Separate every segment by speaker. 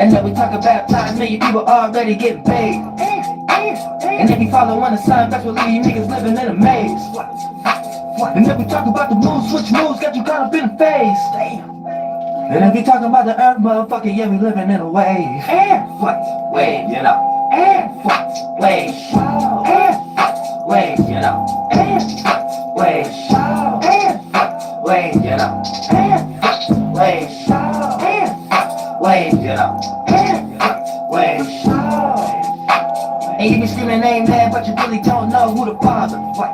Speaker 1: And then we talk about 5 million people already getting paid. And if you follow on the sun, that's what leave you niggas living in a maze. And if we talk about the moves, which moves got you caught up in a phase? And if you talking about the earth, motherfucker, yeah, we living in a wave. And what? Wave, you know. And what? Wave. And what? Wave, you know. And what? Wave. And what? Wave, you know. And what? Wave. And what? Wave, you know. And what? Wave. And you be screaming amen, but you really don't know who the father. What?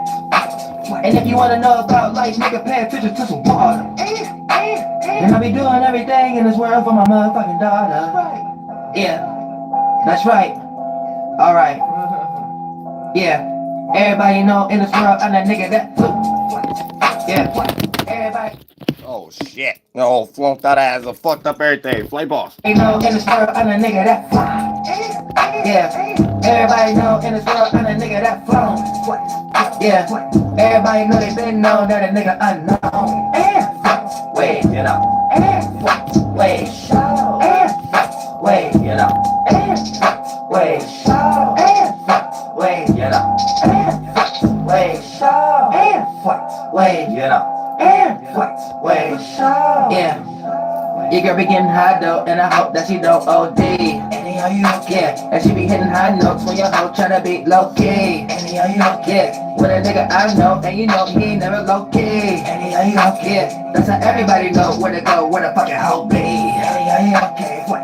Speaker 1: And if you wanna know about life, nigga, pay attention to some water. And I be doing everything in this world for my motherfucking daughter. Yeah, that's right. Alright. Yeah. Everybody know in this world I'm that nigga that flew. Yeah. Everybody.
Speaker 2: Oh shit. No, flunked that ass a fucked up everything. Play boss.
Speaker 1: You know in this world I'm that nigga that fly. Yeah. Everybody know in this world I'm that nigga that flown. Yeah. Everybody know they been known that a nigga unknown. Wait, you know. Wait. Wait, you know. Wait. Wait, you know. Wait. Wait, you know. Wait. Yeah. Your girl be getting high though, and I hope that she don't OD. Anyhow you yeah, and she be hitting high notes when your hoe tryna be low key. Anyhow you yeah, with a nigga I know, and you know he ain't never low key. Anyhow you yeah, that's how everybody know where to go, where the fucking hoe be. Anyhow you okay, what?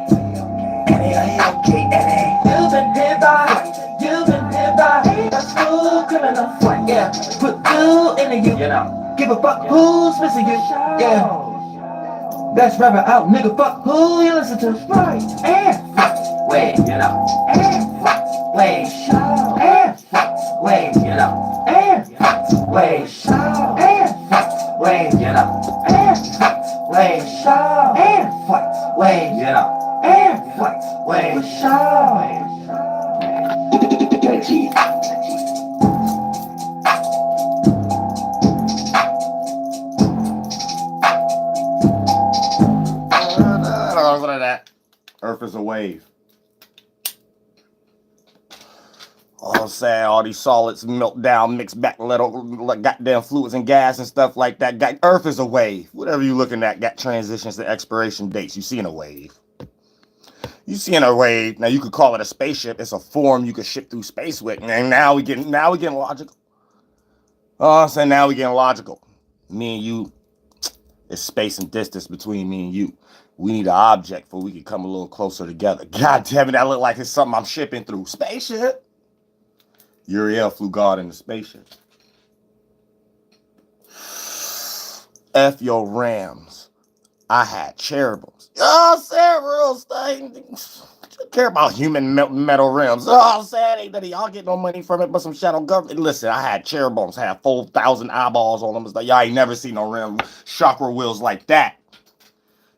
Speaker 1: Anyhow you okay, you've been hit by a school criminal. What? Yeah, put you in the you know. Give a fuck who's missing you. Yeah. Best rapper out, nigga, fuck who you listen to. Right. And wait, you know. And wait. And wait, you know. And wait. And wait, you know. And wait. And wait, you know. And wait.
Speaker 2: That Earth is a wave. All I'm saying, all these solids melt down, mix back, like goddamn fluids and gas and stuff like that. Earth is a wave. Whatever you looking at, got transitions to expiration dates. You seeing a wave. You seeing a wave. Now you could call it a spaceship. It's a form you could ship through space with. And now we getting logical. Oh, I'm saying now we getting logical. Me and you, it's space and distance between me and you. We need an object for we can come a little closer together. God damn it, that look like it's something I'm shipping through. Spaceship. Uriel flew God in the spaceship. F your Rams. I had cherubims. Oh, I'm saying real thing. I care about human metal rims. Oh, I'm saying ain't none of y'all get no money from it but some shadow government. Listen, I had cherubims, had 4,000 eyeballs on them. It's like, y'all ain't never seen no rim chakra wheels like that.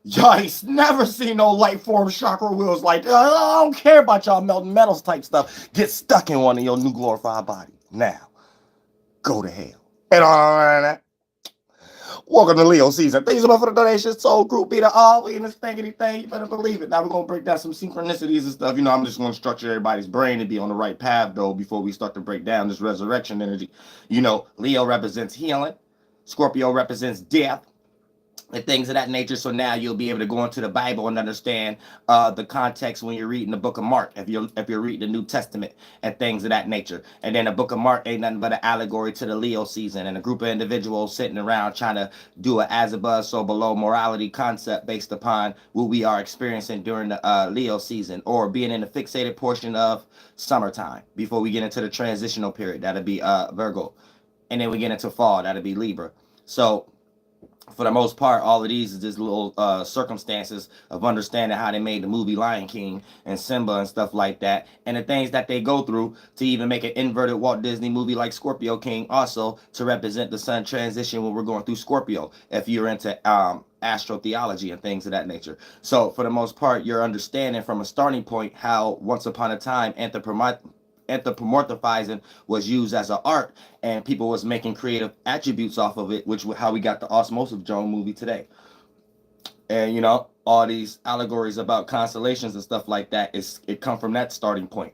Speaker 2: Y'all ain't never seen no light form chakra wheels like that. I don't care about y'all melting metals type stuff. Get stuck in one of your new glorified body. Now, go to hell. And all that. Welcome to Leo season. Thanks so much for the donation. Soul group be the all. We in this thingity thing. You better believe it. Now we're going to break down some synchronicities and stuff. You know, I'm just going to structure everybody's brain to be on the right path, though, before we start to break down this resurrection energy. You know, Leo represents healing. Scorpio represents death. And things of that nature. So now you'll be able to go into the Bible and understand the context when you're reading the book of Mark, if you're reading the New Testament and things of that nature. And then the book of Mark ain't nothing but an allegory to the Leo season and a group of individuals sitting around trying to do an as above so below morality concept based upon what we are experiencing during the Leo season, or being in the fixated portion of summertime before we get into the transitional period. That'll be Virgo. And then we get into fall. That'll be Libra. So for the most part, all of these is just little circumstances of understanding how they made the movie Lion King and Simba and stuff like that, and the things that they go through to even make an inverted Walt Disney movie like Scorpio King, also to represent the sun transition when we're going through Scorpio, if you're into astrotheology and things of that nature. So for the most part, you're understanding from a starting point how once upon a time anthropomorphizing was used as an art, and people was making creative attributes off of it, which how we got the Osmosis Jones movie today. And you know, all these allegories about constellations and stuff like that, it come from that starting point.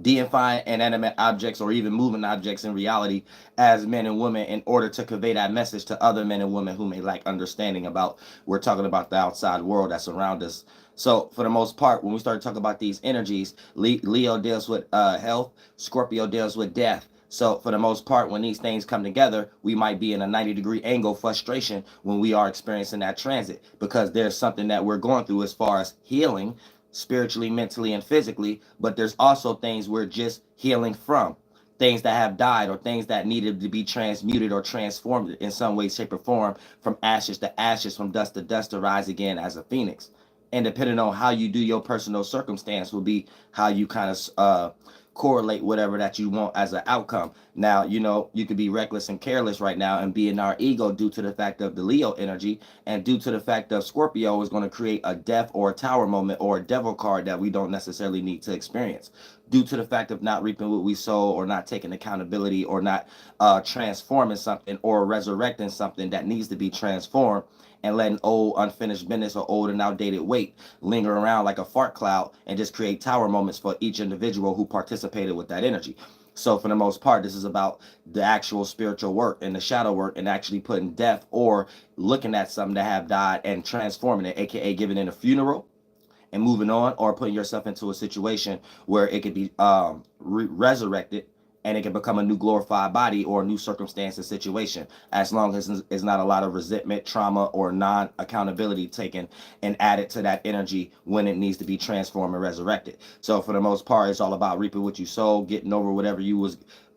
Speaker 2: Deifying inanimate objects or even moving objects in reality as men and women in order to convey that message to other men and women who may lack understanding about, we're talking about the outside world that's around us. So for the most part, when we start talking about these energies, Leo deals with health, Scorpio deals with death. So for the most part, when these things come together, we might be in a 90-degree angle frustration when we are experiencing that transit, because there's something that we're going through as far as healing, spiritually, mentally, and physically, but there's also things we're just healing from, things that have died or things that needed to be transmuted or transformed in some way, shape, or form, from ashes to ashes, from dust to dust, to rise again as a phoenix. And depending on how you do your personal circumstance will be how you kind of correlate whatever that you want as an outcome. Now, you know, you could be reckless and careless right now and be in our ego due to the fact of the Leo energy, and due to the fact of Scorpio is going to create a death or a tower moment or a devil card that we don't necessarily need to experience, due to the fact of not reaping what we sow, or not taking accountability, or not transforming something or resurrecting something that needs to be transformed, and letting old unfinished business or old and outdated weight linger around like a fart cloud and just create tower moments for each individual who participated with that energy. So for the most part, this is about the actual spiritual work and the shadow work, and actually putting death or looking at something that have died and transforming it, aka giving it a funeral and moving on, or putting yourself into a situation where it could be resurrected, and it can become a new glorified body or a new circumstance and situation, as long as there's not a lot of resentment, trauma, or non-accountability taken and added to that energy when it needs to be transformed and resurrected. So for the most part, it's all about reaping what you sow, getting over whatever you was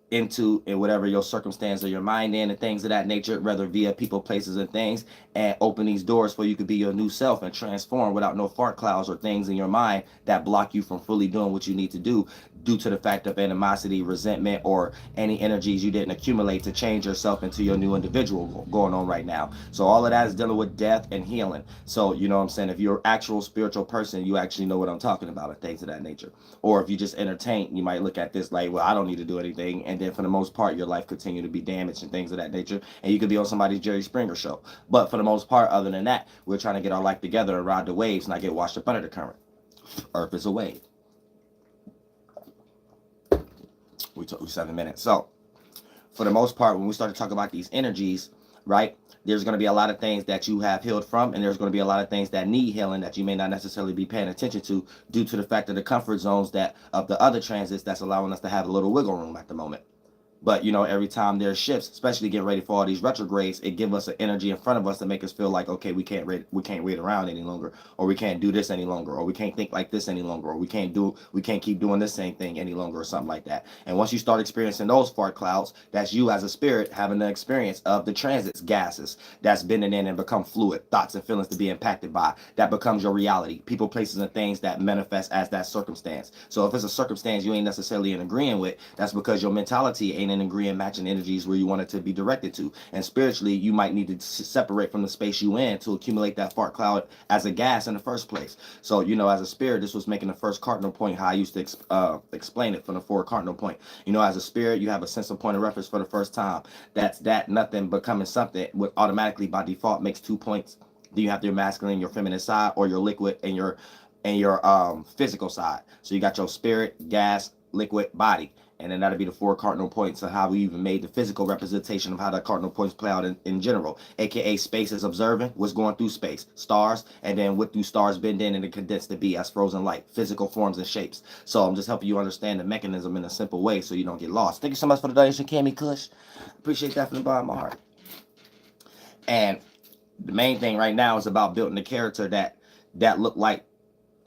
Speaker 2: into and whatever your circumstance or your mind in, and things of that nature, whether via people, places, and things, and open these doors for you could be your new self and transform without no fart clouds or things in your mind that block you from fully doing what you need to do, due to the fact of animosity, resentment, or any energies you didn't accumulate to change yourself into your new individual going on right now. So all of that is dealing with death and healing. So you know what I'm saying, if you're an actual spiritual person, you actually know what I'm talking about, and things of that nature. Or if you just entertain, you might look at this like, well, I don't need to do anything, and then for the most part your life continue to be damaged and things of that nature, and you could be on somebody's Jerry Springer show. But for the most part, other than that, we're trying to get our life together and ride the waves, not get washed up under the current. Earth is a wave. We took 7 minutes. So for the most part, when we start to talk about these energies, right, there's going to be a lot of things that you have healed from, and there's going to be a lot of things that need healing that you may not necessarily be paying attention to, due to the fact of the comfort zones that of the other transits that's allowing us to have a little wiggle room at the moment. But, you know, every time there's shifts, especially getting ready for all these retrogrades, it gives us an energy in front of us to make us feel like, okay, we can't wait around any longer, or we can't do this any longer, or we can't think like this any longer, or we can't keep doing this same thing any longer, or something like that. And once you start experiencing those fart clouds, that's you as a spirit having the experience of the transits, gases that's bending in and become fluid, thoughts and feelings to be impacted by, that becomes your reality, people, places, and things that manifest as that circumstance. So if it's a circumstance you ain't necessarily in agreeing with, that's because your mentality ain't in agreeing, matching energies where you want it to be directed to. And spiritually, you might need to separate from the space you in to accumulate that fart cloud as a gas in the first place. So, you know, as a spirit, this was making the first cardinal point, how I used to explain it from the fourth cardinal point. You know, as a spirit, you have a sense of point of reference for the first time. That's that nothing becoming something, would automatically by default makes 2 points. Then you have your masculine, your feminine side, or your liquid and your physical side. So you got your spirit, gas, liquid, body. And then that'll be the 4 cardinal points of how we even made the physical representation of how the cardinal points play out in general. AKA space is observing what's going through space. Stars, and then what do stars bend in and condense to be as frozen light. Physical forms and shapes. So I'm just helping you understand the mechanism in a simple way so you don't get lost. Thank you so much for the donation, Cammy Kush. Appreciate that from the bottom of my heart. And the main thing right now is about building the character that look like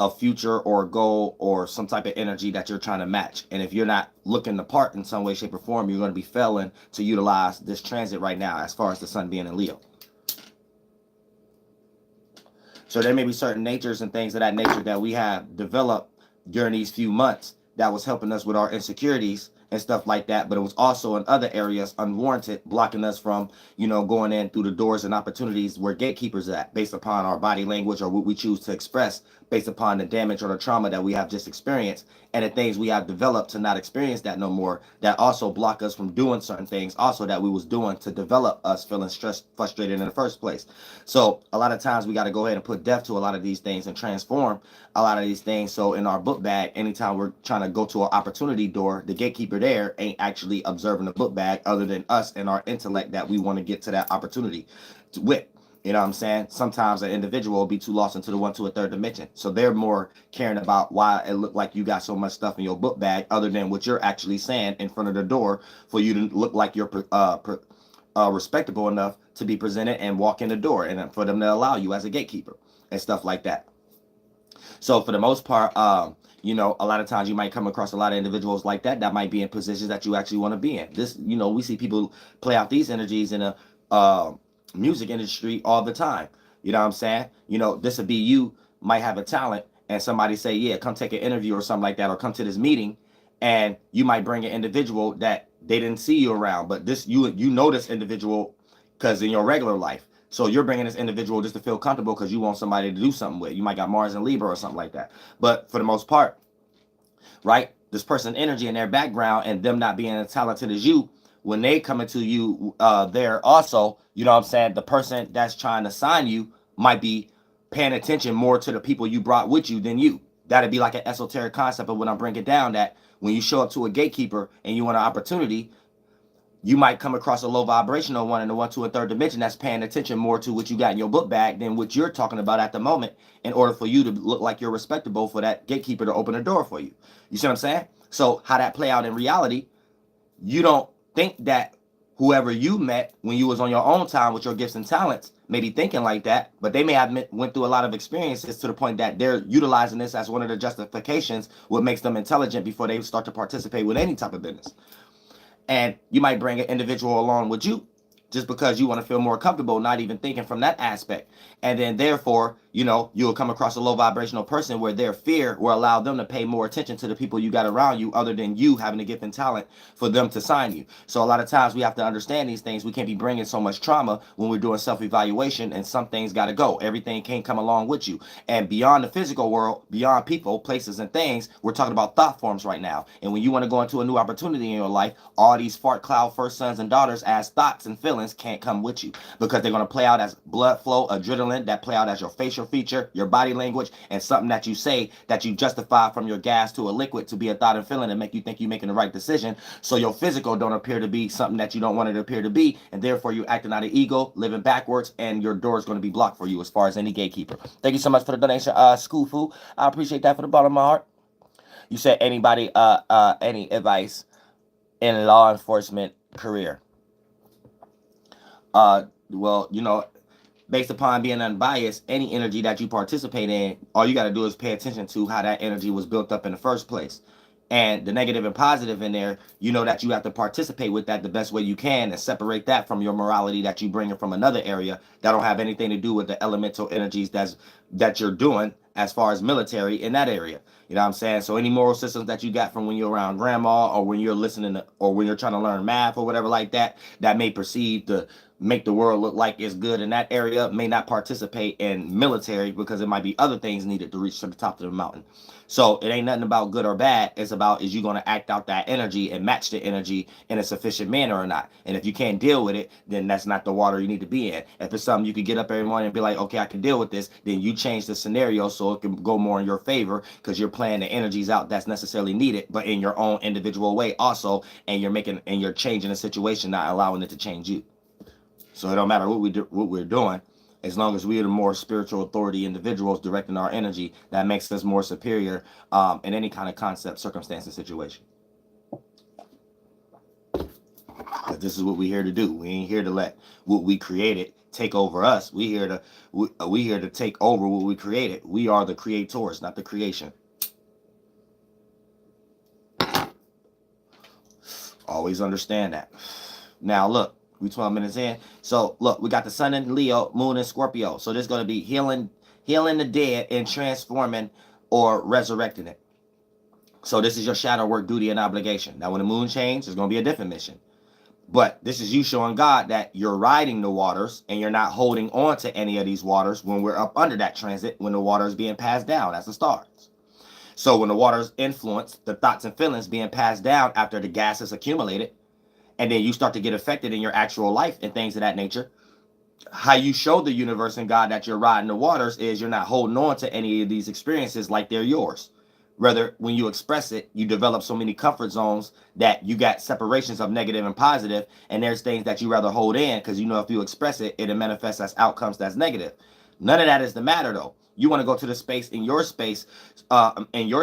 Speaker 2: a future or a goal or some type of energy that you're trying to match. And if you're not looking the part in some way, shape, or form, you're going to be failing to utilize this transit right now, as far as the sun being in Leo. So there may be certain natures and things of that nature that we have developed during these few months that was helping us with our insecurities and stuff like that, but it was also in other areas unwarranted, blocking us from, you know, going in through the doors and opportunities where gatekeepers are at, based upon our body language or what we choose to express based upon the damage or the trauma that we have just experienced, and the things we have developed to not experience that no more, that also block us from doing certain things also that we was doing to develop us feeling stressed, frustrated in the first place. So a lot of times we got to go ahead and put death to a lot of these things and transform a lot of these things. So in our book bag, anytime we're trying to go to an opportunity door, the gatekeeper there ain't actually observing the book bag other than us and our intellect that we want to get to that opportunity with. You know what I'm saying? Sometimes an individual will be too lost into the 1, 2, or 3rd dimension. So they're more caring about why it looked like you got so much stuff in your book bag other than what you're actually saying in front of the door for you to look like you're respectable enough to be presented and walk in the door, and for them to allow you as a gatekeeper and stuff like that. So for the most part, you know, a lot of times you might come across a lot of individuals like that that might be in positions that you actually want to be in. This, you know, we see people play out these energies in a music industry all the time. You know what I'm saying? You know, this would be you might have a talent and somebody say, yeah, come take an interview or something like that, or come to this meeting, and you might bring an individual that they didn't see you around, but this you know this individual because in your regular life. So you're bringing this individual just to feel comfortable because you want somebody to do something with. You might got Mars and Libra or something like that. But for the most part, right, this person's energy and their background and them not being as talented as you, when they come into you there also, you know what I'm saying, the person that's trying to sign you might be paying attention more to the people you brought with you than you. That'd be like an esoteric concept of when I bring it down, that when you show up to a gatekeeper and you want an opportunity, you might come across a low vibrational one in the 1, 2, and 3rd dimension that's paying attention more to what you got in your book bag than what you're talking about at the moment, in order for you to look like you're respectable for that gatekeeper to open the door for you. You see what I'm saying? So how that play out in reality, you don't think that whoever you met when you was on your own time with your gifts and talents may be thinking like that, but they may have went through a lot of experiences to the point that they're utilizing this as one of the justifications what makes them intelligent before they start to participate with any type of business. And you might bring an individual along with you just because you want to feel more comfortable, not even thinking from that aspect. And then therefore, you know, you'll come across a low vibrational person where their fear will allow them to pay more attention to the people you got around you other than you having a gift and talent for them to sign you. So a lot of times we have to understand these things. We can't be bringing so much trauma when we're doing self-evaluation, and some things got to go. Everything can't come along with you. And beyond the physical world, beyond people, places, and things, we're talking about thought forms right now. And when you want to go into a new opportunity in your life, all these fart cloud first sons and daughters as thoughts and feelings can't come with you, because they're going to play out as blood flow, adrenaline, that play out as your facial feature, your body language, and something that you say that you justify from your gas to a liquid to be a thought and feeling and make you think you're making the right decision. So your physical don't appear to be something that you don't want it to appear to be, and therefore you acting out of ego, living backwards, and your door is going to be blocked for you as far as any gatekeeper. Thank you so much for the donation, School Food. I appreciate that for the bottom of my heart. You said anybody, any advice in law enforcement career? Well, you know, based upon being unbiased, any energy that you participate in, all you got to do is pay attention to how that energy was built up in the first place. And the negative and positive in there, you know that you have to participate with that the best way you can and separate that from your morality that you bring in from another area that don't have anything to do with the elemental energies that you're doing as far as military in that area. You know what I'm saying? So any moral systems that you got from when you're around grandma, or when you're listening to, or when you're trying to learn math or whatever like that, that may perceive to make the world look like it's good in that area, may not participate in military because it might be other things needed to reach to the top of the mountain. So it ain't nothing about good or bad. It's about, is you going to act out that energy and match the energy in a sufficient manner or not? And if you can't deal with it, then that's not the water you need to be in. If it's something you can get up every morning and be like, okay, I can deal with this, then you change the scenario so it can go more in your favor, because you're playing the energies out that's necessarily needed, but in your own individual way also, and you're changing the situation, not allowing it to change you. So it don't matter what we're doing, as long as we are the more spiritual authority individuals directing our energy, that makes us more superior in any kind of concept, circumstance, and situation. But this is what we're here to do. We ain't here to let what we created take over us. We here to take over what we created. We are the creators, not the creation. Always understand that. Now look, we 12 minutes in. So look, we got the sun in Leo, moon in Scorpio. So this is going to be healing the dead and transforming or resurrecting it. So this is your shadow work, duty, and obligation. Now when the moon changes, there's going to be a different mission. But this is you showing God that you're riding the waters and you're not holding on to any of these waters when we're up under that transit, when the water is being passed down as the stars. So when the water's influence, the thoughts and feelings being passed down after the gas is accumulated, and then you start to get affected in your actual life and things of that nature, how you show the universe and God that you're riding the waters is you're not holding on to any of these experiences like they're yours. Rather, when you express it, you develop so many comfort zones that you got separations of negative and positive, and there's things that you rather hold in because you know if you express it, it'll manifest as outcomes that's negative. None of that is the matter though. You want to go to the space, in your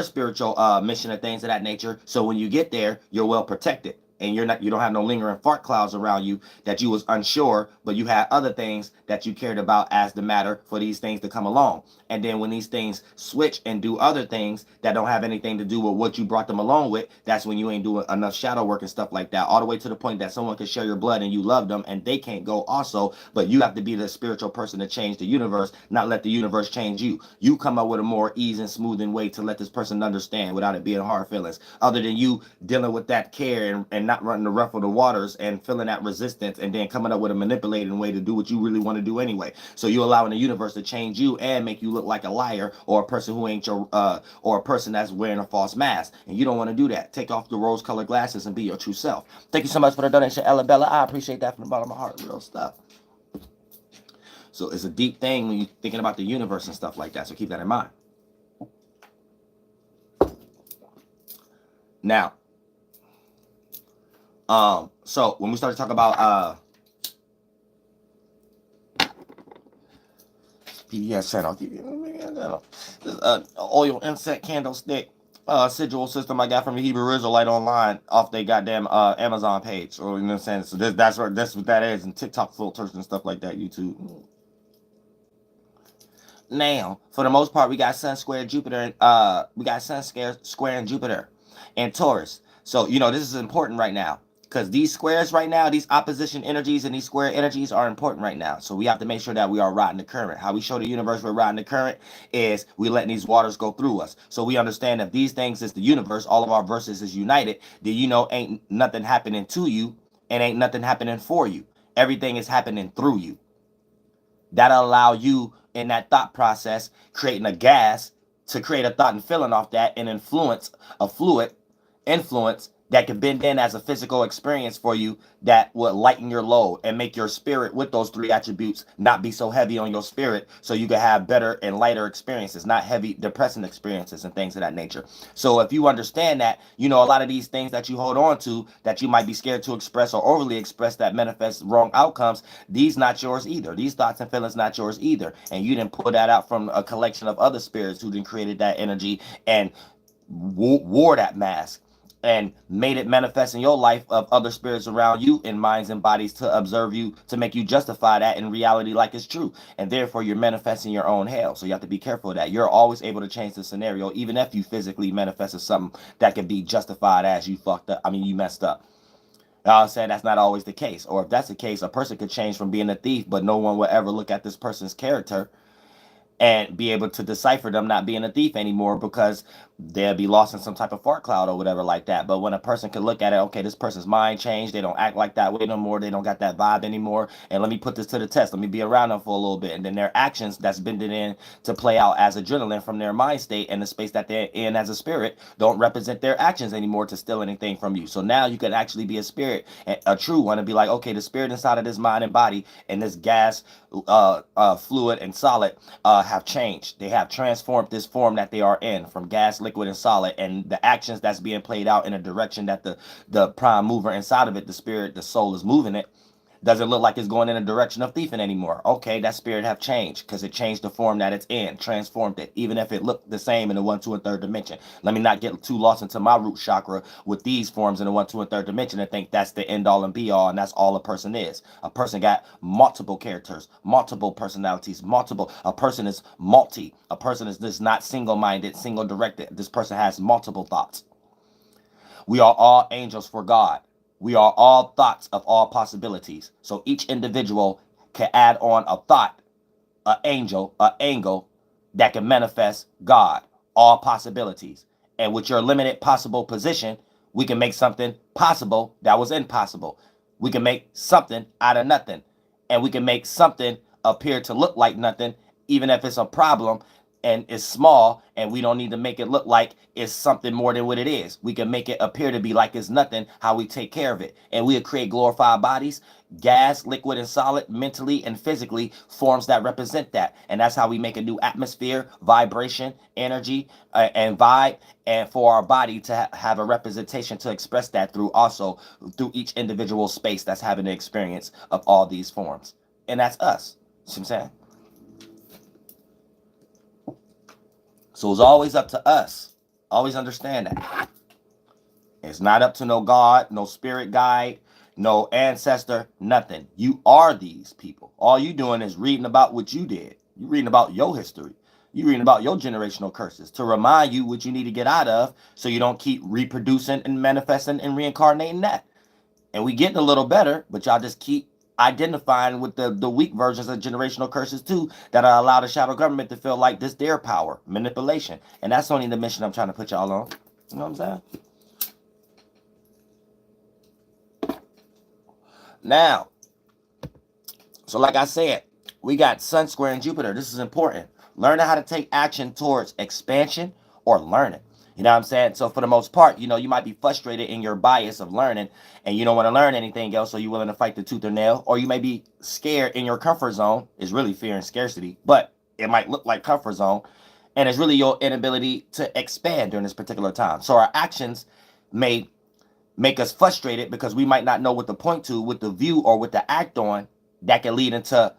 Speaker 2: spiritual mission and things of that nature. So when you get there, you're well protected and you don't have no lingering fart clouds around you that you was unsure, but you had other things that you cared about as the matter for these things to come along. And then when these things switch and do other things that don't have anything to do with what you brought them along with, that's when you ain't doing enough shadow work and stuff like that, all the way to the point that someone can share your blood and you love them and they can't go also, but you have to be the spiritual person to change the universe, not let the universe change you. You come up with a more easy and smoothing way to let this person understand without it being hard feelings, other than you dealing with that care and not running to ruffle the waters and feeling that resistance and then coming up with a manipulating way to do what you really want to do anyway. So you allowing the universe to change you and make you look like a liar or a person who ain't your or a person that's wearing a false mask, and you don't want to do that. Take off the rose-colored glasses and be your true self. Thank you so much for the donation, Ella Bella. I appreciate that from the bottom of my heart. Real stuff. So it's a deep thing when you're thinking about the universe and stuff like that. So keep that in mind. Now, so when we start to talk about PBS channel, oil incense candlestick sigil system I got from the Hebrew Israelite online off their goddamn Amazon page, or you know what I'm saying. So that's what that is, and TikTok filters and stuff like that, YouTube. Now, for the most part, we got Sun square Jupiter, we got Sun square in Jupiter and Taurus. So you know this is important right now. Because these squares right now, these opposition energies and these square energies are important right now. So we have to make sure that we are riding the current. How we show the universe we're riding the current is we letting these waters go through us. So we understand that these things is the universe, all of our verses is united. Then you know ain't nothing happening to you and ain't nothing happening for you. Everything is happening through you. That'll allow you in that thought process, creating a gas to create a thought and feeling off that and influence a fluid influence that can bend in as a physical experience for you that would lighten your load and make your spirit with those three attributes not be so heavy on your spirit, so you can have better and lighter experiences, not heavy depressing experiences and things of that nature. So if you understand that, you know, a lot of these things that you hold on to that you might be scared to express or overly express that manifest wrong outcomes, these not yours either. These thoughts and feelings not yours either. And you didn't pull that out from a collection of other spirits who didn't created that energy and wore that mask and made it manifest in your life of other spirits around you in minds and bodies to observe you, to make you justify that in reality like it's true. And therefore, you're manifesting your own hell. So you have to be careful of that. You're always able to change the scenario, even if you physically manifested something that can be justified as you fucked up. I mean, you messed up. I'm saying that's not always the case. Or if that's the case, a person could change from being a thief, but no one will ever look at this person's character and be able to decipher them not being a thief anymore because they'll be lost in some type of fart cloud or whatever like that. But when a person can look at it, okay, this person's mind changed. They don't act like that way no more. They don't got that vibe anymore. And let me put this to the test. Let me be around them for a little bit. And then their actions that's bending in to play out as adrenaline from their mind state and the space that they're in as a spirit don't represent their actions anymore to steal anything from you. So now you can actually be a spirit, a true one, and be like, okay, the spirit inside of this mind and body and this gas, fluid and solid have changed. They have transformed this form that they are in from gas, liquid, and solid, and the actions that's being played out in a direction that the prime mover inside of it, the spirit, the soul, is moving it, doesn't look like it's going in a direction of thieving anymore. Okay, that spirit have changed because it changed the form that it's in, transformed it, even if it looked the same in the 1, 2, and 3rd dimension. Let me not get too lost into my root chakra with these forms in the 1, 2, and 3rd dimension and think that's the end all and be all, and that's all a person is. A person got multiple characters, multiple personalities, multiple. A person is multi. A person is just not single-minded, single-directed. This person has multiple thoughts. We are all angels for God. We are all thoughts of all possibilities. So each individual can add on a thought, an angel, an angle that can manifest God, all possibilities. And with your limited possible position, we can make something possible that was impossible. We can make something out of nothing. And we can make something appear to look like nothing, even if it's a problem and it's small, and we don't need to make it look like it's something more than what it is. We can make it appear to be like it's nothing, how we take care of it. And we'll create glorified bodies, gas, liquid, and solid, mentally and physically, forms that represent that. And that's how we make a new atmosphere, vibration, energy, and vibe, and for our body to have a representation to express that through, also through each individual space that's having the experience of all these forms. And that's us. See what I'm saying? So it's always up to us. Always understand that. It's not up to no God, no spirit guide, no ancestor, nothing. You are these people. All you doing is reading about what you did. You reading about your history. You reading about your generational curses to remind you what you need to get out of, so you don't keep reproducing and manifesting and reincarnating that. And we getting a little better, but y'all just keep identifying with the weak versions of generational curses too, that allow the shadow government to feel like this their power, manipulation. And that's only the mission I'm trying to put y'all on. You know what I'm saying? Now, so like I said, we got Sun square in Jupiter. This is important. Learning how to take action towards expansion or learning. You know what I'm saying? So for the most part, you know, you might be frustrated in your bias of learning, and you don't want to learn anything else, so you're willing to fight the tooth or nail. Or you may be scared in your comfort zone. It's really fear and scarcity, but it might look like comfort zone. And it's really your inability to expand during this particular time. So our actions may make us frustrated because we might not know what to point to, what to view, or what to act on that can lead into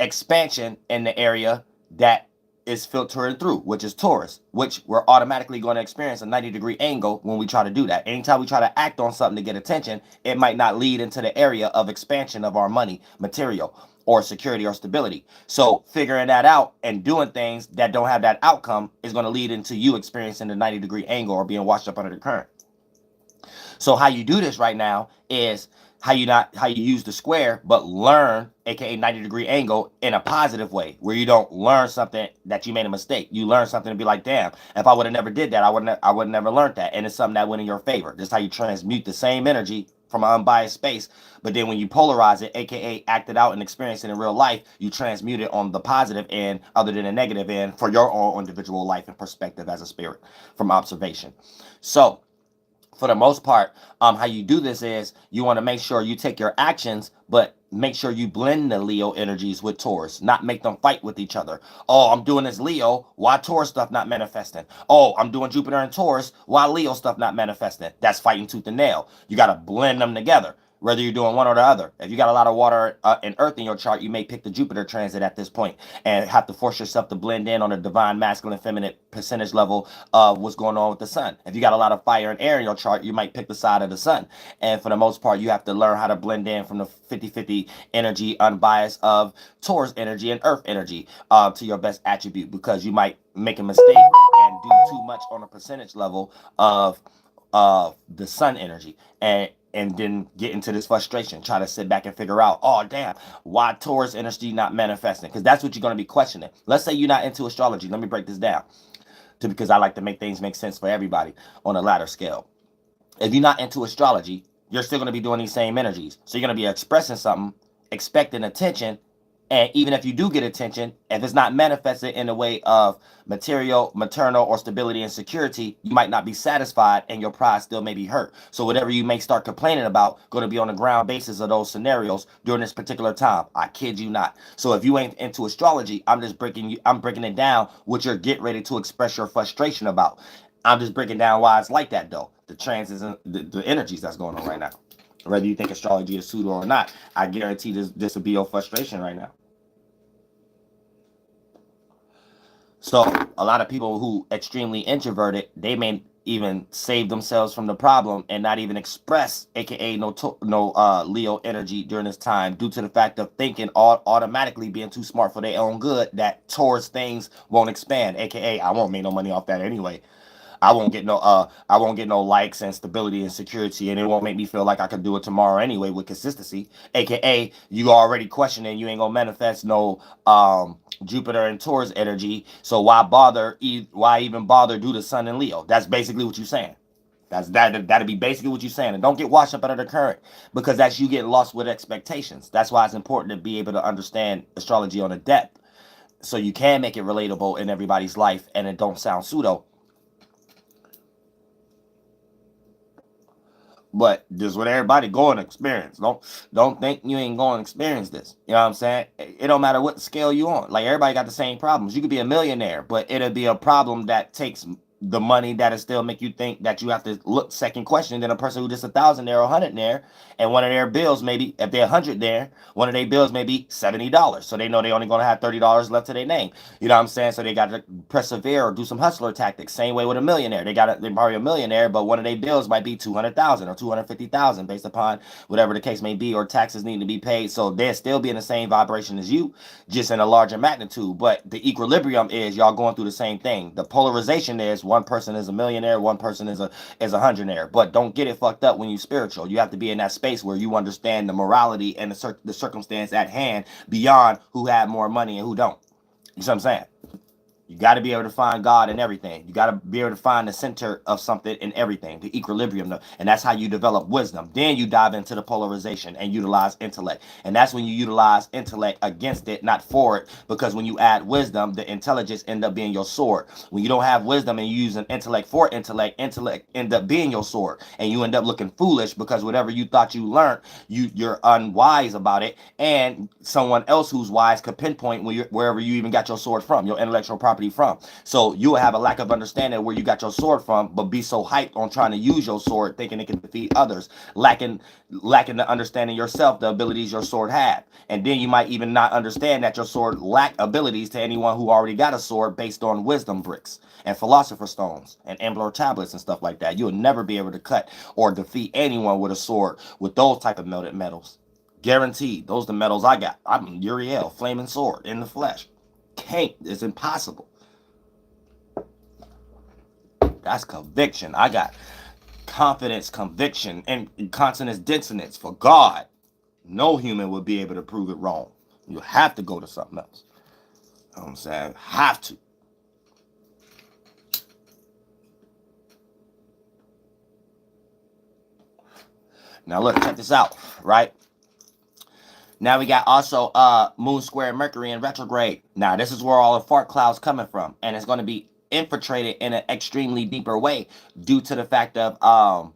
Speaker 2: expansion in the area that is filtering through, which is Taurus, which we're automatically going to experience a 90-degree angle when we try to do that. Anytime we try to act on something to get attention, it might not lead into the area of expansion of our money, material, or security or stability. So figuring that out and doing things that don't have that outcome is going to lead into you experiencing the 90-degree angle or being washed up under the current. So how you do this right now is how you use the square, but learn, aka 90-degree angle, in a positive way, where you don't learn something that you made a mistake. You learn something and be like, damn, if I would have never did that, I would never learned that. And it's something that went in your favor. This is how you transmute the same energy from an unbiased space. But then when you polarize it, aka act it out and experience it in real life, you transmute it on the positive end other than the negative end for your own individual life and perspective as a spirit from observation. So for the most part, how you do this is you want to make sure you take your actions, but make sure you blend the Leo energies with Taurus, not make them fight with each other. Oh, I'm doing this Leo, why Taurus stuff not manifesting? Oh, I'm doing Jupiter and Taurus, why Leo stuff not manifesting? That's fighting tooth and nail. You got to blend them together, whether you're doing one or the other. If you got a lot of water and earth in your chart, you may pick the Jupiter transit at this point and have to force yourself to blend in on a divine masculine feminine percentage level of what's going on with the sun. If you got a lot of fire and air in your chart, you might pick the side of the sun. And for the most part, you have to learn how to blend in from the 50-50 energy, unbiased of Taurus energy and earth energy to your best attribute, because you might make a mistake and do too much on a percentage level of the sun energy, and then get into this frustration, try to sit back and figure out, oh damn, why Taurus energy not manifesting? Because that's what you're going to be questioning. Let's say you're not into astrology. Let me break this down, because I like to make things make sense for everybody on a ladder scale. If you're not into astrology, you're still going to be doing these same energies. So you're going to be expressing something, expecting attention. And even if you do get attention, if it's not manifested in a way of material, maternal, or stability and security, you might not be satisfied, and your pride still may be hurt. So whatever you may start complaining about, going to be on the ground basis of those scenarios during this particular time. I kid you not. So if you ain't into astrology, I'm breaking it down what you're getting ready to express your frustration about. I'm just breaking down why it's like that, though. The transits and the energies that's going on right now. Whether you think astrology is pseudo or not, I guarantee this will be your frustration right now. So a lot of people who extremely introverted, they may even save themselves from the problem and not even express, aka no Leo energy during this time, due to the fact of thinking automatically being too smart for their own good, that Taurus things won't expand, aka I won't make no money off that anyway. I won't get no likes and stability and security, and it won't make me feel like I could do it tomorrow anyway with consistency. AKA you already questioning, you ain't gonna manifest no Jupiter and Taurus energy. So why even bother do the sun and Leo? That's basically what you're saying. That'd be basically what you're saying. And don't get washed up under the current, because that's you getting lost with expectations. That's why it's important to be able to understand astrology on a depth, so you can make it relatable in everybody's life and it don't sound pseudo. But this is what everybody going to experience. Don't think you ain't going to experience this. You know what I'm saying? It don't matter what scale you on. Like, everybody got the same problems. You could be a millionaire, but it'll be a problem that takes the money that'll still make you think that you have to look second question than a person who just 1,000 there or 100 there, and one of their bills maybe, if they're 100 there, one of their bills may be $70. So they know they only gonna have $30 left to their name. You know what I'm saying? So they got to persevere or do some hustler tactics. Same way with a millionaire. They're probably a millionaire, but one of their bills might be 200,000 or 250,000 based upon whatever the case may be, or taxes need to be paid. So they'll still be in the same vibration as you, just in a larger magnitude. But the equilibrium is y'all going through the same thing. The polarization is one person is a millionaire, one person is a hundredaire. But don't get it fucked up when you spiritual. You have to be in that space where you understand the morality and the circumstance at hand beyond who had more money and who don't. You see what I'm saying? You got to be able to find God in everything. You got to be able to find the center of something in everything, the equilibrium. And that's how you develop wisdom. Then you dive into the polarization and utilize intellect. And that's when you utilize intellect against it, not for it. Because when you add wisdom, the intelligence end up being your sword. When you don't have wisdom and you use an intellect for intellect end up being your sword. And you end up looking foolish because whatever you thought you learned, you're unwise about it. And someone else who's wise could pinpoint wherever you even got your sword from, your intellectual property from. So you will have a lack of understanding where you got your sword from, but be so hyped on trying to use your sword thinking it can defeat others, lacking the understanding yourself, the abilities your sword had. And then you might even not understand that your sword lack abilities to anyone who already got a sword based on wisdom bricks and philosopher stones and ambler tablets and stuff like that. You'll never be able to cut or defeat anyone with a sword with those type of melted metals. Guaranteed. Those are the metals I got. I'm Uriel, flaming sword in the flesh. Can't. It's impossible. That's conviction. I got confidence, conviction, and consonance dissonance for God. No human would be able to prove it wrong. You have to go to something else. You know what I'm saying? Have to. Now look, check this out, right? Now we got also Moon square Mercury in retrograde. Now this is where all the fart clouds coming from, and it's going to be infiltrated in an extremely deeper way due to the fact of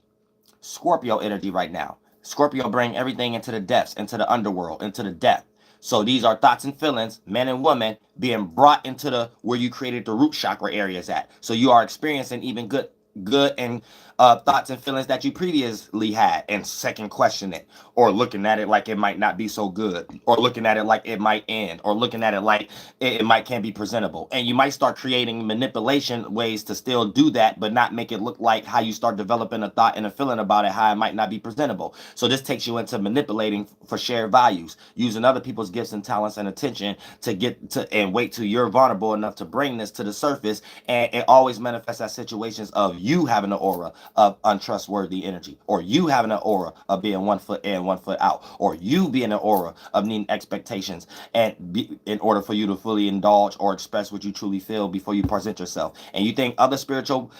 Speaker 2: Scorpio energy right now. Scorpio bring everything into the depths, into the underworld, into the depth. So these are thoughts and feelings, men and women, being brought into the where you created the root chakra areas at. So you are experiencing even good and thoughts and feelings that you previously had, and second question it, or looking at it like it might not be so good, or looking at it like it might end, or looking at it like it might can't be presentable. And you might start creating manipulation ways to still do that, but not make it look like how you start developing a thought and a feeling about it, how it might not be presentable. So this takes you into manipulating for shared values, using other people's gifts and talents and attention to get to and wait till you're vulnerable enough to bring this to the surface. And it always manifests as situations of you having an aura of untrustworthy energy, or you having an aura of being 1 foot in, 1 foot out, or you being an aura of needing expectations in order for you to fully indulge or express what you truly feel before you present yourself. And you think other spiritual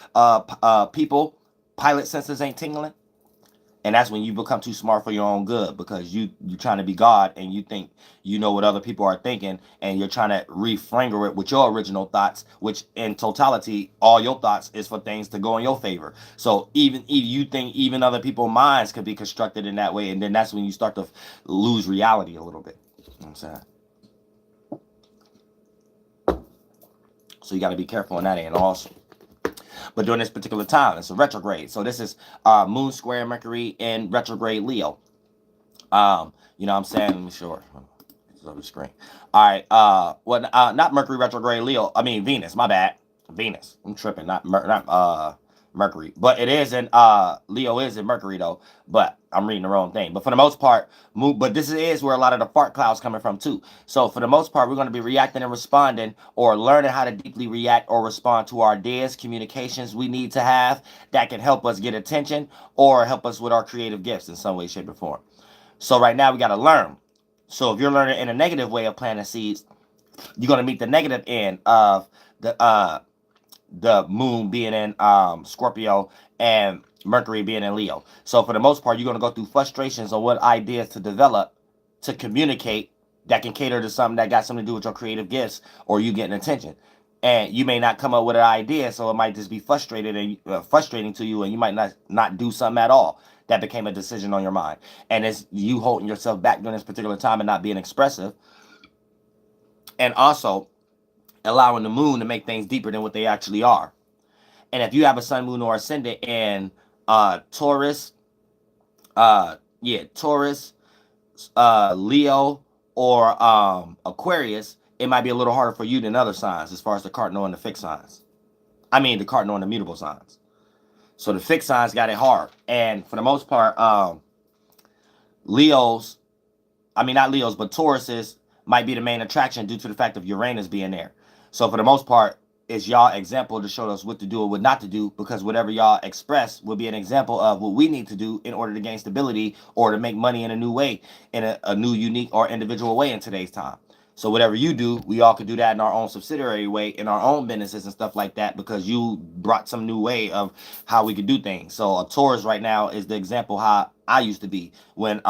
Speaker 2: people pilot senses ain't tingling? And that's when you become too smart for your own good, because you're trying to be God and you think you know what other people are thinking, and you're trying to reframe it with your original thoughts, which in totality, all your thoughts is for things to go in your favor. So even if you think even other people's minds could be constructed in that way, and then that's when you start to lose reality a little bit. You know what I'm saying? So you got to be careful on that end also. But during this particular time, it's a retrograde. So this is Moon square Mercury in retrograde Leo. You know what I'm saying? Let me show it. It's on the screen. All right. Not Mercury retrograde Leo. I mean Venus. My bad. Venus. I'm tripping. Not Mercury. But it is in Leo is in Mercury though. But I'm reading the wrong thing. But for the most part, but this is where a lot of the fart clouds coming from too. So for the most part, we're going to be reacting and responding, or learning how to deeply react or respond to our ideas, communications we need to have that can help us get attention or help us with our creative gifts in some way, shape, or form. So right now we got to learn. So if you're learning in a negative way of planting seeds, you're going to meet the negative end of the moon being in Scorpio and Mercury being in Leo. So for the most part, you're going to go through frustrations on what ideas to develop to communicate that can cater to something that got something to do with your creative gifts or you getting attention. And you may not come up with an idea, so it might just be frustrating to you, and you might not do something at all. That became a decision on your mind, and it's you holding yourself back during this particular time and not being expressive, and also allowing the moon to make things deeper than what they actually are. And if you have a sun, moon, or ascendant in Taurus, Taurus, Leo, or Aquarius, it might be a little harder for you than other signs as far as the cardinal and the fixed signs. I mean, the cardinal and the mutable signs. So the fixed signs got it hard. And for the most part, Leos, I mean, not Leos, but Tauruses might be the main attraction due to the fact of Uranus being there. So for the most part, it's y'all example to show us what to do or what not to do, because whatever y'all express will be an example of what we need to do in order to gain stability or to make money in a new way, in a new, unique, or individual way in today's time. So whatever you do, we all could do that in our own subsidiary way, in our own businesses and stuff like that, because you brought some new way of how we could do things. So a Taurus right now is the example how I used to be when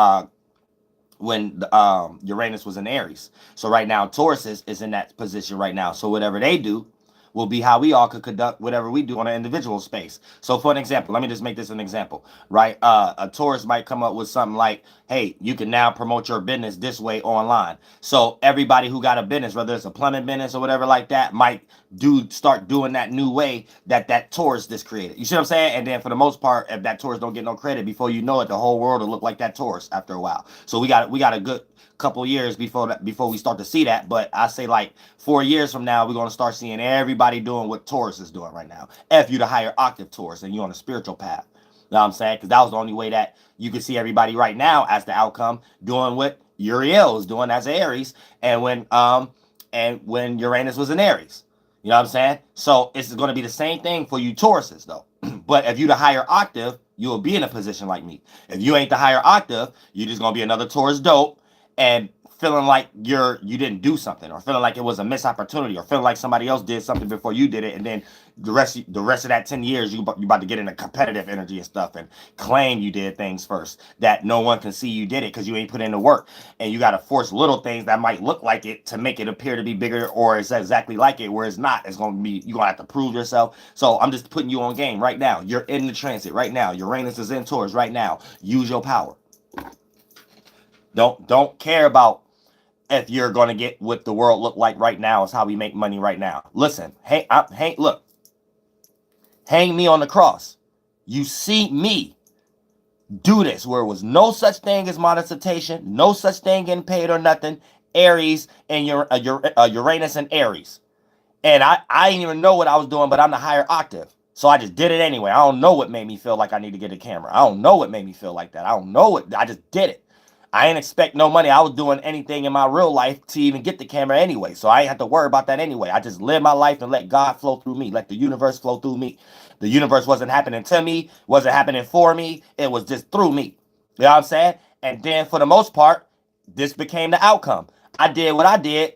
Speaker 2: Uranus was in Aries. So right now Taurus is in that position right now. So whatever they do will be how we all could conduct whatever we do on an individual space. So for an example, let me just make this an example, right? A Taurus might come up with something like, hey, you can now promote your business this way online. So everybody who got a business, whether it's a plumbing business or whatever like that, might start doing that new way that Taurus just created. You see what I'm saying? And then for the most part, if that Taurus don't get no credit, before you know it, the whole world will look like that Taurus after a while. So we got a good couple years before we start to see that. But I say like 4 years from now, we're going to start seeing everybody doing what Taurus is doing right now. If you're the higher octave Taurus and you're on a spiritual path. You know what I'm saying? Because that was the only way that you could see everybody right now as the outcome doing what Uriel is doing as Aries, and when Uranus was in Aries. You know what I'm saying? So it's going to be the same thing for you Tauruses though. But if you're the higher octave, you will be in a position like me. If you ain't the higher octave, you're just going to be another Taurus dope and feeling like you didn't do something, or feeling like it was a missed opportunity, or feeling like somebody else did something before you did it, and then the rest of that 10 years you about to get into competitive energy and stuff and claim you did things first that no one can see you did it because you ain't put in the work, and you got to force little things that might look like it to make it appear to be bigger, or it's exactly like it where it's not. It's going to be, you're going to have to prove yourself. So I'm just putting you on game right now. You're in the transit right now. Uranus is in Taurus right now. Use your power. Don't care about if you're going to get what the world look like right now. Is how we make money right now. Listen, look, hang me on the cross. You see me do this where it was no such thing as monetization, no such thing getting paid or nothing. Aries and Uranus and Aries. And I didn't even know what I was doing, but I'm the higher octave. So I just did it anyway. I don't know what made me feel like I need to get a camera. I don't know what made me feel like that. I don't know what. I just did it. I ain't expect no money. I was doing anything in my real life to even get the camera anyway. So I ain't have to worry about that anyway. I just live my life and let God flow through me. Let the universe flow through me. The universe wasn't happening to me, wasn't happening for me. It was just through me. You know what I'm saying? And then for the most part, this became the outcome. I did what I did.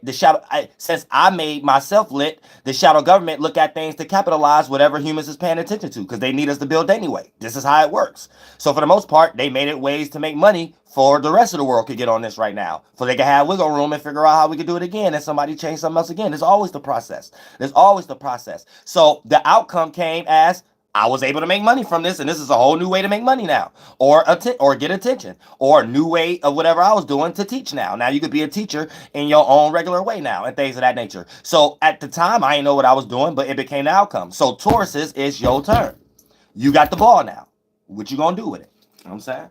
Speaker 2: Since I made myself lit, the shadow government look at things to capitalize whatever humans is paying attention to, because they need us to build anyway. This is how it works. So for the most part, they made it ways to make money for the rest of the world could get on this right now, so they can have wiggle room and figure out how we could do it again, and somebody change something else again. There's always the process. There's always the process. So the outcome came as I was able to make money from this, and this is a whole new way to make money now, or get attention, or a new way of whatever I was doing to teach now. Now you could be a teacher in your own regular way now, and things of that nature. So at the time, I didn't know what I was doing, but it became the outcome. So Tauruses, it's your turn. You got the ball now. What you gonna do with it? You know what I'm saying?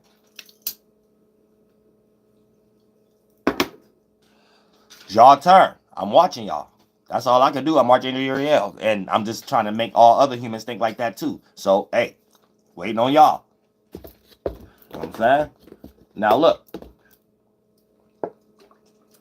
Speaker 2: It's y'all turn. I'm watching y'all. That's all I can do. I'm watching Uriel, and I'm just trying to make all other humans think like that too. So, hey, waiting on y'all. You know what I'm saying? Now, look.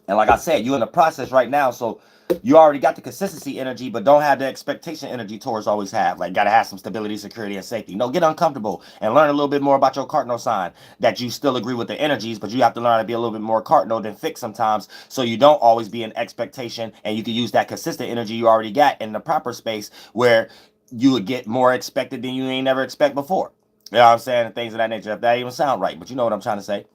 Speaker 2: And like I said, you're in the process right now, so you already got the consistency energy, but don't have the expectation energy Taurus always have. Like, got to have some stability, security, and safety. No, get uncomfortable and learn a little bit more about your cardinal sign, that you still agree with the energies, but you have to learn how to be a little bit more cardinal than fixed sometimes, so you don't always be in expectation, and you can use that consistent energy you already got in the proper space where you would get more expected than you ain't never expect before. You know what I'm saying? And things of that nature. If that even sound right, but you know what I'm trying to say.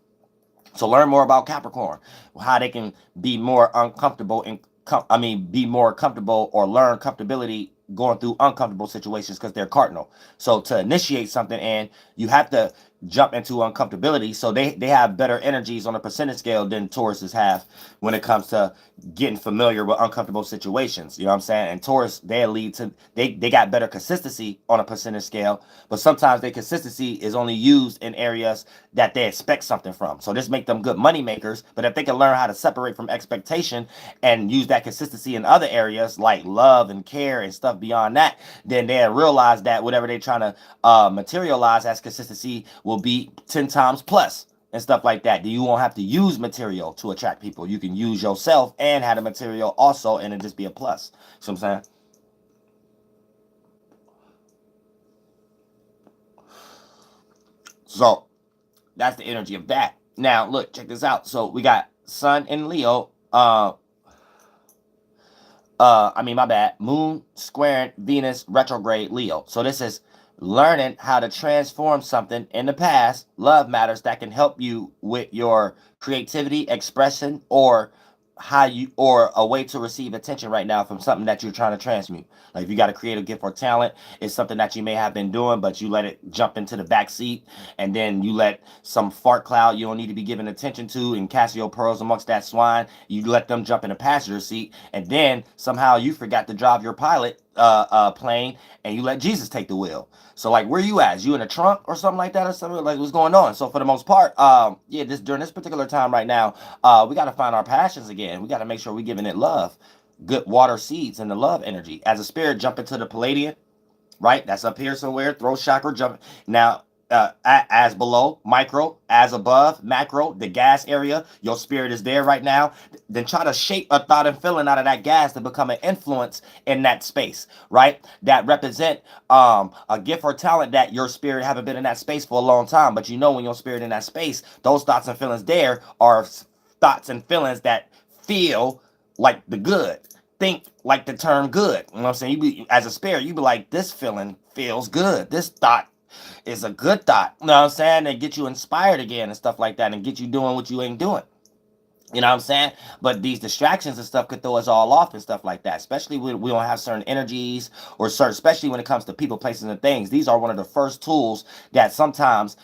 Speaker 2: So learn more about Capricorn, how they can be more uncomfortable and be more comfortable or learn comfortability going through uncomfortable situations because they're cardinal. So to initiate something, and you have to jump into uncomfortability. So they have better energies on a percentage scale than Tauruses have when it comes to getting familiar with uncomfortable situations. You know what I'm saying? And Taurus, they lead to they got better consistency on a percentage scale, but sometimes their consistency is only used in areas that they expect something from. So this make them good money makers. But if they can learn how to separate from expectation and use that consistency in other areas like love and care and stuff beyond that, then they'll realize that whatever they're trying to materialize as consistency will be 10 times plus and stuff like that. You won't have to use material to attract people. You can use yourself and have the material also, and it just be a plus. You know what I'm saying? So that's the energy of that. Now, look, check this out. So we got Sun in Leo. My bad. Moon squaring Venus retrograde Leo. So this is learning how to transform something in the past, love matters that can help you with your creativity, expression, or a way to receive attention right now from something that you're trying to transmute. Like if you got a creative gift or talent, it's something that you may have been doing, but you let it jump into the back seat, and then you let some fart cloud you don't need to be giving attention to and Cassio pearls amongst that swine. You let them jump in the passenger seat, and then somehow you forgot to drive your pilot plane, and you let Jesus take the wheel. So like, where you at? Is you in a trunk or something like that, or something like what's going on? So for the most part, during this particular time right now, we got to find our passions again. We got to make sure we're giving it love, good water seeds and the love energy. As a spirit, jump into the Palladian, right? That's up here somewhere. Throat chakra, jump. Now, as below, micro, as above, macro, the gas area, your spirit is there right now. Then try to shape a thought and feeling out of that gas to become an influence in that space, right? That represent a gift or talent that your spirit haven't been in that space for a long time. But you know when your spirit in that space, those thoughts and feelings there are thoughts and feelings that feel like the good. Think like the term good. You know what I'm saying? You be, as a spirit, you be like, this feeling feels good. This thought is a good thought. You know what I'm saying? And get you inspired again and stuff like that, and get you doing what you ain't doing. You know what I'm saying? But these distractions and stuff could throw us all off and stuff like that, especially when we don't have certain energies or certain, especially when it comes to people, places, and things. These are one of the first tools that sometimes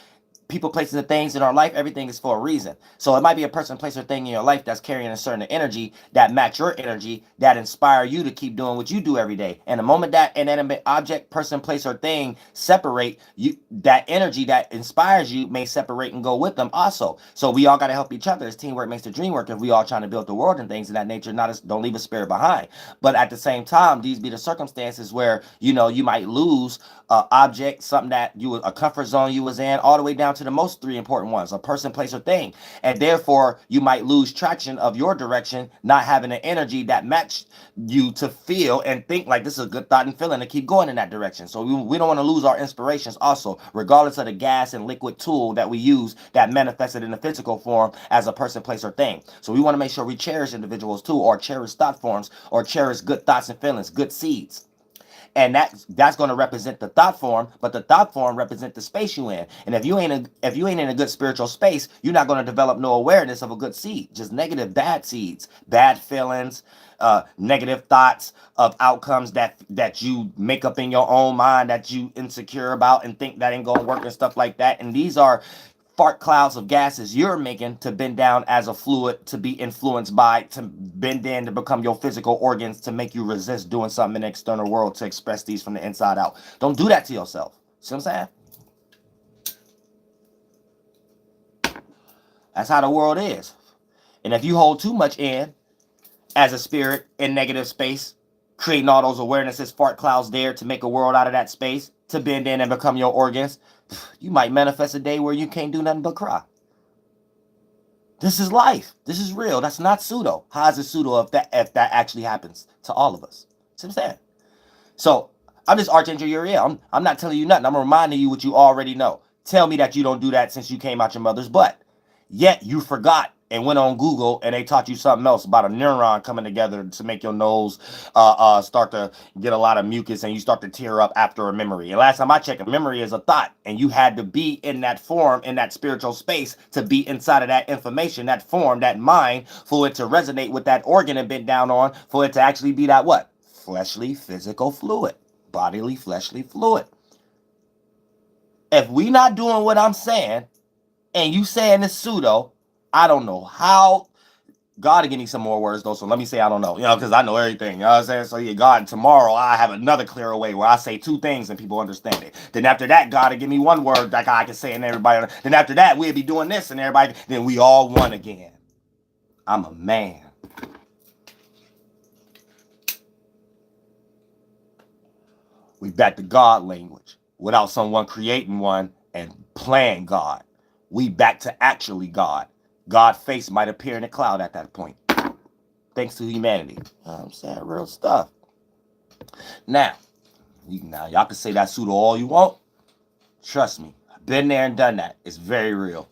Speaker 2: people, places, and things in our life, everything is for a reason. So it might be a person, place, or thing in your life that's carrying a certain energy that match your energy, that inspire you to keep doing what you do every day. And the moment that inanimate object, person, place, or thing separate, you, that energy that inspires you may separate and go with them also. So we all got to help each other. It's teamwork makes the dream work. If we all trying to build the world and things of that nature, don't leave a spirit behind. But at the same time, these be the circumstances where you might lose object, something that a comfort zone you was in, all the way down to the most three important ones: a person, place, or thing. And therefore you might lose traction of your direction, not having an energy that matched you to feel and think like this is a good thought and feeling to keep going in that direction. So we don't want to lose our inspirations also, regardless of the gas and liquid tool that we use that manifested in the physical form as a person, place, or thing. So we want to make sure we cherish individuals too, or cherish thought forms, or cherish good thoughts and feelings, good seeds. And that's going to represent the thought form, but the thought form represent the space you in. And if you ain't in a good spiritual space, you're not going to develop no awareness of a good seed. Just negative, bad seeds, bad feelings, negative thoughts of outcomes that you make up in your own mind, that you insecure about and think that ain't gonna work and stuff like that. And these are fart clouds of gases you're making to bend down as a fluid, to be influenced by, to bend in to become your physical organs, to make you resist doing something in the external world, to express these from the inside out. Don't do that to yourself. See what I'm saying? That's how the world is. And if you hold too much in as a spirit in negative space, creating all those awarenesses, fart clouds there to make a world out of that space, to bend in and become your organs, you might manifest a day where you can't do nothing but cry. This is life. This is real. That's not pseudo. How is it pseudo if that actually happens to all of us? See what I'm saying? So I'm just Archangel Uriel. I'm not telling you nothing. I'm reminding you what you already know. Tell me that you don't do that since you came out your mother's butt. Yet you forgot and went on Google and they taught you something else about a neuron coming together to make your nose start to get a lot of mucus and you start to tear up after a memory. And last time I checked, a memory is a thought, and you had to be in that form, in that spiritual space, to be inside of that information, that form, that mind, for it to resonate with that organ and bent down on, for it to actually be that what? Fleshly, physical fluid, bodily, fleshly fluid. If we not doing what I'm saying, and you saying it's pseudo, I don't know how. God to give me some more words though, so let me say I don't know, because I know everything, you know what I'm saying? So yeah, God, tomorrow I have another clearer way where I say two things and people understand it. Then after that, God to give me one word that I can say and everybody. Then after that, we'll be doing this and everybody. Then we all one again. I'm a man. We back to God language without someone creating one and playing God. We back to actually God. God's face might appear in a cloud at that point. Thanks to humanity. You know what I'm saying? Real stuff. Now y'all can say that pseudo all you want. Trust me. I've been there and done that. It's very real.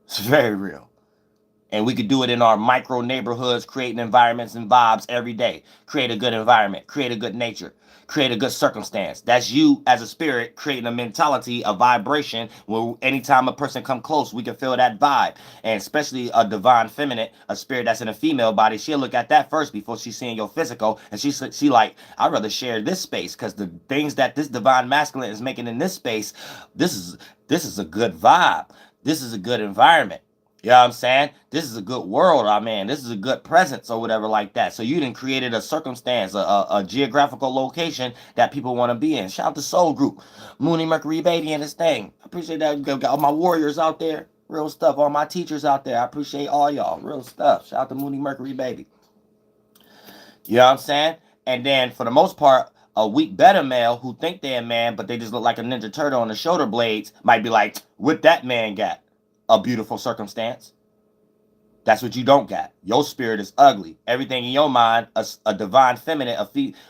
Speaker 2: It's very real. And we could do it in our micro neighborhoods, creating environments and vibes every day. Create a good environment. Create a good nature. Create a good circumstance. That's you as a spirit creating a mentality, a vibration, where anytime a person come close, we can feel that vibe. And especially a divine feminine, a spirit that's in a female body, she'll look at that first before she's seeing your physical. And she like, I'd rather share this space, because the things that this divine masculine is making in this space, this is a good vibe. This is a good environment. You know what I'm saying? This is a good world, man. This is a good presence or whatever like that. So you done created a circumstance, a geographical location that people want to be in. Shout out to Soul Group, Mooney Mercury Baby and this thing. I appreciate that. Got all my warriors out there. Real stuff. All my teachers out there. I appreciate all y'all. Real stuff. Shout out to Mooney Mercury Baby. You know what I'm saying? And then for the most part, a weak beta male who think they're a man, but they just look like a Ninja Turtle on the shoulder blades might be like, what that man got? A beautiful circumstance. That's what you don't got. Your spirit is ugly. Everything in your mind, a divine feminine,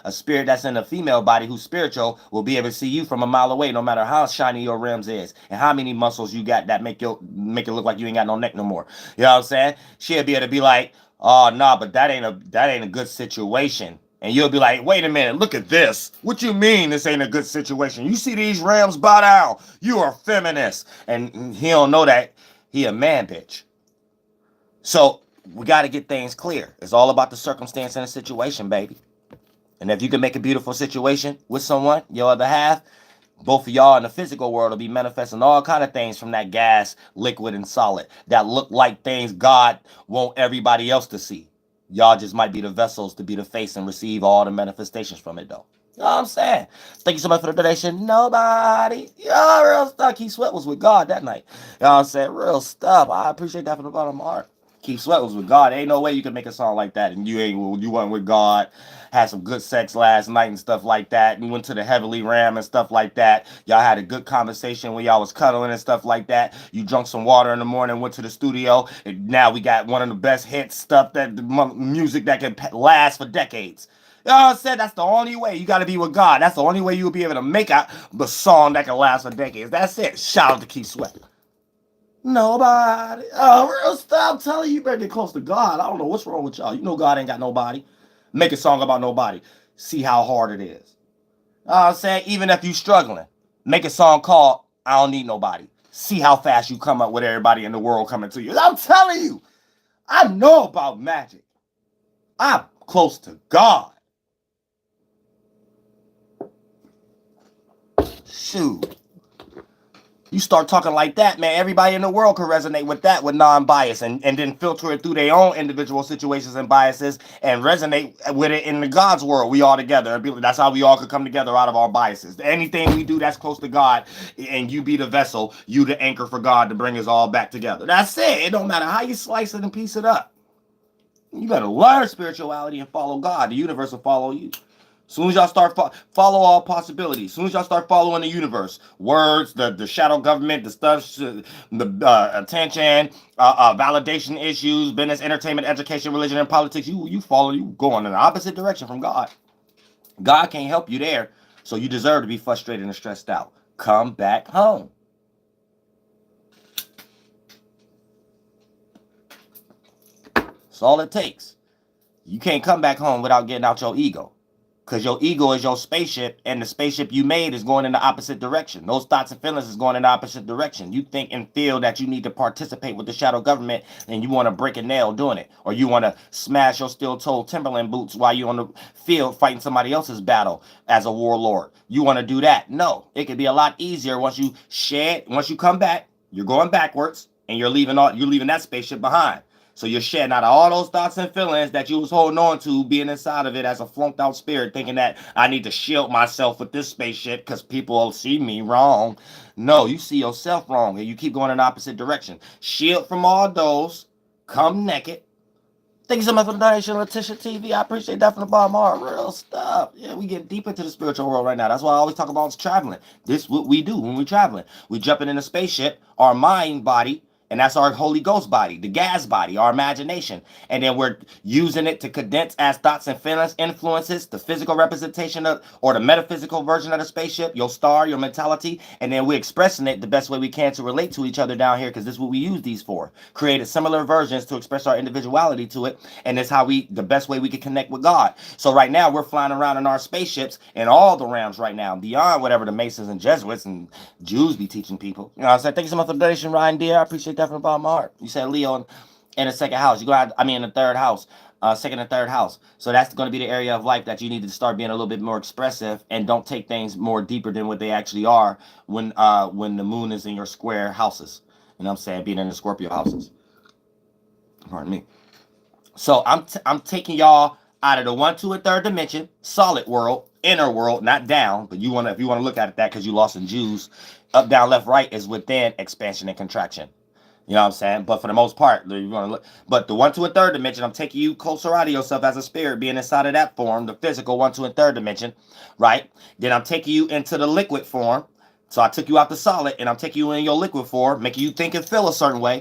Speaker 2: a spirit that's in a female body who's spiritual, will be able to see you from a mile away, no matter how shiny your rims is and how many muscles you got that make it look like you ain't got no neck no more. You know what I'm saying? She'll be able to be like, oh nah, but that ain't a good situation. And you'll be like, wait a minute, look at this. What you mean this ain't a good situation? You see these rims? Bow down. You are feminist. And he don't know that he a man bitch. So we got to get things clear. It's all about the circumstance and the situation, baby. And if you can make a beautiful situation with someone, your other half, both of y'all in the physical world will be manifesting all kind of things from that gas, liquid, and solid that look like things God want everybody else to see. Y'all just might be the vessels to be the face and receive all the manifestations from it, though. You know what I'm saying? Thank you so much for the donation. Nobody. Y'all real stuff. Keith Sweat was with God that night. You know what I'm saying? Real stuff. I appreciate that from the bottom of my heart. Keith Sweat was with God. Ain't no way you can make a song like that and you weren't with God. Had some good sex last night and stuff like that. And went to the heavenly realm and stuff like that. Y'all had a good conversation when y'all was cuddling and stuff like that. You drunk some water in the morning, went to the studio, and now we got one of the best hits stuff, that music that can last for decades. You know what I'm saying? That's the only way. You got to be with God. That's the only way you'll be able to make out the song that can last for decades. That's it. Shout out to Keith Sweat. Nobody. Oh, real stuff. I'm telling you, you better get close to God. I don't know what's wrong with y'all. You know God ain't got nobody. Make a song about nobody. See how hard it is. I'm saying? Even if you struggling, make a song called I Don't Need Nobody. See how fast you come up with everybody in the world coming to you. I'm telling you, I know about magic. I'm close to God. Shoot. You start talking like that, man, everybody in the world can resonate with that with non-bias and then filter it through their own individual situations and biases and resonate with it in the God's world. We all together. That's how we all could come together out of our biases. Anything we do that's close to God, and you be the vessel, you the anchor for God to bring us all back together. That's it. It don't matter how you slice it and piece it up. You better learn spirituality and follow God. The universe will follow you. As soon as y'all start follow all possibilities, as soon as y'all start following the universe, words, the shadow government, the stuff, the attention, validation issues, business, entertainment, education, religion, and politics, you go in the opposite direction from God. God can't help you there, so you deserve to be frustrated and stressed out. Come back home. That's all it takes. You can't come back home without getting out your ego. Because your ego is your spaceship, and the spaceship you made is going in the opposite direction. Those thoughts and feelings is going in the opposite direction. You think and feel that you need to participate with the shadow government, and you want to break a nail doing it. Or you want to smash your steel-toed Timberland boots while you're on the field fighting somebody else's battle as a warlord. You want to do that. No. It could be a lot easier once you once you come back, you're going backwards, and you're leaving that spaceship behind. So you're shedding out all those thoughts and feelings that you was holding on to, being inside of it as a flunked out spirit, thinking that I need to shield myself with this spaceship because people will see me wrong. No, you see yourself wrong, and you keep going in the opposite direction. Shield from all those. Come naked. Thank you so much for the donation, Letitia TV. I appreciate that from the bottom of our real stuff. Yeah, we get deep into the spiritual world right now. That's why I always talk about traveling. This is what we do when we're traveling. We jumping in a spaceship, our mind body, and that's our Holy Ghost body, the gas body, our imagination. And then we're using it to condense as thoughts and feelings, influences, the physical representation of, or the metaphysical version of the spaceship, your star, your mentality. And then we're expressing it the best way we can to relate to each other down here, because this is what we use these for. Created similar versions to express our individuality to it. And that's how the best way we can connect with God. So right now we're flying around in our spaceships in all the realms right now, beyond whatever the Masons and Jesuits and Jews be teaching people. You know what I'm saying? Thank you so much for the donation, Ryan Deere. I appreciate that from the bottom of my heart. You said Leo in the second house. You go out, in the third house. Second and third house. So that's going to be the area of life that you need to start being a little bit more expressive, and don't take things more deeper than what they actually are when the moon is in your square houses. You know what I'm saying? Being in the Scorpio houses. Pardon me. So I'm taking y'all out of the 1, 2, and 3rd dimension, solid world, inner world, not down. But if you want to look at it that because you lost in Jews, up, down, left, right is within expansion and contraction. You know what I'm saying? But for the most part, you want to look. But the 1, 2, and 3rd dimension, I'm taking you closer out of yourself as a spirit, being inside of that form, the physical 1, 2, and 3rd dimension, right? Then I'm taking you into the liquid form. So I took you out the solid, and I'm taking you in your liquid form, making you think and feel a certain way.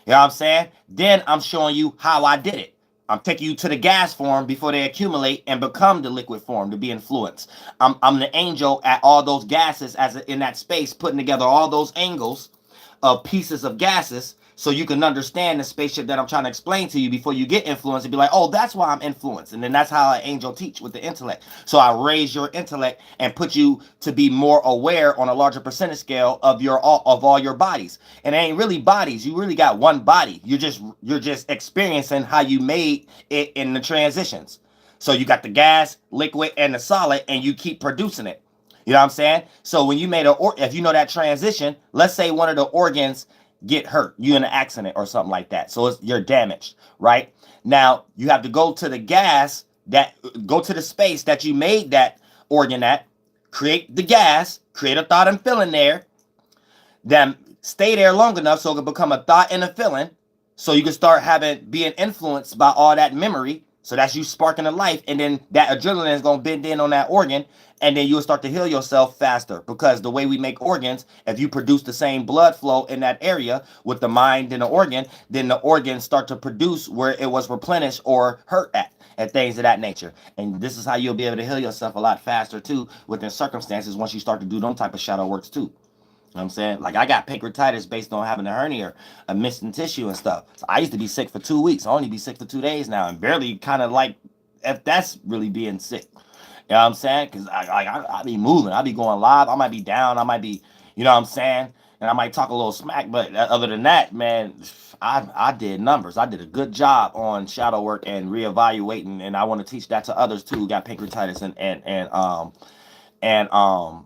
Speaker 2: You know what I'm saying? Then I'm showing you how I did it. I'm taking you to the gas form before they accumulate and become the liquid form to be influenced. I'm the angel at all those gases in that space, putting together all those angles of pieces of gases so you can understand the spaceship that I'm trying to explain to you before you get influenced and be like, oh, that's why I'm influenced. And then that's how an angel teach with the intellect. So I raise your intellect and put you to be more aware on a larger percentage scale of all your bodies. And it ain't really bodies. You really got one body. You're just experiencing how you made it in the transitions. So you got the gas, liquid, and the solid, and you keep producing it. You know what I'm saying? So when you made if you know that transition, let's say one of the organs get hurt, you in an accident or something like that. So you're damaged, right? Now you have to go to the go to the space that you made that organ at, create the gas, create a thought and feeling there, then stay there long enough so it can become a thought and a feeling, so you can start being influenced by all that memory. So that's you sparking the life, and then that adrenaline is going to bend in on that organ, and then you'll start to heal yourself faster, because the way we make organs, if you produce the same blood flow in that area with the mind and the organ, then the organs start to produce where it was replenished or hurt at, and things of that nature. And this is how you'll be able to heal yourself a lot faster too within circumstances once you start to do them type of shadow works too. You know what I'm saying? Like, I got pancreatitis based on having a hernia, a missing tissue and stuff. So I used to be sick for 2 weeks. I only be sick for 2 days now, and barely kind of like, if that's really being sick. You know what I'm saying? Because I be moving. I be going live. I might be down. I might be, you know what I'm saying? And I might talk a little smack. But other than that, man, I did numbers. I did a good job on shadow work and reevaluating. And I want to teach that to others too who got pancreatitis and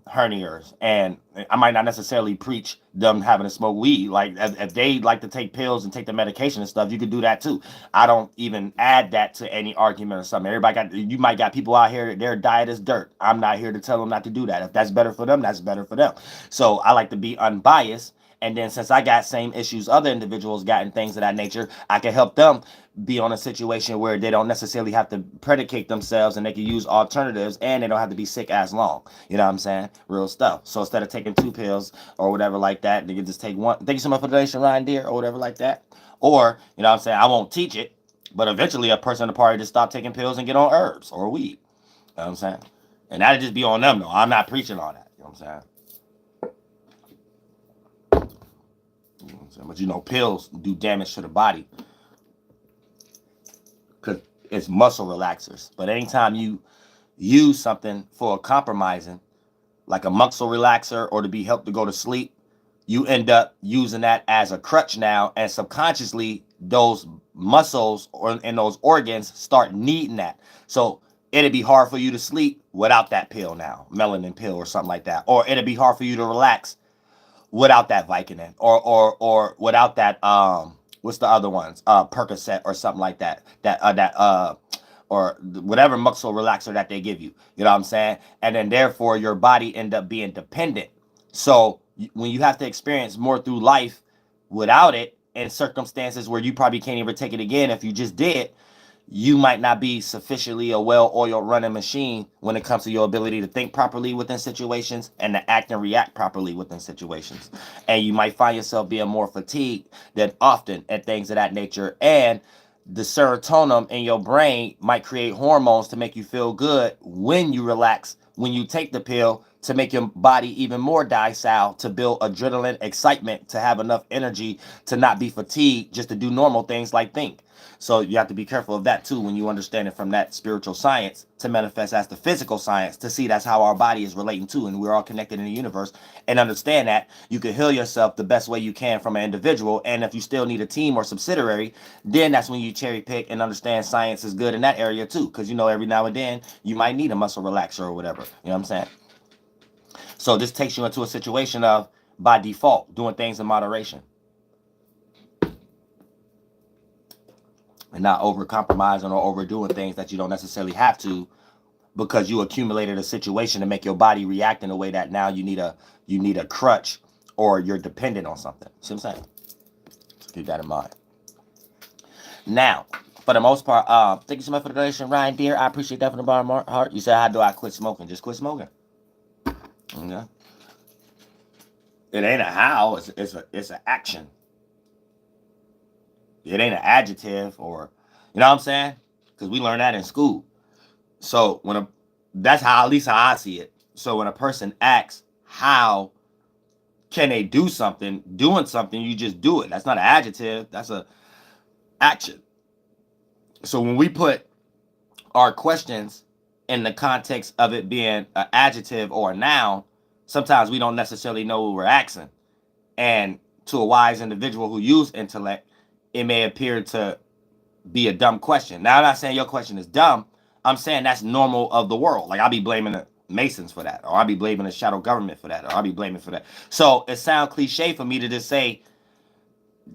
Speaker 2: hernias. And I might not necessarily preach them having to smoke weed. Like, if they like to take pills and take the medication and stuff, you could do that too. I don't even add that to any argument or something. You might got people out here, their diet is dirt. I'm not here to tell them not to do that. If that's better for them, that's better for them. So I like to be unbiased. And then since I got same issues other individuals got and things of that nature, I can help them be on a situation where they don't necessarily have to predicate themselves, and they can use alternatives, and they don't have to be sick as long. You know what I'm saying? Real stuff. So instead of taking 2 pills or whatever like that, they can just take 1. Thank you so much for the donation, Ryan Deere, or whatever like that. Or, you know what I'm saying, I won't teach it, but eventually a person in the party just stop taking pills and get on herbs or weed. You know what I'm saying? And that'll just be on them though. I'm not preaching on that. You know what I'm saying? But pills do damage to the body. It's muscle relaxers. But anytime you use something for compromising, like a muscle relaxer or to be helped to go to sleep, you end up using that as a crutch now, and subconsciously those muscles and those organs start needing that. So it'd be hard for you to sleep without that pill now, melanin pill or something like that, or it'd be hard for you to relax without that Vicodin, or without that what's the other ones, Percocet or something like that, or whatever muscle relaxer that they give you. You know what I'm saying? And then therefore your body end up being dependent. So when you have to experience more through life without it, in circumstances where you probably can't even take it again if you just did, you might not be sufficiently a well-oiled running machine when it comes to your ability to think properly within situations and to act and react properly within situations. And you might find yourself being more fatigued than often at things of that nature. And the serotonin in your brain might create hormones to make you feel good when you relax, when you take the pill, to make your body even more docile, to build adrenaline, excitement, to have enough energy to not be fatigued, just to do normal things like think. So you have to be careful of that too when you understand it from that spiritual science to manifest as the physical science, to see that's how our body is relating to, and we're all connected in the universe. And understand that you can heal yourself the best way you can from an individual. And if you still need a team or subsidiary, then that's when you cherry pick and understand science is good in that area too. Because you know every now and then you might need a muscle relaxer or whatever. You know what I'm saying? So this takes you into a situation of, by default, doing things in moderation and not over compromising or overdoing things that you don't necessarily have to, because you accumulated a situation to make your body react in a way that now you need a crutch, or you're dependent on something. See what I'm saying? So keep that in mind. Now, for the most part, thank you so much for the donation, Ryan Deere. I appreciate that from the bottom of my heart. You said, how do I quit smoking? Just quit smoking. Okay. It ain't a how, it's an action. It ain't an adjective, or, you know what I'm saying? Because we learned that in school. So that's how, at least how I see it. So when a person asks how can they do something, doing something, you just do it. That's not an adjective. That's a action. So when we put our questions in the context of it being an adjective or a noun, sometimes we don't necessarily know what we're asking. And to a wise individual who use intellect, it may appear to be a dumb question. Now, I'm not saying your question is dumb. I'm saying that's normal of the world. Like, I'll be blaming the Masons for that, or I'll be blaming the shadow government for that, or I'll be blaming for that. So it sounds cliche for me to just say,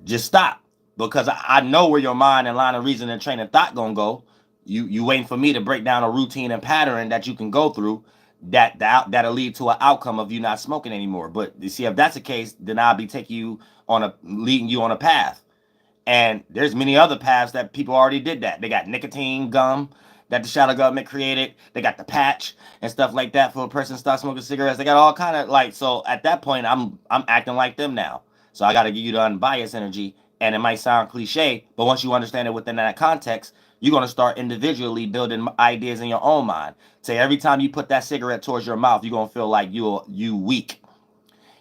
Speaker 2: just stop, because I know where your mind and line of reason and train of thought gonna go. You waiting for me to break down a routine and pattern that you can go through that'll lead to an outcome of you not smoking anymore. But you see, if that's the case, then I'll be leading you on a path. And there's many other paths that people already did that. They got nicotine gum that the shadow government created. They got the patch and stuff like that for a person to start smoking cigarettes. They got all kind of, like, so at that point, I'm acting like them now. So I got to give you the unbiased energy. And it might sound cliche, but once you understand it within that context, you're going to start individually building ideas in your own mind. Say every time you put that cigarette towards your mouth, you're going to feel like you weak,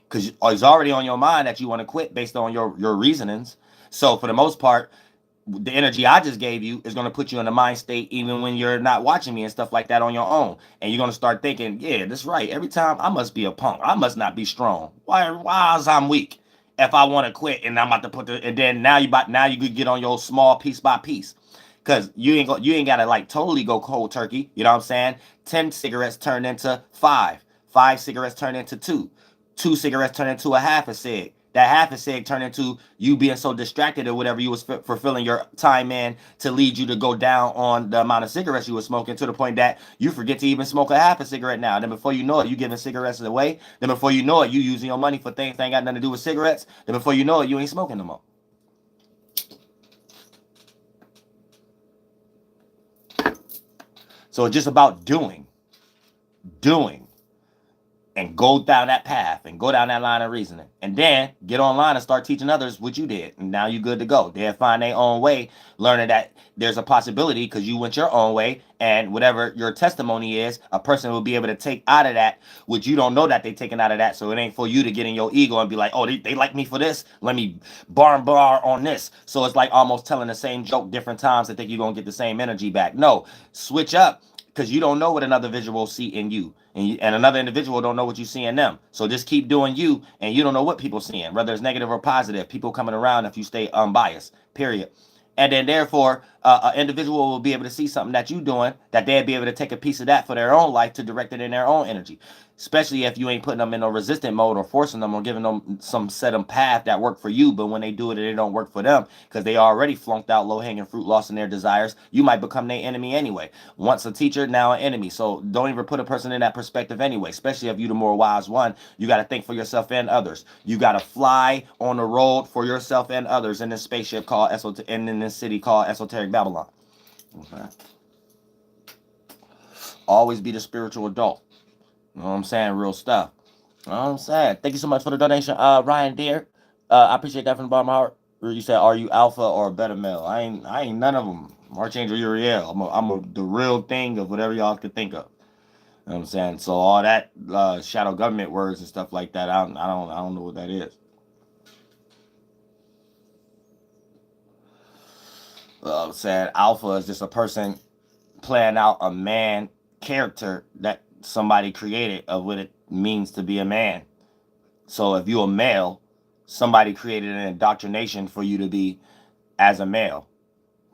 Speaker 2: because it's already on your mind that you want to quit based on your reasonings. So for the most part, the energy I just gave you is going to put you in a mind state even when you're not watching me and stuff like that on your own. And you're going to start thinking, yeah, that's right. Every time I must be a punk. I must not be strong. Why is I'm weak? If I want to quit and I'm about to and then now you could get on your small piece by piece. Cause you ain't gotta like totally go cold turkey. You know what I'm saying? 10 cigarettes turn into 5. 5 cigarettes turn into 2. 2 cigarettes turn into a half a cig. That half a cig turned into you being so distracted or whatever you was fulfilling your time in to lead you to go down on the amount of cigarettes you were smoking, to the point that you forget to even smoke a half a cigarette now. Then before you know it, you giving cigarettes away. Then before you know it, you using your money for things that ain't got nothing to do with cigarettes. Then before you know it, you ain't smoking no more. So it's just about doing. and go down that path and go down that line of reasoning, and then get online and start teaching others what you did, and now you good to go. They'll find their own way, learning that there's a possibility because you went your own way, and whatever your testimony is, a person will be able to take out of that which you don't know that they taking out of that. So it ain't for you to get in your ego and be like, oh, they like me for this, let me bar on this. So it's like almost telling the same joke different times and think you're gonna get the same energy back. No, switch up, because you don't know what another individual see in you, and another individual don't know what you see in them. So just keep doing you, and you don't know what people seeing, whether it's negative or positive. People coming around if you stay unbiased. Period. And then therefore, an individual will be able to see something that you're doing, that they'll be able to take a piece of that for their own life to direct it in their own energy. Especially if you ain't putting them in a resistant mode or forcing them or giving them some set them path that work for you, but when they do it, it don't work for them because they already flunked out low-hanging fruit, lost in their desires. You might become their enemy anyway. Once a teacher, now an enemy. So don't even put a person in that perspective anyway, especially if you're the more wise one. You got to think for yourself and others. You got to fly on the road for yourself and others in this spaceship called Esoteric, and in this city called Esoteric Babylon. Okay. Always be the spiritual adult. You know what I'm saying? Real stuff. You know what I'm saying? Thank you so much for the donation, Ryan Deere. I appreciate that from the bottom of my heart. You said, "Are you alpha or a beta male?" I ain't none of them. Archangel Uriel. The real thing of whatever y'all could think of. You know what I'm saying? So all that shadow government words and stuff like that, I don't know what that is. I'm saying alpha is just a person playing out a man character that somebody created of what it means to be a man. So if you're a male, somebody created an indoctrination for you to be as a male,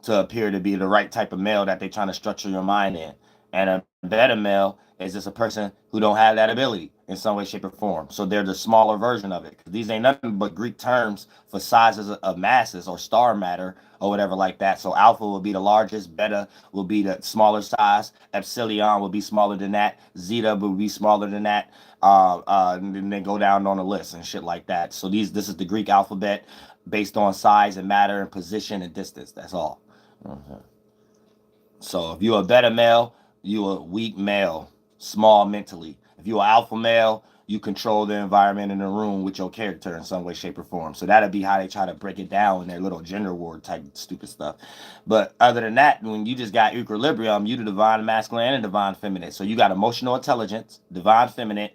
Speaker 2: to appear to be the right type of male that they're trying to structure your mind in. And a beta male is just a person who don't have that ability in some way, shape, or form. So they're the smaller version of it. These ain't nothing but Greek terms for sizes of masses or star matter or whatever like that. So alpha will be the largest, beta will be the smaller size, epsilon will be smaller than that, zeta will be smaller than that, and then they go down on the list and shit like that. So this is the Greek alphabet based on size and matter and position and distance. That's all. Mm-hmm. So if you're a beta male, you're a weak male, small mentally. If you're an alpha male, you control the environment in the room with your character in some way, shape, or form. So that'll be how they try to break it down in their little gender war type stupid stuff. But other than that, when you just got equilibrium, you the divine masculine and the divine feminine. So you got emotional intelligence, divine feminine,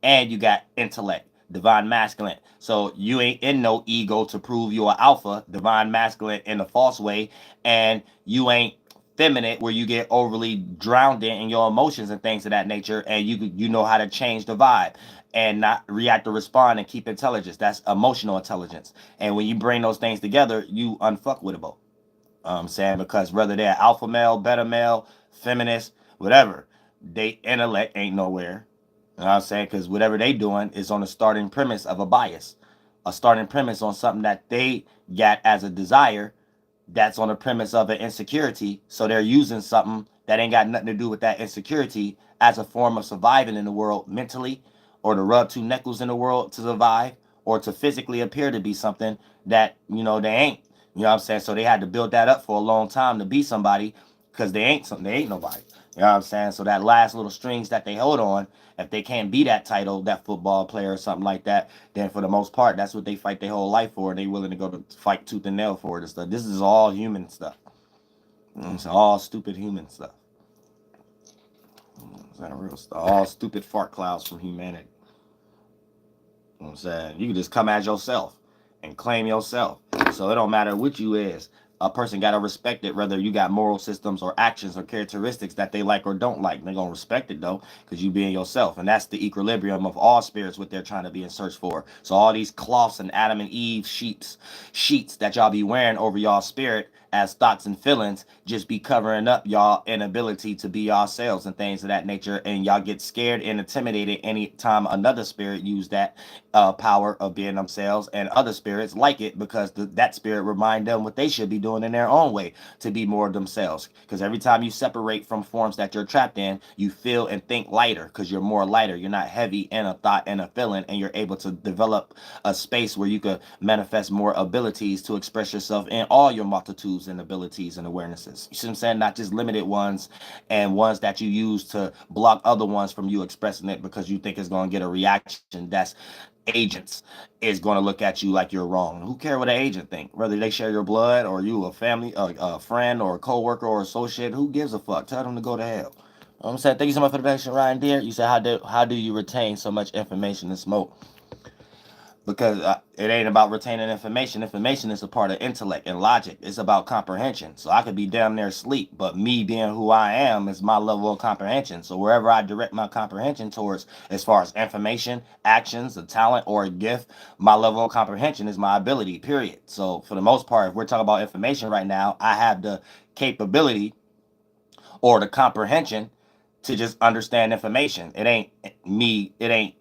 Speaker 2: and you got intellect, divine masculine. So you ain't in no ego to prove you're alpha, divine masculine in a false way, and you ain't feminine where you get overly drowned in your emotions and things of that nature, and you know how to change the vibe and not react or respond and keep intelligence. That's emotional intelligence. And when you bring those things together, you unfuckwittable. I'm saying, because whether they're alpha male, beta male, feminist, whatever, they intellect ain't nowhere. You know what I'm saying? Because whatever they doing is on the starting premise of a bias, a starting premise on something that they got as a desire that's on the premise of an insecurity. So they're using something that ain't got nothing to do with that insecurity as a form of surviving in the world mentally, or to rub two nickels in the world to survive, or to physically appear to be something that, they ain't. You know what I'm saying? So they had to build that up for a long time to be somebody, because they ain't something. They ain't nobody. You know what I'm saying? So that last little strings that they hold on, if they can't be that title, that football player or something like that, then for the most part, that's what they fight their whole life for. They willing to go to fight tooth and nail for it and stuff. This is all human stuff. It's all stupid human stuff. It's not real stuff. All stupid fart clouds from humanity. You know what I'm saying? You can just come as yourself and claim yourself. So it don't matter what you is. A person got to respect it, whether you got moral systems or actions or characteristics that they like or don't like. They're going to respect it, though, because you being yourself. And that's the equilibrium of all spirits, what they're trying to be in search for. So all these cloths and Adam and Eve sheets that y'all be wearing over y'all spirit as thoughts and feelings just be covering up y'all inability to be yourselves and things of that nature. And y'all get scared and intimidated anytime another spirit use that power of being themselves, and other spirits like it because that spirit remind them what they should be doing in their own way to be more themselves. Because every time you separate from forms that you're trapped in, you feel and think lighter because you're more lighter. You're not heavy in a thought and a feeling, and you're able to develop a space where you could manifest more abilities to express yourself in all your multitudes tools and abilities and awarenesses. You see what I'm saying? Not just limited ones and ones that you use to block other ones from you expressing it because you think it's going to get a reaction. That's agents is going to look at you like you're wrong. Who care what an agent think? Whether they share your blood or you a family, a friend or a co-worker or associate, who gives a fuck? Tell them to go to hell. You know what I'm saying? Thank you so much for the question, Ryan Deere. You said, how do you retain so much information and smoke? Because it ain't about retaining information. Information is a part of intellect and logic. It's about comprehension. So I could be down there asleep, but me being who I am is my level of comprehension. So wherever I direct my comprehension towards, as far as information, actions, a talent, or a gift, my level of comprehension is my ability, period. So for the most part, if we're talking about information right now, I have the capability or the comprehension to just understand information. It ain't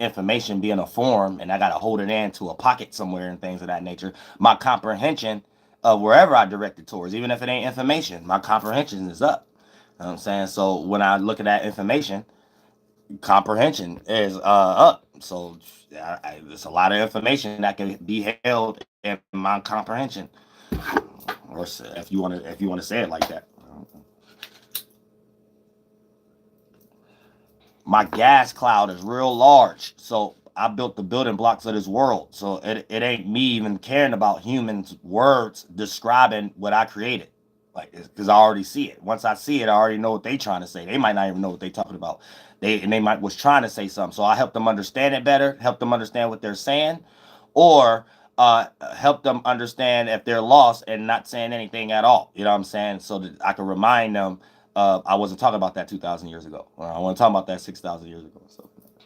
Speaker 2: information being a form and I gotta hold it into a pocket somewhere and things of that nature. My comprehension of wherever I direct it towards, even if it ain't information, my comprehension is up. You know what I'm saying? So when I look at that information, comprehension is up. So there's a lot of information that can be held in my comprehension. Or if you want to say it like that. My gas cloud is real large. So I built the building blocks of this world. So it ain't me even caring about humans' words describing what I created. Like, because I already see it. Once I see it, I already know what they trying to say. They might not even know what they talking about. They might was trying to say something. So I help them understand it better, help them understand what they're saying, or help them understand if they're lost and not saying anything at all. You know what I'm saying? So that I can remind them I wasn't talking about that 2,000 years ago. I wasn't talking about that 6,000 years ago.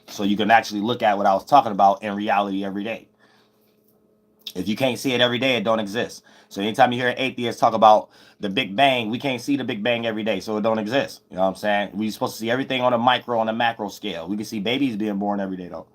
Speaker 2: So you can actually look at what I was talking about in reality every day. If you can't see it every day, it don't exist. So anytime you hear an atheist talk about the Big Bang, we can't see the Big Bang every day, so it don't exist. You know what I'm saying? We're supposed to see everything on a micro, on a macro scale. We can see babies being born every day, though.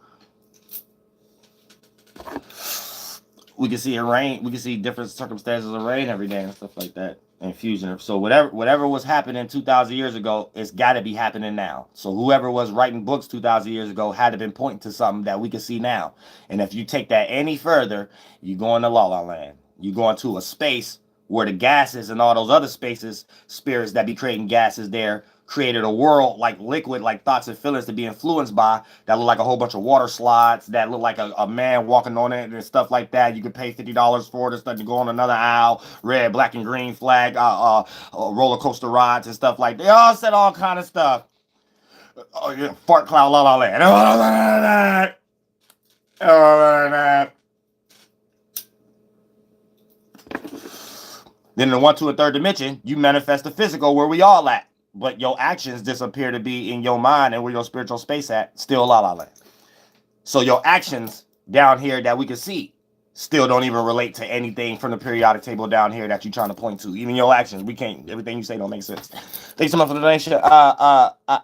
Speaker 2: We can see it rain. We can see different circumstances of rain every day and stuff like that. And fusion. So whatever was happening 2,000 years ago, it's got to be happening now. So whoever was writing books 2,000 years ago had to been pointing to something that we can see now. And if you take that any further, you go into La La Land. You go into a space where the gases and all those other spaces, spirits that be creating gases there, created a world like liquid, like thoughts and feelings to be influenced by, that look like a whole bunch of water slides, that look like a man walking on it and stuff like that. You could pay $50 for it and stuff to go on another aisle, red, black, and green flag, roller coaster rides and stuff like that. They all said all kind of stuff. Yeah, fart cloud, La La Land. Then in the 1, 2, and 3rd dimension, you manifest the physical where we all at. But your actions disappear to be in your mind and where your spiritual space at, still La La Land. So your actions down here that we can see still don't even relate to anything from the periodic table down here that you're trying to point to. Even your actions, we can't, everything you say don't make sense. Thanks so much for the donation.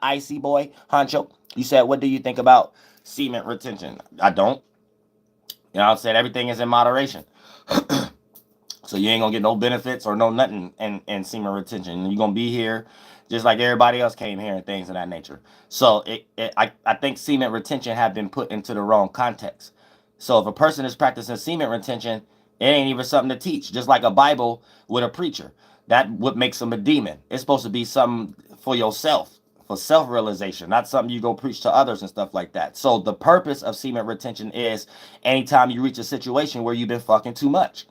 Speaker 2: Icy boy, Honcho, you said, what do you think about semen retention? I don't. You know what I'm saying? Everything is in moderation. So you ain't gonna get no benefits or no nothing in semen retention. You're gonna be here just like everybody else came here and things of that nature. So I think semen retention have been put into the wrong context. So if a person is practicing semen retention, it ain't even something to teach. Just like a Bible with a preacher, that what makes them a demon. It's supposed to be something for yourself, for self-realization, not something you go preach to others and stuff like that. So the purpose of semen retention is anytime you reach a situation where you've been fucking too much.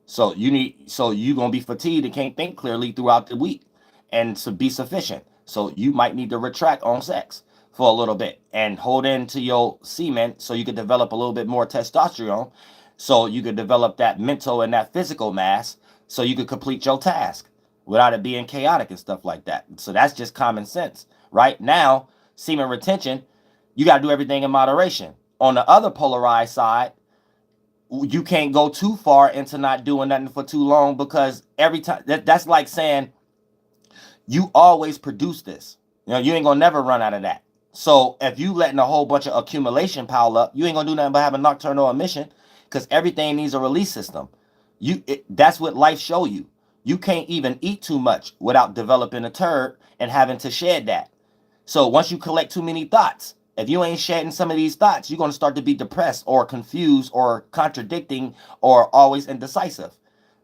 Speaker 2: So you're gonna be fatigued and can't think clearly throughout the week, and to be sufficient. So you might need to retract on sex for a little bit and hold into your semen so you can develop a little bit more testosterone, so you can develop that mental and that physical mass, so you can complete your task without it being chaotic and stuff like that. So that's just common sense. Right now, semen retention, you gotta do everything in moderation. On the other polarized side, you can't go too far into not doing nothing for too long, because every time that's like saying you always produce this. You know, you ain't gonna never run out of that. So if you letting a whole bunch of accumulation pile up, you ain't gonna do nothing but have a nocturnal emission, because everything needs a release system. That's what life show you. You can't even eat too much without developing a turd and having to shed that. So once you collect too many thoughts, if you ain't shedding some of these thoughts, you're going to start to be depressed or confused or contradicting or always indecisive.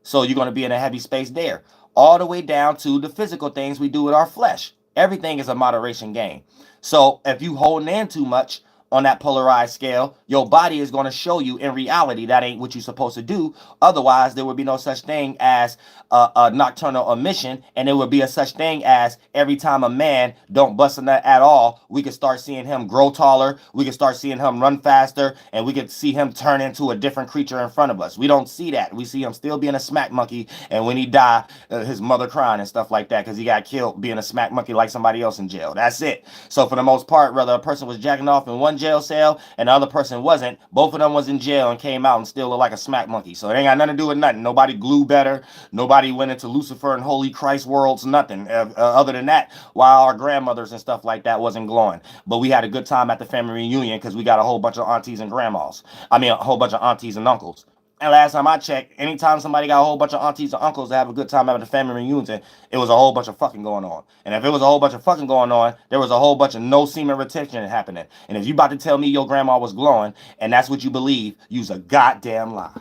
Speaker 2: So you're going to be in a heavy space there. All the way down to the physical things we do with our flesh. Everything is a moderation game. So if you holding in too much on that polarized scale, your body is going to show you in reality that ain't what you're supposed to do. Otherwise, there would be no such thing as a nocturnal emission, and there would be a such thing as every time a man don't bust a nut at all, we could start seeing him grow taller, we could start seeing him run faster, and we could see him turn into a different creature in front of us. We don't see that. We see him still being a smack monkey, and when he die, his mother crying and stuff like that because he got killed being a smack monkey like somebody else in jail. That's it. So for the most part, whether a person was jacking off in one jail cell and the other person wasn't, both of them was in jail and came out and still look like a smack monkey. So it ain't got nothing to do with nothing. Nobody grew better. Nobody went into Lucifer and Holy Christ worlds, nothing. Other than that, while our grandmothers and stuff like that wasn't glowing. But we had a good time at the family reunion because we got a whole bunch of aunties and grandmas. I mean, a whole bunch of aunties and uncles. And last time I checked, anytime somebody got a whole bunch of aunties or uncles to have a good time at the family reunion, it was a whole bunch of fucking going on. And if it was a whole bunch of fucking going on, there was a whole bunch of no semen retention happening. And if you about to tell me your grandma was glowing and that's what you believe, you's a goddamn lie.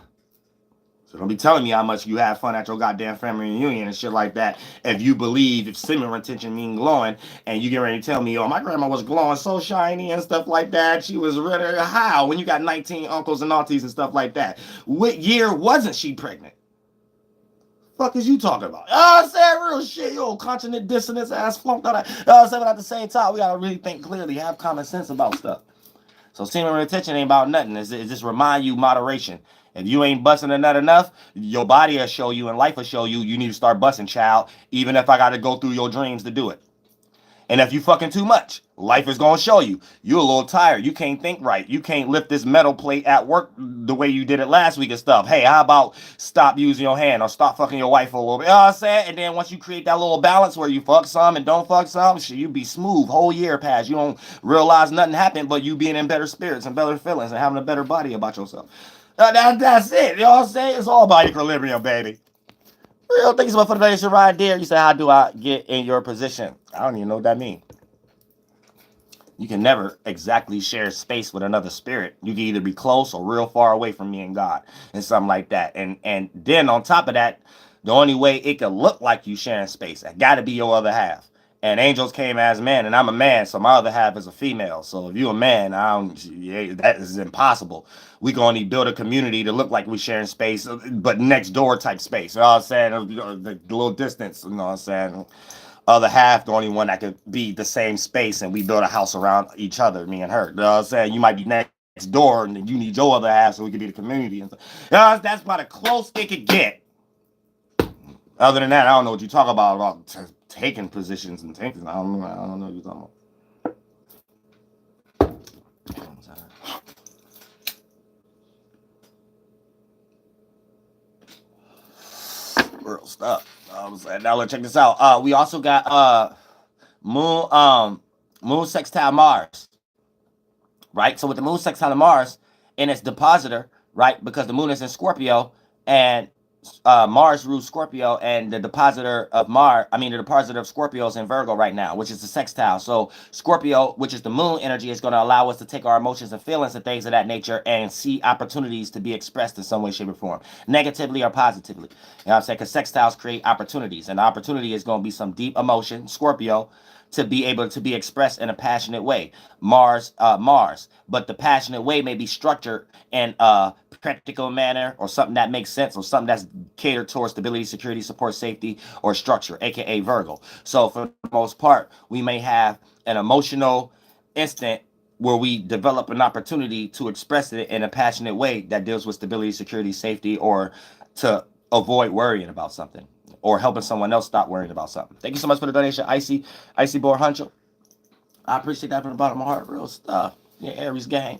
Speaker 2: So don't be telling me how much you have fun at your goddamn family reunion and shit like that. If you believe if semen retention mean glowing, and you get ready to tell me, oh, my grandma was glowing so shiny and stuff like that. She was really how when you got 19 uncles and aunties and stuff like that. What year wasn't she pregnant? Fuck is you talking about? Oh, I said real shit, yo, consonant dissonance ass flunked out. I said, but at the same time, we gotta really think clearly, have common sense about stuff. So semen retention ain't about nothing. It's just remind you moderation. If you ain't busting a nut enough, your body will show you and life will show you you need to start busting, child, even if I got to go through your dreams to do it. And if you fucking too much, life is going to show you. You're a little tired. You can't think right. You can't lift this metal plate at work the way you did it last week and stuff. Hey, how about stop using your hand or stop fucking your wife for a little bit? You know what I'm saying? And then once you create that little balance where you fuck some and don't fuck some, shit, you be smooth. Whole year pass. You don't realize nothing happened, but you being in better spirits and better feelings and having a better body about yourself. That's it. You know what I'm saying? It's all about equilibrium, baby. Real things about for the nation right there. You say, how do I get in your position? I don't even know what that means. You can never exactly share space with another spirit. You can either be close or real far away from me and God and something like that. And then on top of that, the only way it could look like you sharing space, it got to be your other half. And angels came as men, and I'm a man, so my other half is a female. So if you're a man, that is impossible. We can only build a community to look like we're sharing space, but next door type space. You know what I'm saying? The little distance, you know what I'm saying? Other half, the only one that could be the same space, and we build a house around each other, me and her. You know what I'm saying? You might be next door, and you need your other half so we could be the community. And stuff. You know, that's about the close it could get. Other than that, I don't know what you talk about taking positions and taking. I don't know what you're talking about. Real stuff. Now let's check this out. We also got moon sextile Mars. Right? So with the moon sextile Mars in its depositor, right? Because the moon is in Scorpio and Mars rules Scorpio, and the depositor of the depositor of Scorpio is in Virgo right now, which is the sextile. So Scorpio, which is the moon energy, is going to allow us to take our emotions and feelings and things of that nature and see opportunities to be expressed in some way, shape, or form, negatively or positively. You know what I'm saying? Because sextiles create opportunities, and the opportunity is going to be some deep emotion, Scorpio, to be able to be expressed in a passionate way. Mars. But the passionate way may be structured in a practical manner or something that makes sense or something that's catered towards stability, security, support, safety, or structure, aka Virgo. So for the most part, we may have an emotional instant where we develop an opportunity to express it in a passionate way that deals with stability, security, safety, or to avoid worrying about something or helping someone else stop worrying about something. Thank you so much for the donation, Icy Boar Huncho. I appreciate that from the bottom of my heart. Real stuff. Yeah, Aries gang.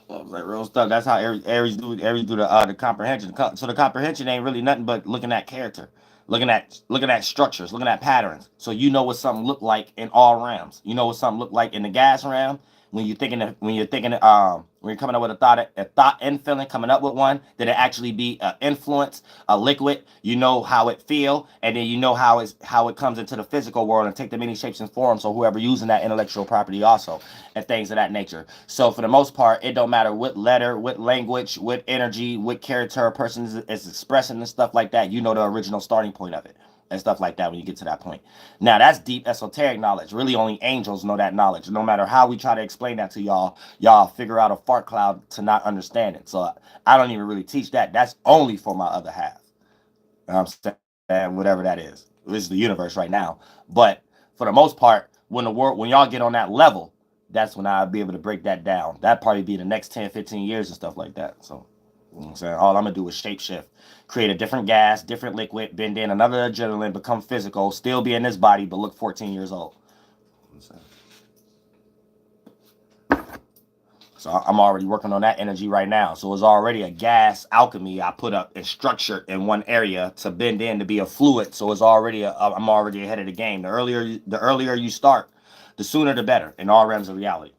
Speaker 2: Like real stuff. That's how Aries do the comprehension. So the comprehension ain't really nothing but looking at character, looking at structures, looking at patterns. So you know what something look like in all realms. You know what something look like in the gas realm. when you're thinking, when you're coming up with a thought and feeling, coming up with one, that it actually be an influence, a liquid. You know how it feel, and then you know how it comes into the physical world and take the many shapes and forms. So whoever using that intellectual property also, and things of that nature. So for the most part, it don't matter what letter, what language, what energy, what character a person is expressing and stuff like that. You know the original starting point of it and stuff like that when you get to that point. Now that's deep esoteric knowledge. Really only angels know that knowledge. No matter how we try to explain that to y'all figure out a fart cloud to not understand it. So I don't even really teach that. That's only for my other half. You know what I'm saying? Whatever that is. This is the universe right now. But for the most part, when y'all get on that level, that's when I'll be able to break that down. That'd probably be the next 10, 15 years and stuff like that. So you know what I'm saying? All I'm gonna do is shape shift, create a different gas, different liquid, bend in another adrenaline, become physical, still be in this body, but look 14 years old. You know so I'm already working on that energy right now. So it's already a gas alchemy I put up and structured in one area to bend in to be a fluid. So it's already I'm already ahead of the game. The earlier you start, the sooner the better in all realms of reality.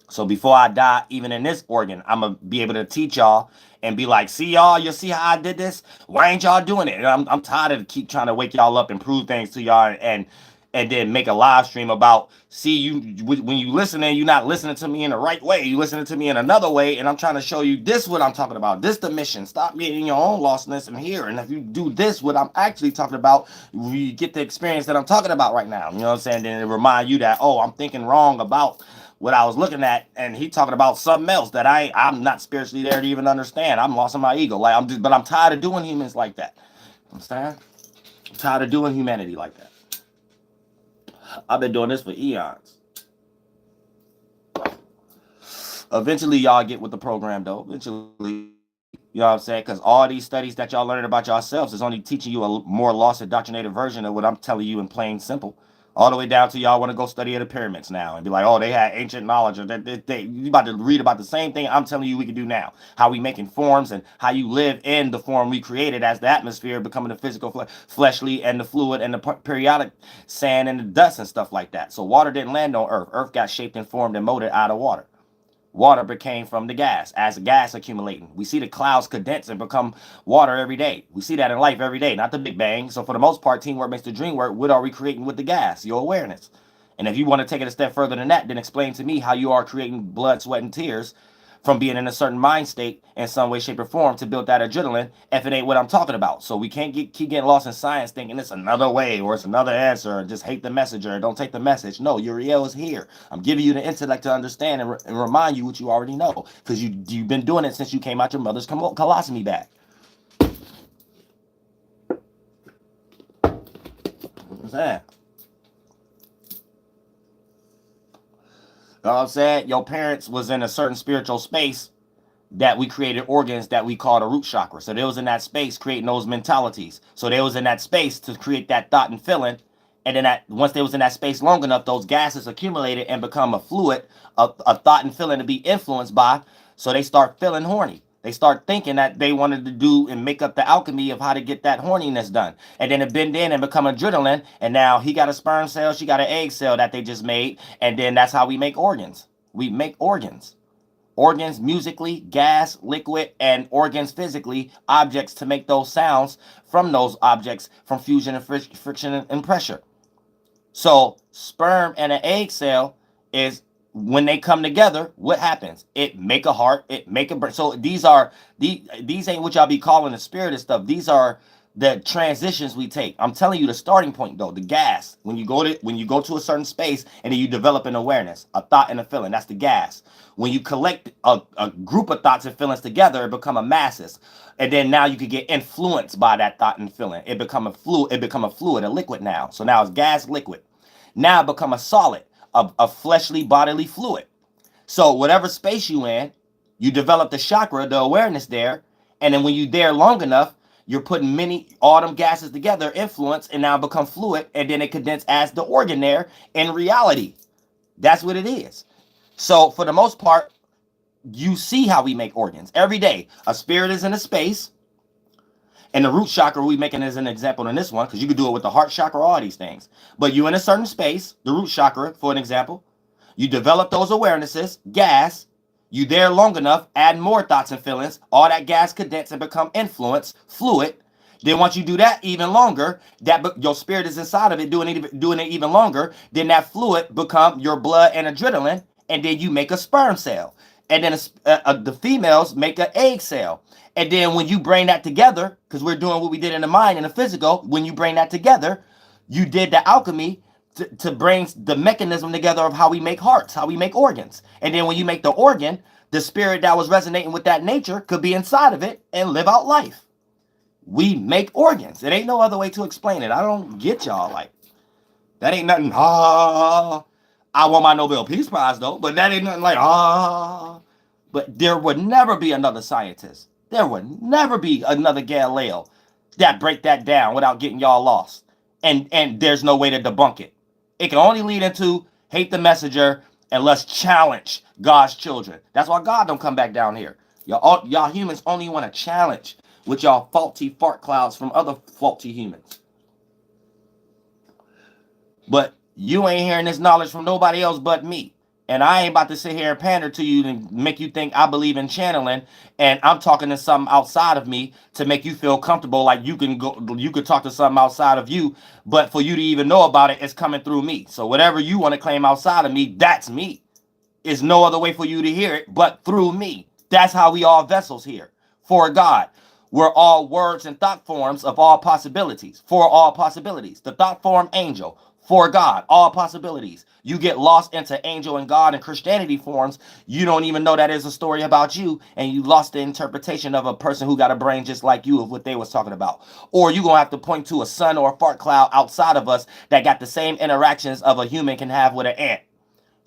Speaker 2: So before I die, even in this organ, I'm going to be able to teach y'all and be like, see y'all, you see how I did this? Why ain't y'all doing it? And I'm tired of keep trying to wake y'all up and prove things to y'all and then make a live stream about, see, you when you listening, you're not listening to me in the right way. You listening to me in another way, and I'm trying to show you this what I'm talking about. This the mission. Stop getting your own lostness in here. And if you do this, what I'm actually talking about, you get the experience that I'm talking about right now. You know what I'm saying? Then it remind you that, oh, I'm thinking wrong about what I was looking at, and he talking about something else that I'm not spiritually there to even understand. I'm lost in my ego. Like but I'm tired of doing humans like that. Understand? I'm tired of doing humanity like that. I've been doing this for eons. Eventually, y'all get with the program, though. Eventually, you know what I'm saying? Because all these studies that y'all learning about yourselves is only teaching you a more lost, indoctrinated version of what I'm telling you in plain simple. All the way down to y'all want to go study the pyramids now and be like, oh, they had ancient knowledge. Or you about to read about the same thing I'm telling you we can do now. How we making forms and how you live in the form we created as the atmosphere becoming the physical, fleshly, and the fluid and the periodic sand and the dust and stuff like that. So water didn't land on Earth. Earth got shaped and formed and molded out of water. Water became from the gas as gas accumulating. We see the clouds condense and become water every day. We see that in life every day, not the Big Bang. So for the most part, teamwork makes the dream work. What are we creating with the gas? Your awareness. And if you want to take it a step further than that, then explain to me how you are creating blood, sweat, and tears from being in a certain mind state in some way, shape, or form to build that adrenaline if it ain't what I'm talking about. So we can't keep getting lost in science thinking it's another way or it's another answer or just hate the messenger and don't take the message. No, Uriel is here. I'm giving you the intellect to understand and remind you what you already know because you've been doing it since you came out your mother's colostomy bag. What's that? You know what I'm saying? Your parents was in a certain spiritual space that we created organs that we call the root chakra. So they was in that space creating those mentalities. So they was in that space to create that thought and feeling. And then once they was in that space long enough, those gases accumulated and become a fluid, a thought and feeling to be influenced by. So they start feeling horny. They start thinking that they wanted to do and make up the alchemy of how to get that horniness done. And then it bend in and become adrenaline. And now he got a sperm cell, she got an egg cell that they just made. And then that's how we make organs. We make organs. Organs musically, gas, liquid, and organs physically, objects to make those sounds from those objects from fusion and friction and pressure. So sperm and an egg cell is when they come together, what happens? It make a heart, it make a brain. So these ain't what y'all be calling the spirit and stuff. These are the transitions we take. I'm telling you the starting point though, the gas. When you go to a certain space and then you develop an awareness, a thought and a feeling, that's the gas. When you collect a group of thoughts and feelings together, it become a masses. And then now you can get influenced by that thought and feeling. It become a fluid, a liquid now. So now it's gas, liquid. Now it become a solid, a fleshly bodily fluid. So whatever space you in, you develop the chakra, the awareness there. And then when you there long enough, you're putting all them gases together, influence, and now become fluid. And then it condense as the organ there in reality. That's what it is. So for the most part, you see how we make organs every day. A spirit is in a space. And the root chakra we making as an example in this one, because you could do it with the heart chakra, all these things. But you in a certain space, the root chakra, for an example, You develop those awarenesses, gas. You there long enough, add more thoughts and feelings. All that gas condense and become influence, fluid. Then once you do that even longer, that your spirit is inside of it doing it even longer. Then that fluid become your blood and adrenaline, and then you make a sperm cell, and then the females make an egg cell. And then when you bring that together, because we're doing what we did in the mind and the physical, when you bring that together, you did the alchemy to bring the mechanism together of how we make hearts, how we make organs. And then when you make the organ, the spirit that was resonating with that nature could be inside of it and live out life. We make organs. It ain't no other way to explain it. I don't get y'all. Like, that ain't nothing. I want my Nobel Peace Prize though, but that ain't nothing like But there would never be another scientist. There would never be another Galileo that break that down without getting y'all lost. And there's no way to debunk it. It can only lead into hate the messenger and let's challenge God's children. That's why God don't come back down here. Y'all humans only want to challenge with y'all faulty fart clouds from other faulty humans. But you ain't hearing this knowledge from nobody else but me. And I ain't about to sit here and pander to you and make you think I believe in channeling and I'm talking to something outside of me to make you feel comfortable like you could talk to something outside of you, but for you to even know about it, it's coming through me. So whatever you want to claim outside of me, that's me. There's no other way for you to hear it but through me. That's how we all vessels here. For God. We're all words and thought forms of all possibilities. For all possibilities. The thought form angel. For God. All possibilities. You get lost into angel and God and Christianity forms. You don't even know that is a story about you. And you lost the interpretation of a person who got a brain just like you of what they was talking about. Or you're going to have to point to a sun or a fart cloud outside of us that got the same interactions of a human can have with an ant.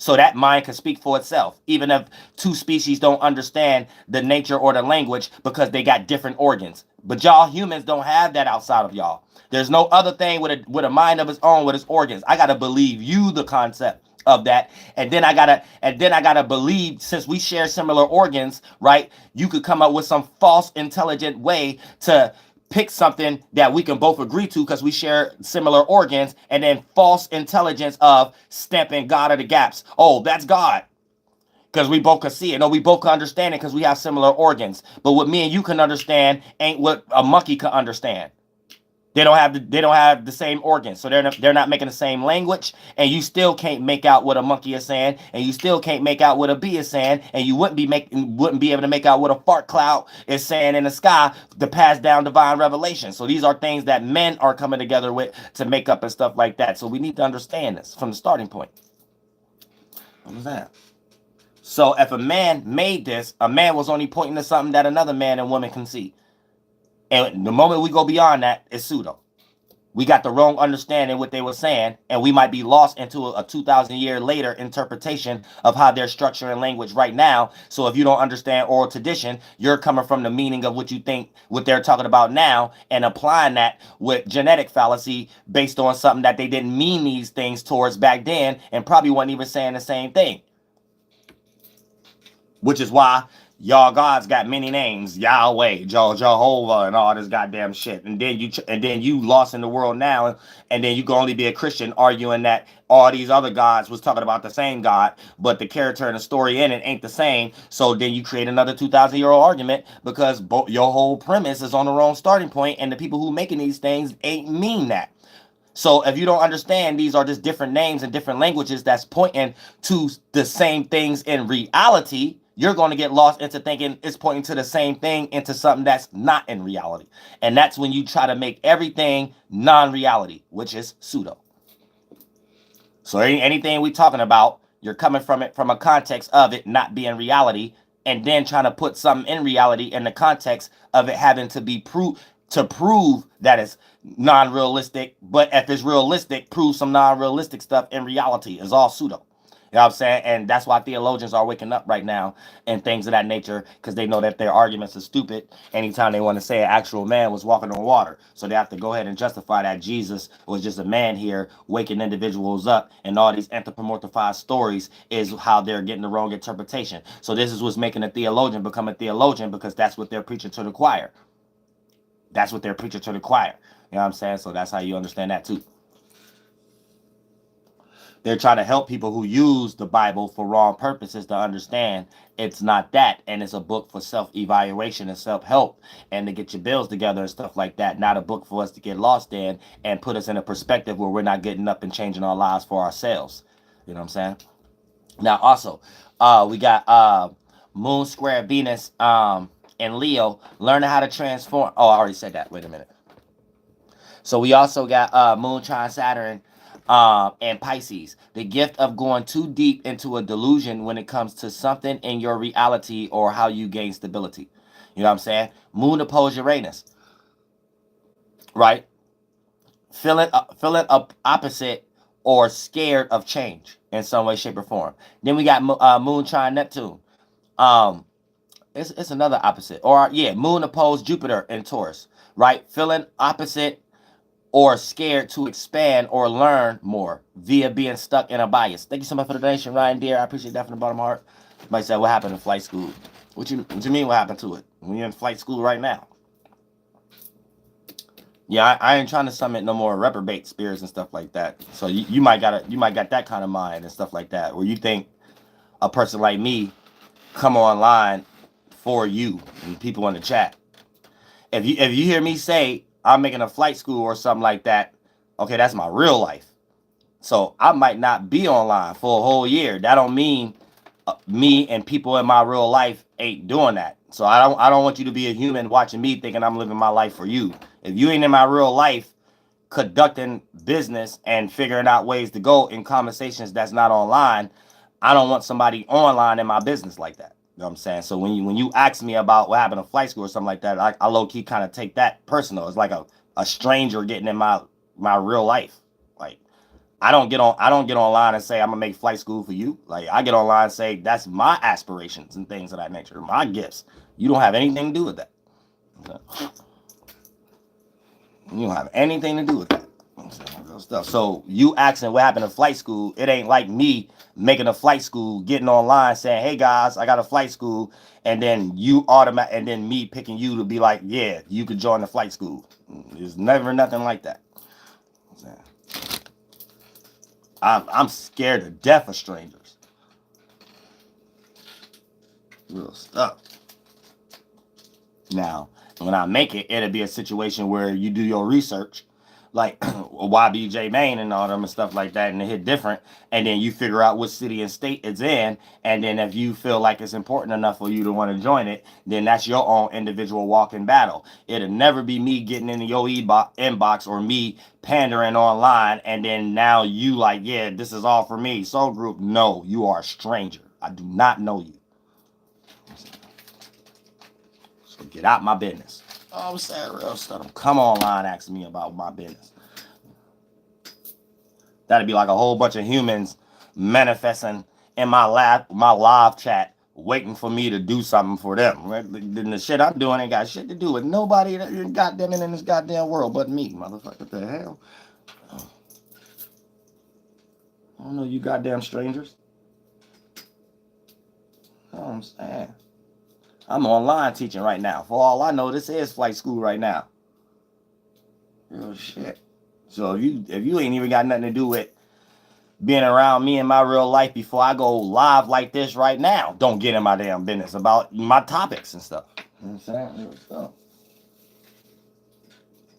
Speaker 2: So that mind can speak for itself, even if two species don't understand the nature or the language because they got different organs. But y'all humans don't have that outside of y'all. There's no other thing with a mind of its own with its organs. I gotta believe you the concept of that, and then I gotta believe since we share similar organs, right? You could come up with some false intelligent way to pick something that we can both agree to because we share similar organs, and then false intelligence of stamping God of the gaps. Oh, that's God. Because we both can see it. No, we both can understand it because we have similar organs. But what me and you can understand ain't what a monkey can understand. They don't have the same organs, so they're not making the same language, and you still can't make out what a monkey is saying, and you still can't make out what a bee is saying, and you wouldn't be able to make out what a fart cloud is saying in the sky to pass down divine revelation. So these are things that men are coming together with to make up and stuff like that. So we need to understand this from the starting point. What was that? So if a man made this, a man was only pointing to something that another man and woman can see. And the moment we go beyond that, it's pseudo. We got the wrong understanding what they were saying, and we might be lost into a 2,000 year later interpretation of how they're structuring language right now. So if you don't understand oral tradition, you're coming from the meaning of what you think, what they're talking about now, and applying that with genetic fallacy based on something that they didn't mean these things towards back then, and probably wasn't even saying the same thing. Which is why y'all gods got many names, Yahweh, Jehovah, and all this goddamn shit. And then you lost in the world now, and then you can only be a Christian arguing that all these other gods was talking about the same God, but the character and the story in it ain't the same. So then you create another 2,000-year-old argument because your whole premise is on the wrong starting point, and the people who making these things ain't mean that. So if you don't understand, these are just different names and different languages that's pointing to the same things in reality, you're going to get lost into thinking it's pointing to the same thing into something that's not in reality. And that's when you try to make everything non-reality, which is pseudo. So anything we talking about, you're coming from it from a context of it not being reality, and then trying to put something in reality in the context of it having to be prove that it's non-realistic. But if it's realistic, prove some non-realistic stuff in reality. Is all pseudo. You know what I'm saying? And that's why theologians are waking up right now and things of that nature, because they know that their arguments are stupid anytime they want to say an actual man was walking on water. So they have to go ahead and justify that Jesus was just a man here waking individuals up, and all these anthropomorphized stories is how they're getting the wrong interpretation. So this is what's making a theologian become a theologian, because that's what they're preaching to the choir. That's what they're preaching to the choir. You know what I'm saying? So that's how you understand that too. They're trying to help people who use the Bible for wrong purposes to understand it's not that, and it's a book for self-evaluation and self-help and to get your bills together and stuff like that, not a book for us to get lost in and put us in a perspective where we're not getting up and changing our lives for ourselves. You know what I'm saying? Now, also, we got Moon Square Venus and Leo, learning how to transform. Oh, I already said that. Wait a minute. So we also got Moon trine Saturn and Pisces. The gift of going too deep into a delusion when it comes to something in your reality or how you gain stability. You know what I'm saying? Moon opposed Uranus, right? Feeling up opposite or scared of change in some way, shape, or form. Then we got Moon trine Neptune. Um, it's another opposite. Or yeah, Moon opposed Jupiter in Taurus, right? Feeling opposite or scared to expand or learn more via being stuck in a bias. Thank you so much for the donation, Ryan Deere. I appreciate that from the bottom of my heart. Somebody said, what happened in flight school? What you mean what happened to it? We're in flight school right now. Yeah, I ain't trying to summon no more reprobate spirits and stuff like that. So you might got that kind of mind and stuff like that, where you think a person like me come online for you and people in the chat. If you hear me say I'm making a flight school or something like that, okay, that's my real life. So I might not be online for a whole year. That don't mean me and people in my real life ain't doing that. So I don't want you to be a human watching me thinking I'm living my life for you. If you ain't in my real life conducting business and figuring out ways to go in conversations that's not online, I don't want somebody online in my business like that. You know what I'm saying? So when you ask me about what happened in flight school or something like that, I low key kind of take that personal. It's like a stranger getting in my real life. Like I don't get online and say I'm gonna make flight school for you. Like I get online and say that's my aspirations and things of that nature, my gifts. You don't have anything to do with that. You don't have anything to do with that. Stuff. So you asking what happened in flight school, it ain't like me making a flight school, getting online saying, hey guys, I got a flight school, and then and then me picking you to be like, yeah, you could join the flight school. There's never nothing like that. I'm scared to death of strangers. Real stuff. Now, when I make it, it'll be a situation where you do your research, like YBJ Maine and all them and stuff like that, and it hit different, and then you figure out what city and state it's in, and then if you feel like it's important enough for you to want to join it, then that's your own individual walking battle. It'll never be me getting into your inbox or me pandering online, and then now you like, yeah, this is all for me. Soul group, no, you are a stranger. I do not know you. So get out my business. Oh, I'm saying real stuff. Come online asking me about my business. That'd be like a whole bunch of humans manifesting in my live chat, waiting for me to do something for them. Then the shit I'm doing ain't got shit to do with nobody that goddamn in this goddamn world but me, motherfucker. What the hell? I don't know you goddamn strangers. You know what I'm saying? I'm online teaching right now. For all I know, this is flight school right now. Real shit. So if you ain't even got nothing to do with being around me in my real life before I go live like this right now, don't get in my damn business about my topics and stuff. You know what I'm saying? So,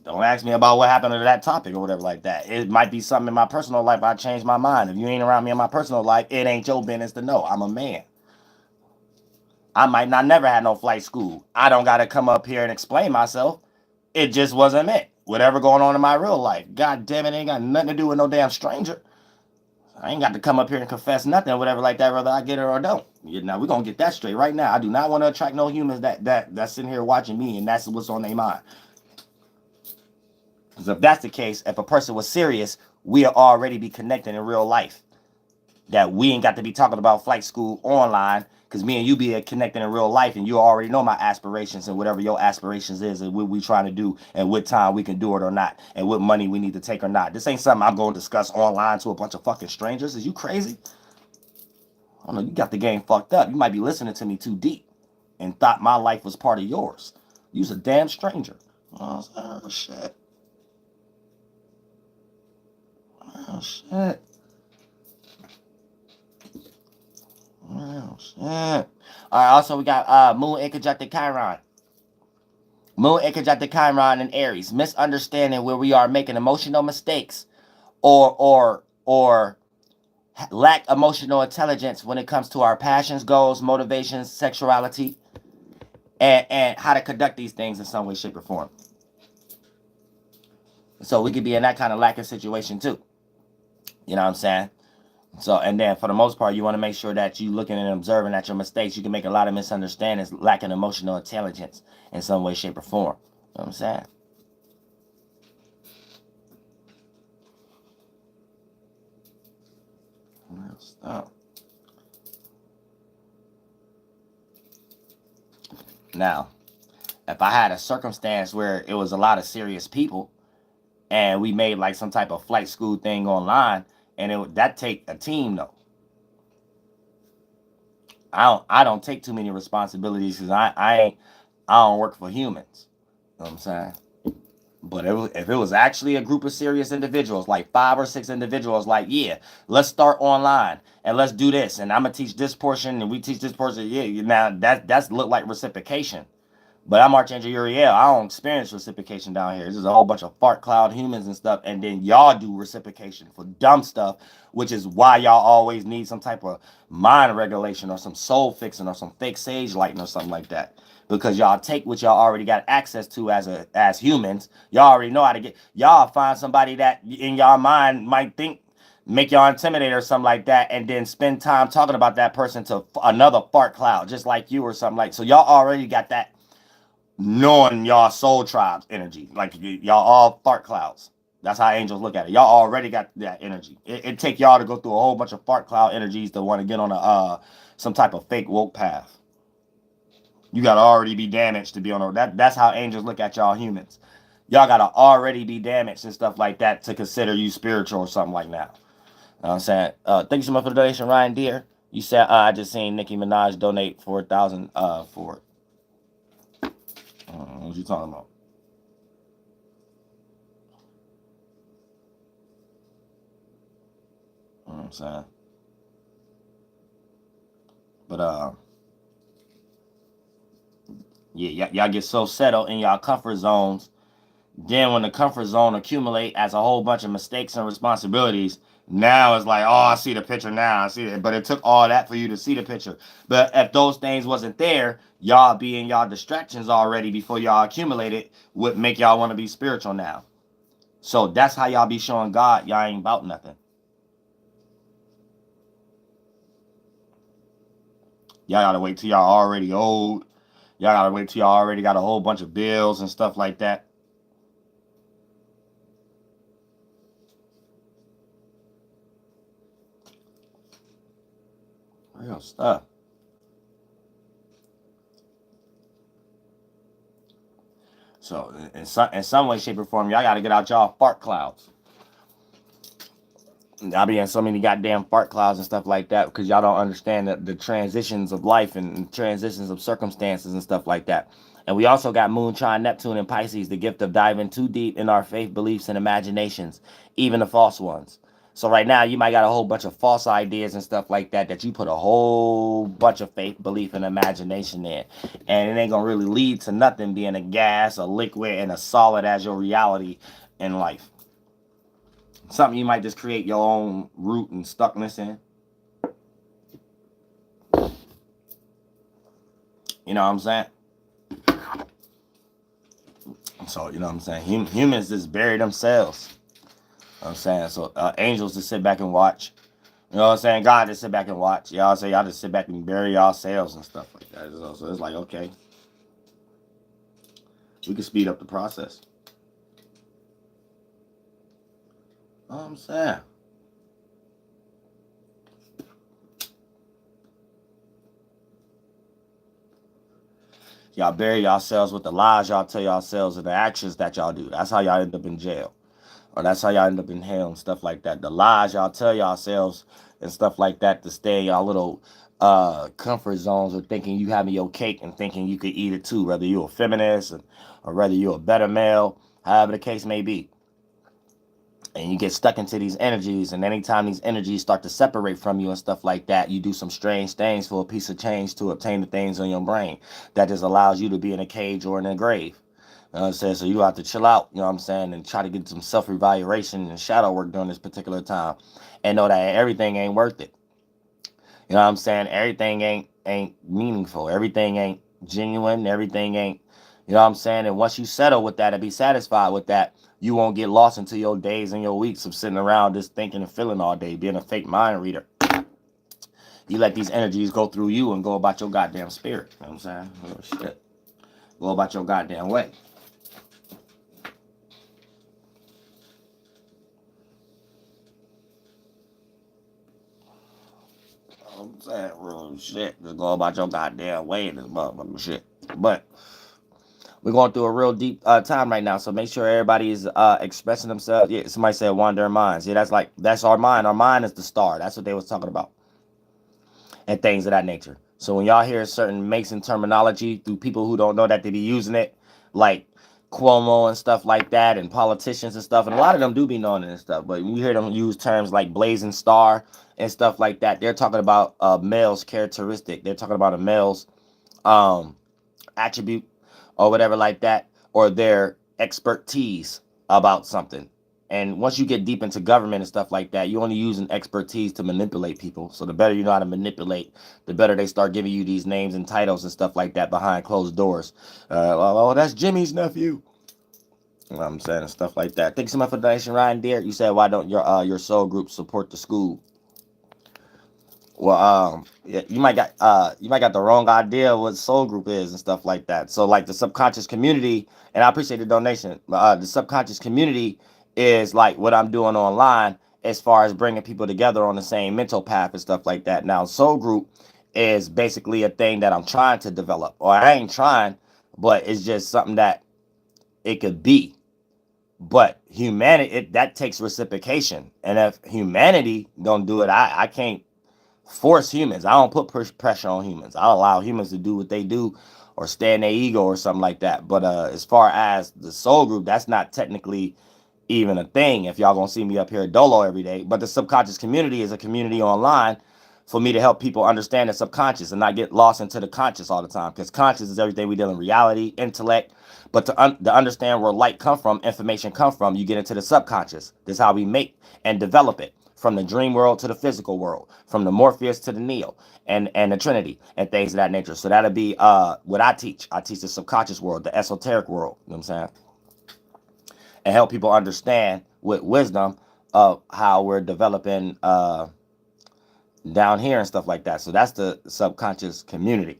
Speaker 2: don't ask me about what happened to that topic or whatever like that. It might be something in my personal life I changed my mind. If you ain't around me in my personal life, it ain't your business to know. I'm a man. I might not never had no flight school. I don't got to come up here and explain myself. It just wasn't meant. Whatever going on in my real life, God damn it, ain't got nothing to do with no damn stranger. I ain't got to come up here and confess nothing or whatever like that, whether I get it or don't. Now we're gonna get that straight right now. I do not want to attract no humans that's sitting here watching me and that's what's on their mind. Because if that's the case, if a person was serious, we'll already be connected in real life. That we ain't got to be talking about flight school online, because me and you be connecting in real life, and you already know my aspirations and whatever your aspirations is, and what we trying to do, and what time we can do it or not, and what money we need to take or not. This ain't something I'm going to discuss online to a bunch of fucking strangers. Is you crazy? I don't know. You got the game fucked up. You might be listening to me too deep, and thought my life was part of yours. You's a damn stranger. Oh shit. Oh shit. shit. All right, also we got Moon in conjunct Chiron. Moon in conjunct Chiron in Aries. Misunderstanding where we are making emotional mistakes or lack emotional intelligence when it comes to our passions, goals, motivations, sexuality, and how to conduct these things in some way, shape, or form. So we could be in that kind of lacking situation too. You know what I'm saying? So, and then for the most part, you want to make sure that you looking and observing at your mistakes. You can make a lot of misunderstandings, lacking emotional intelligence in some way, shape, or form. You know what I'm saying? Stop. Now, if I had a circumstance where it was a lot of serious people and we made like some type of flight school thing online, and that take a team though. I don't take too many responsibilities because I don't work for humans. You know what I'm saying? But if it was actually a group of serious individuals, like 5 or 6 individuals, like, yeah, let's start online and let's do this, and I'm gonna teach this portion and we teach this portion. Yeah, now that's look like reciprocation. But I'm Archangel Uriel. I don't experience reciprocation down here. This is a whole bunch of fart cloud humans and stuff. And then y'all do reciprocation for dumb stuff, which is why y'all always need some type of mind regulation or some soul fixing or some fake sage lighting or something like that. Because y'all take what y'all already got access to as humans. Y'all already know how to get. Y'all find somebody that in y'all mind might think make y'all intimidated or something like that, and then spend time talking about that person to another fart cloud just like you or something like. So y'all already got that knowing y'all soul tribes energy. Like y'all all fart clouds. That's how angels look at it. Y'all already got that energy. It take y'all to go through a whole bunch of fart cloud energies to want to get on a some type of fake woke path. You gotta already be damaged to be on that's how angels look at y'all humans. Y'all gotta already be damaged and stuff like that to consider you spiritual or something like that. You know what I'm saying? Thank you so much for the donation, Ryan Deere. You said I just seen Nicki Minaj donate 4,000 for it. What you talking about? You know what I'm saying? But yeah, y'all get so settled in y'all comfort zones. Then when the comfort zone accumulate as a whole bunch of mistakes and responsibilities, now it's like, oh, I see the picture now. I see it. But it took all that for you to see the picture. But if those things wasn't there, y'all being y'all distractions already before y'all accumulated would make y'all want to be spiritual now. So that's how y'all be showing God y'all ain't about nothing. Y'all gotta wait till y'all already old. Y'all gotta wait till y'all already got a whole bunch of bills and stuff like that. Real stuff. So in some way, shape, or form, y'all gotta get out y'all fart clouds. Y'all be in so many goddamn fart clouds and stuff like that because y'all don't understand the transitions of life and transitions of circumstances and stuff like that. And we also got Moon, Trine, Neptune, and Pisces, the gift of diving too deep in our faith, beliefs, and imaginations, even the false ones. So right now, you might got a whole bunch of false ideas and stuff like that that you put a whole bunch of faith, belief, and imagination in. And it ain't going to really lead to nothing being a gas, a liquid, and a solid as your reality in life. Something you might just create your own root and stuckness in. You know what I'm saying? So, you know what I'm saying? Humans just bury themselves. You know what I'm saying? So, angels just sit back and watch. You know what I'm saying? God just sit back and watch. Y'all say y'all just sit back and bury yourselves and stuff like that. So it's like, okay, we can speed up the process. You know what I'm saying? Y'all bury yourselves with the lies y'all tell yourselves and the actions that y'all do. That's how y'all end up in jail. Or that's how y'all end up in hell and stuff like that. The lies y'all tell yourselves and stuff like that to stay in y'all little comfort zones or thinking you having your cake and thinking you could eat it too, whether you're a feminist or whether you're a better male, however the case may be. And you get stuck into these energies, and anytime these energies start to separate from you and stuff like that, you do some strange things for a piece of change to obtain the things on your brain that just allows you to be in a cage or in a grave. You know what I'm saying? So you have to chill out, you know what I'm saying, and try to get some self-evaluation and shadow work during this particular time, and know that everything ain't worth it. You know what I'm saying? Everything ain't meaningful. Everything ain't genuine. Everything ain't, you know what I'm saying? And once you settle with that and be satisfied with that, you won't get lost into your days and your weeks of sitting around just thinking and feeling all day, being a fake mind reader. You let these energies go through you and go about your goddamn spirit. You know what I'm saying? Oh, shit. Go about your goddamn way. I'm saying real shit. Just go about your goddamn way in this motherfucking shit. But we're going through a real deep time right now, so make sure everybody is expressing themselves. Yeah, somebody said wandering minds. Yeah, that's our mind. Our mind is the star. That's what they was talking about, and things of that nature. So when y'all hear certain Mason terminology through people who don't know that they be using it, like Cuomo and stuff like that, and politicians and stuff, and a lot of them do be knowing it and stuff, but when you hear them use terms like blazing star and stuff like that, they're talking about a male's characteristic. They're talking about a male's um attribute or whatever like that, or their expertise about something. And once you get deep into government and stuff like that, you're only using expertise to manipulate people. So the better you know how to manipulate, the better they start giving you these names and titles and stuff like that behind closed doors. Oh, that's Jimmy's nephew. You know what I'm saying? And stuff like that. Thanks so much for the donation, Ryan Deere. You said, why don't your soul group support the school? Well, yeah, you might got the wrong idea what soul group is and stuff like that. So, like the subconscious community, and I appreciate the donation. The subconscious community is like what I'm doing online as far as bringing people together on the same mental path and stuff like that. Now, soul group is basically a thing that I'm trying to develop, or I ain't trying, but it's just something that it could be. But humanity, that takes reciprocation, and if humanity don't do it, I can't force humans. I don't put pressure on humans. I allow humans to do what they do or stay in their ego or something like that. But as far as the soul group, that's not technically even a thing if y'all gonna see me up here at Dolo every day. But the subconscious community is a community online for me to help people understand the subconscious and not get lost into the conscious all the time, because conscious is everything we deal in: reality, intellect. But to understand where light come from, information come from, you get into the subconscious. This is how we make and develop it, from the dream world to the physical world, from the Morpheus to the Neo, and the Trinity and things of that nature. So that'll be what I teach. I teach the subconscious world, the esoteric world. You know what I'm saying? And help people understand with wisdom of how we're developing down here and stuff like that. So that's the subconscious community,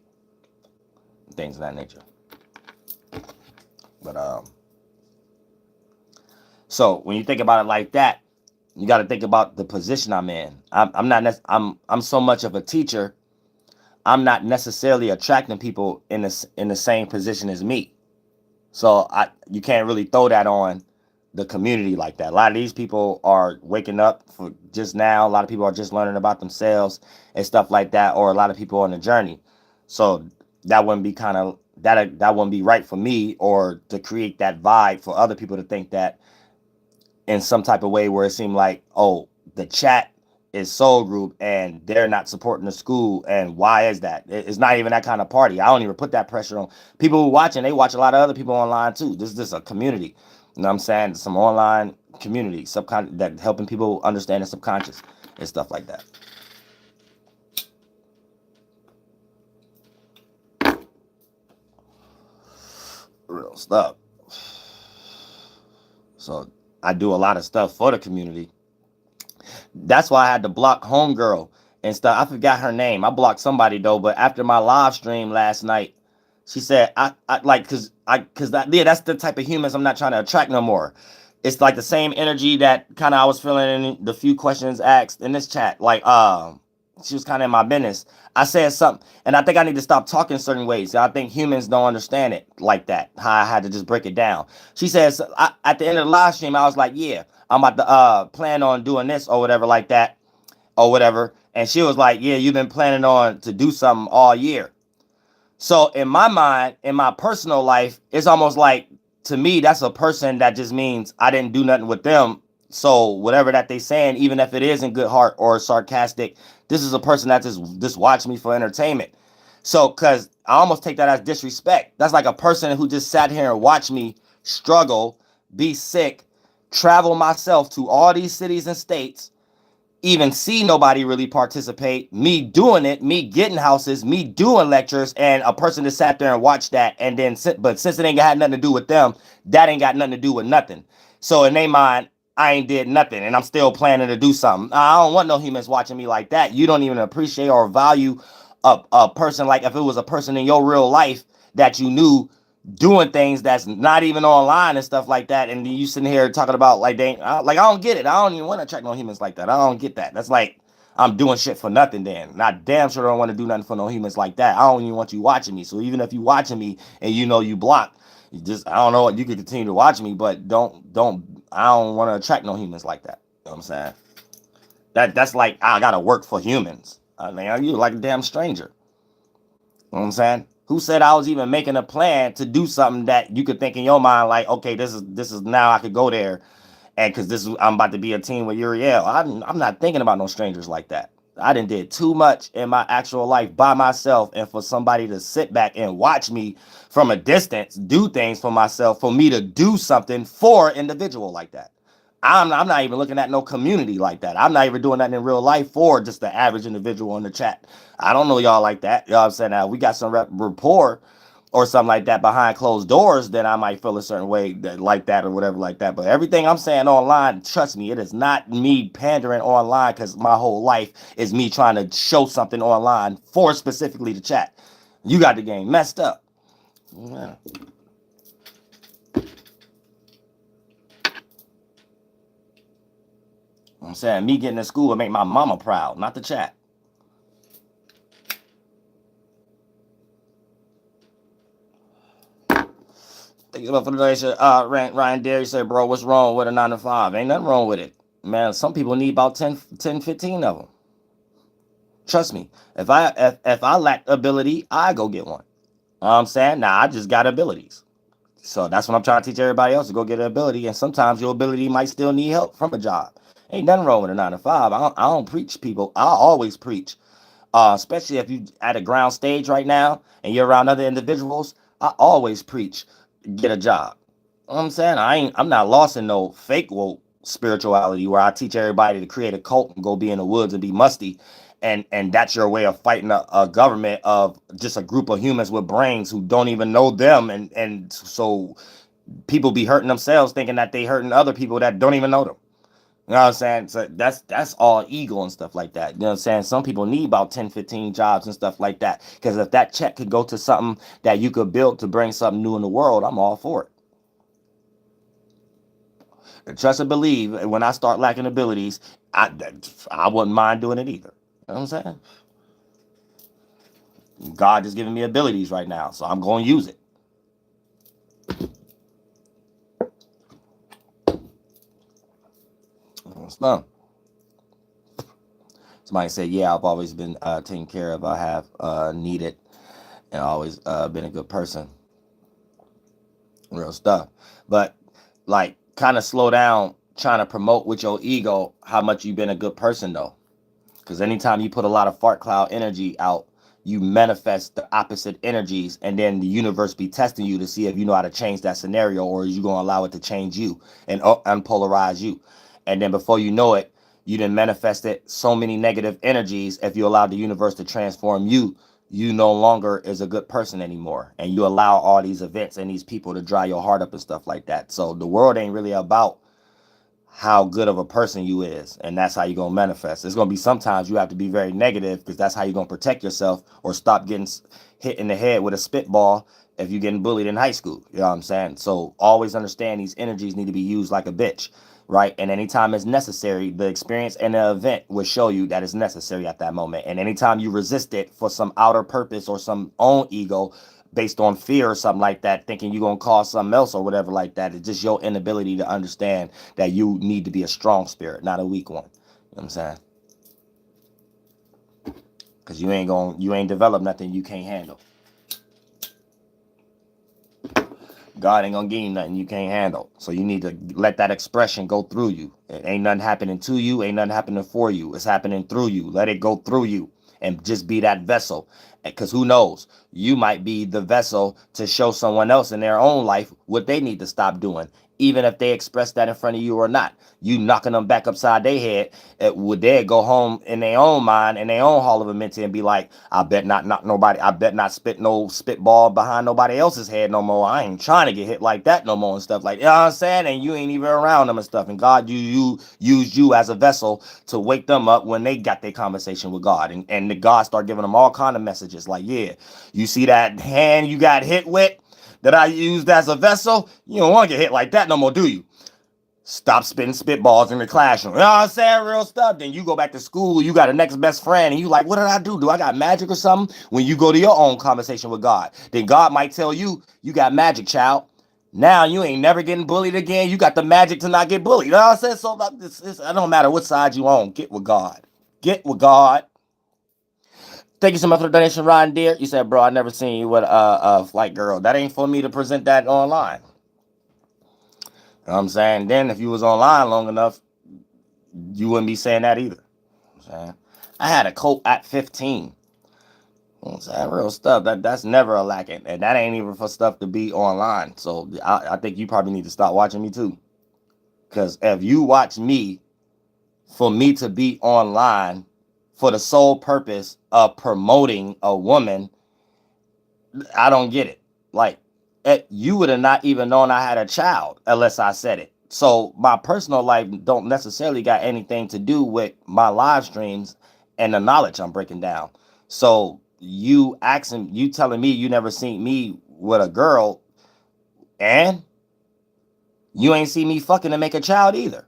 Speaker 2: things of that nature. But so when you think about it like that, you got to think about the position I'm in. I'm not. I'm so much of a teacher. I'm not necessarily attracting people in the same position as me. So you can't really throw that on the community like that. A lot of these people are waking up for just now. A lot of people are just learning about themselves and stuff like that, or a lot of people on the journey. So that wouldn't be that wouldn't be right for me, or to create that vibe for other people to think that in some type of way where it seemed like, oh, the chat is soul group and they're not supporting the school, and why is that? It's not even that kind of party. I don't even put that pressure on people who watching. They watch a lot of other people online too. This is just a community, you know what I'm saying? Some online community that helping people understand the subconscious and stuff like that. Real stuff. So I do a lot of stuff for the community. That's why I had to block Homegirl and stuff. I forgot her name. I blocked somebody though, but after my live stream last night, she said I like yeah, that's the type of humans I'm not trying to attract no more. It's like the same energy that kind of I was feeling in the few questions asked in this chat. Like she was kind of in my business. I said something, and I think I need to stop talking certain ways. I think humans don't understand it like that. How I had to just break it down. She says at the end of the live stream, I was like, yeah, I'm about to plan on doing this or whatever like that or whatever. And she was like, yeah, you've been planning on to do something all year. So in my mind, in my personal life, it's almost like, to me, that's a person that just means I didn't do nothing with them So whatever that they saying, even if it is in good heart or sarcastic, this is a person that just watch me for entertainment. So, because I almost take that as disrespect. That's like a person who just sat here and watched me struggle, be sick, travel myself to all these cities and states, even see nobody really participate, me doing it, me getting houses, me doing lectures, and a person that sat there and watched that, and then, but since it ain't got nothing to do with them, that ain't got nothing to do with nothing. So in their mind, I ain't did nothing, and I'm still planning to do something. I don't want no humans watching me like that. You don't even appreciate or value a person. Like if it was a person in your real life that you knew doing things that's not even online and stuff like that, and you sitting here talking about like I don't get it. I don't even want to check no humans like that. I don't get that. That's like I'm doing shit for nothing. Then not damn sure don't want to do nothing for no humans like that. I don't even want you watching me. So even if you watching me and you know you blocked, you just I don't know. You can continue to watch me, but don't. I don't want to attract no humans like that. You know what I'm saying? That's like I gotta work for humans. I mean, you like a damn stranger. You know what I'm saying? Who said I was even making a plan to do something that you could think in your mind like, okay, this is now I could go there, and because this is I'm about to be a team with Uriel. I'm not thinking about no strangers like that. I done did too much in my actual life by myself, and for somebody to sit back and watch me from a distance do things for myself, for me to do something for an individual like that. I'm not even looking at no community like that. I'm not even doing that in real life for just the average individual in the chat. I don't know y'all like that. You know what I'm saying? Now, we got some rapport or something like that behind closed doors, then I might feel a certain way like that or whatever like that. But everything I'm saying online, trust me, it is not me pandering online because my whole life is me trying to show something online for specifically the chat. You got the game messed up. Yeah. I'm saying me getting to school would make my mama proud, not the chat. Thank you for the donation. Ryan Derry said, bro, what's wrong with a 9 to 5? Ain't nothing wrong with it. Man, some people need about 10, 15 of them. Trust me. If I lack ability, I go get one. You know what I'm saying? Now I just got abilities. So that's what I'm trying to teach everybody else to go get an ability. And sometimes your ability might still need help from a job. Ain't nothing wrong with a 9 to 5. I don't preach people. I always preach. Especially if you at a ground stage right now and you're around other individuals, I always preach get a job. You know what I'm saying? I'm not lost in no fake woke spirituality where I teach everybody to create a cult and go be in the woods and be musty, and that's your way of fighting a government of just a group of humans with brains who don't even know them, and so people be hurting themselves thinking that they hurting other people that don't even know them. You know what I'm saying? So that's all ego and stuff like that. You know what I'm saying? Some people need about 10, 15 jobs and stuff like that. Because if that check could go to something that you could build to bring something new in the world, I'm all for it. And trust and believe, when I start lacking abilities, I wouldn't mind doing it either. You know what I'm saying? God is giving me abilities right now, so I'm going to use it. So, somebody said, yeah, I've always been taken care of. I have needed and always been a good person. Real stuff. But like kind of slow down trying to promote with your ego how much you've been a good person though. Because anytime you put a lot of fart cloud energy out, you manifest the opposite energies, and then the universe be testing you to see if you know how to change that scenario, or is you going to allow it to change you and unpolarize you. And then before you know it, you done manifested so many negative energies. If you allow the universe to transform you, you no longer is a good person anymore, and you allow all these events and these people to dry your heart up and stuff like that. So the world ain't really about how good of a person you is, and that's how you're gonna manifest. It's gonna be sometimes you have to be very negative because that's how you're gonna protect yourself or stop getting hit in the head with a spitball if you're getting bullied in high school. You know what I'm saying? So always understand these energies need to be used like a bitch, right? And anytime it's necessary, the experience and the event will show you that it's necessary at that moment. And anytime you resist it for some outer purpose or some own ego based on fear or something like that, thinking you're going to cause something else or whatever like that, it's just your inability to understand that you need to be a strong spirit, not a weak one. You know what I'm saying? Because you ain't developed nothing you can't handle. God ain't gonna give you nothing you can't handle. So you need to let that expression go through you. It ain't nothing happening to you, ain't nothing happening for you. It's happening through you. Let it go through you and just be that vessel. Because who knows? You might be the vessel to show someone else in their own life what they need to stop doing, even if they express that in front of you or not. You knocking them back upside their head, would they go home in their own mind, in their own hall of a mentor and be like, I bet not knock nobody, I bet not spit no spitball behind nobody else's head no more. I ain't trying to get hit like that no more and stuff like, you know what I'm saying? And you ain't even around them and stuff. And God, you used you as a vessel to wake them up when they got their conversation with God. And the God start giving them all kind of messages like, yeah, you see that hand you got hit with that I used as a vessel? You don't want to get hit like that no more, do you? Stop spitting spitballs in the classroom. You know what I'm saying? Real stuff. Then you go back to school, you got a next best friend, and you like, what did I do? Do I got magic or something? When you go to your own conversation with God, then God might tell you, you got magic, child. Now you ain't never getting bullied again. You got the magic to not get bullied. You know what I'm saying? So it don't matter what side you on. Get with God. Get with God. Thank you so much for the donation, Ron Deere. You said, bro, I never seen you with a flight girl. That ain't for me to present that online. You know what I'm saying? Then if you was online long enough, you wouldn't be saying that either. You know what I'm saying? I had a coat at 15. You know what I'm saying? Real stuff. That's never a lacking. And that ain't even for stuff to be online. So I think you probably need to stop watching me too. Because if you watch me for me to be online for the sole purpose of promoting a woman, I don't get it. Like, you would have not even known I had a child unless I said it. So my personal life don't necessarily got anything to do with my live streams and the knowledge I'm breaking down. So you telling me you never seen me with a girl, and you ain't see me fucking to make a child either.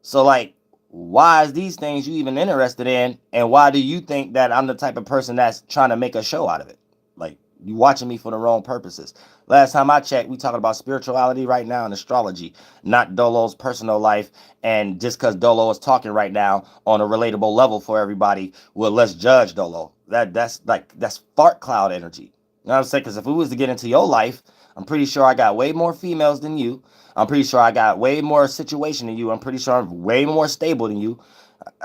Speaker 2: So like, why is these things you even interested in, and why do you think that I'm the type of person that's trying to make a show out of it? Like, you watching me for the wrong purposes. Last time I checked, we talking about spirituality right now and astrology, not Dolo's personal life. And just because Dolo is talking right now on a relatable level for everybody, well, let's judge Dolo. That's fart cloud energy. You know what I'm saying? Because if we was to get into your life, I'm pretty sure I got way more females than you. I'm pretty sure I got way more situation than you. I'm pretty sure I'm way more stable than you.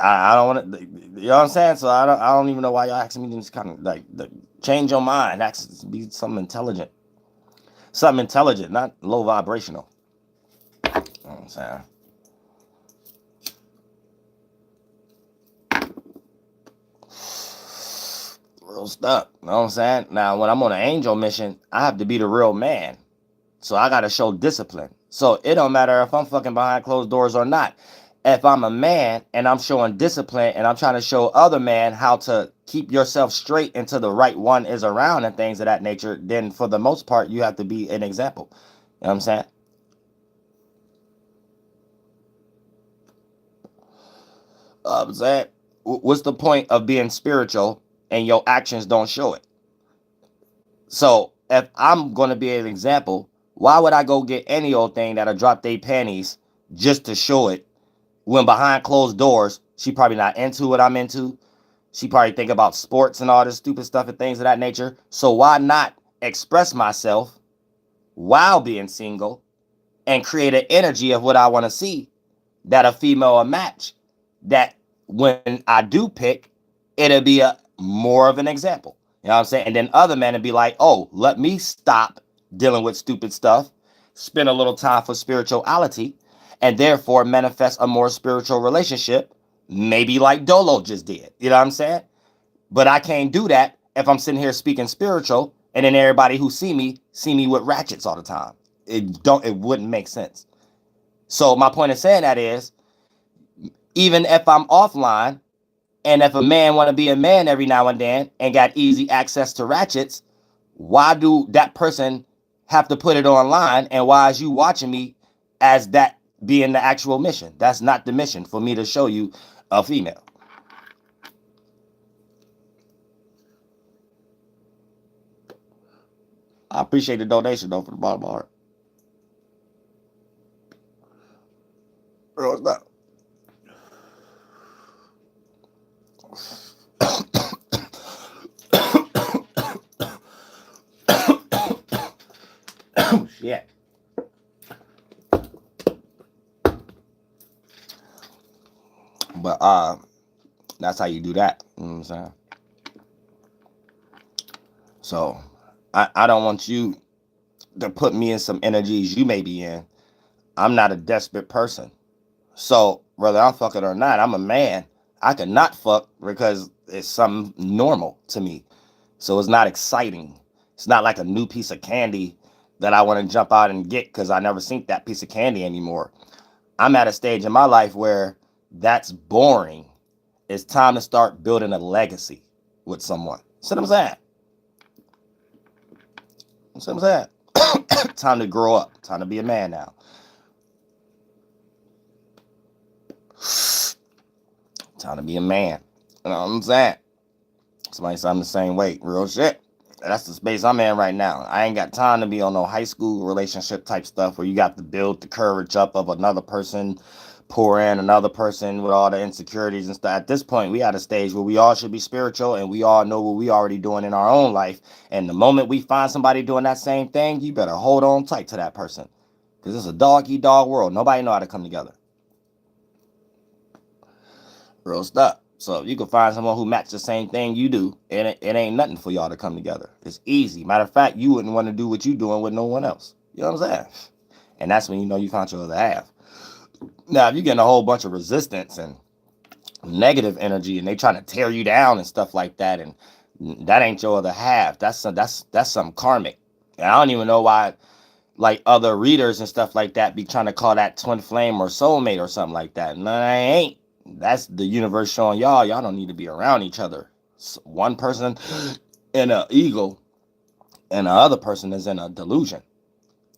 Speaker 2: I don't want to, you know what I'm saying? So I don't even know why y'all asking me to just kind of like change your mind. Be something intelligent. Something intelligent, not low vibrational. You know what I'm saying? Real stuff. You know what I'm saying? Now, when I'm on an angel mission, I have to be the real man. So I got to show discipline. So it don't matter if I'm fucking behind closed doors or not. If I'm a man and I'm showing discipline and I'm trying to show other man how to keep yourself straight until the right one is around and things of that nature, then for the most part, you have to be an example. You know what I'm saying? What's the point of being spiritual and your actions don't show it? So if I'm going to be an example, why would I go get any old thing that'll drop their panties just to show it, when behind closed doors, she probably not into what I'm into. She probably think about sports and all this stupid stuff and things of that nature. So why not express myself while being single and create an energy of what I want to see, that a female will match, that when I do pick, it'll be a more of an example. You know what I'm saying? And then other men will be like, oh, let me stop dealing with stupid stuff, spend a little time for spirituality, and therefore manifest a more spiritual relationship, maybe like Dolo just did. You know what I'm saying? But I can't do that if I'm sitting here speaking spiritual, and then everybody who see me with ratchets all the time. It wouldn't make sense. So my point of saying that is, even if I'm offline, and if a man want to be a man every now and then and got easy access to ratchets, why do that person have to put it online? And why is you watching me as that being the actual mission? That's not the mission, for me to show you a female. I appreciate the donation though, for the bottom of my heart. Bro, it's not. Shit. But that's how you do that. You know what I'm saying? So I don't want you to put me in some energies you may be in. I'm not a desperate person. So whether I'm fucking or not, I'm a man. I could not fuck because it's something normal to me. So it's not exciting. It's not like a new piece of candy that I want to jump out and get because I never seen that piece of candy anymore. I'm at a stage in my life where that's boring. It's time to start building a legacy with someone. See what I'm saying? See what I'm saying? Time to grow up. Time to be a man now. Time to be a man. You know what I'm saying? Somebody said I'm the same way. Real shit. That's the space I'm in right now. I ain't got time to be on no high school relationship type stuff where you got to build the courage up of another person, pour in another person with all the insecurities and stuff. At this point, we at a stage where we all should be spiritual and we all know what we already doing in our own life. And the moment we find somebody doing that same thing, you better hold on tight to that person. Because it's a dog-eat-dog world. Nobody know how to come together. Real stuff. So you can find someone who matches the same thing you do, and it ain't nothing for y'all to come together. It's easy. Matter of fact, you wouldn't want to do what you doing with no one else. You know what I'm saying? And that's when you know you found your other half. Now, if you're getting a whole bunch of resistance and negative energy, and they trying to tear you down and stuff like that, and that ain't your other half. That's some karmic. And I don't even know why, like other readers and stuff like that, be trying to call that twin flame or soulmate or something like that. No, I ain't. That's the universe showing y'all don't need to be around each other. One person in an ego and the other person is in a delusion.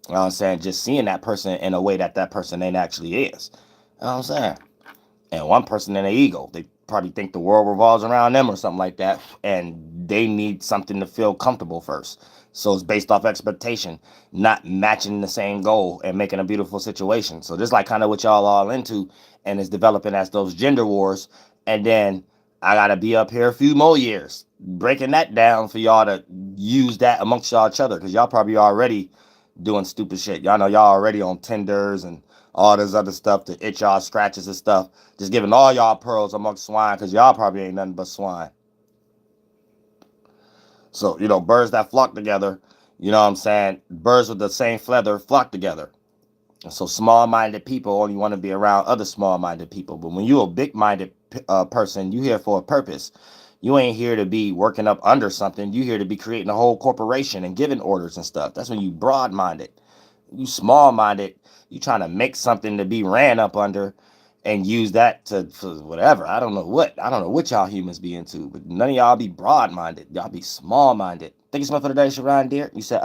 Speaker 2: You know what I'm saying? Just seeing that person in a way that person ain't actually is. You know what I'm saying? And one person in an ego, they probably think the world revolves around them or something like that, and they need something to feel comfortable first. So it's based off expectation, not matching the same goal and making a beautiful situation. So this is like kind of what y'all all into, and it's developing as those gender wars. And then I gotta be up here a few more years breaking that down for y'all to use that amongst y'all each other, because y'all probably already doing stupid shit. Y'all know y'all already on Tinders and all this other stuff to itch y'all scratches and stuff. Just giving all y'all pearls amongst swine, because y'all probably ain't nothing but swine. So, birds that flock together, you know what I'm saying? Birds with the same feather flock together. So small-minded people only want to be around other small-minded people. But when you're a big-minded person, you here for a purpose. You ain't here to be working up under something. You here to be creating a whole corporation and giving orders and stuff. That's when you broad-minded. You small-minded. You trying to make something to be ran up under and use that for whatever. I don't know what y'all humans be into, but none of y'all be broad-minded. Y'all be small-minded. Thank you so much for the day, Sharon dear. You said,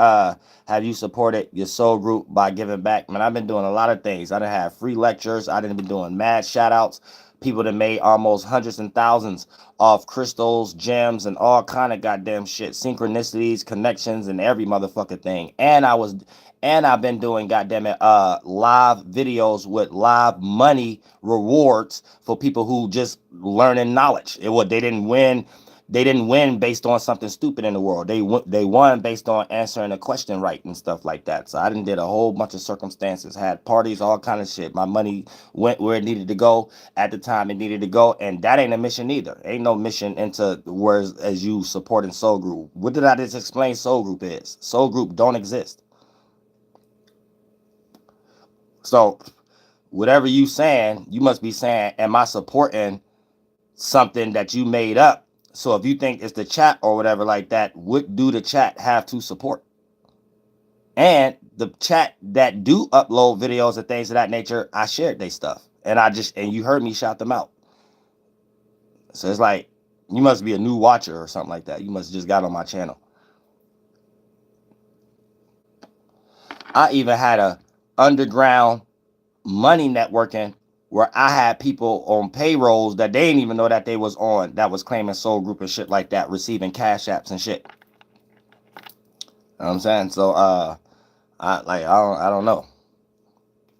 Speaker 2: have you supported your soul group by giving back? Man, I've been doing a lot of things. I done had free lectures. I done been doing mad shout-outs. People that made almost hundreds and thousands off crystals, gems, and all kind of goddamn shit. Synchronicities, connections, and every motherfucking thing. And I've been doing goddamn it live videos with live money rewards for people who just learning knowledge. They didn't win. They didn't win based on something stupid in the world. They won based on answering a question right and stuff like that. So I did a whole bunch of circumstances, had parties, all kind of shit. My money went where it needed to go at the time it needed to go, and that ain't a mission either. Ain't no mission into whereas as you supporting Soul Group. What did I just explain? Soul Group is Soul Group don't exist. So whatever you saying, you must be saying, am I supporting something that you made up? So if you think it's the chat or whatever like that, what do the chat have to support? And the chat that do upload videos and things of that nature, I shared their stuff. And you heard me shout them out. So it's like, you must be a new watcher or something like that. You must have just got on my channel. I even had a underground money networking where I had people on payrolls that they didn't even know that they was on, that was claiming Soul Group and shit like that, receiving cash apps and shit. You know what I'm saying? So I don't know.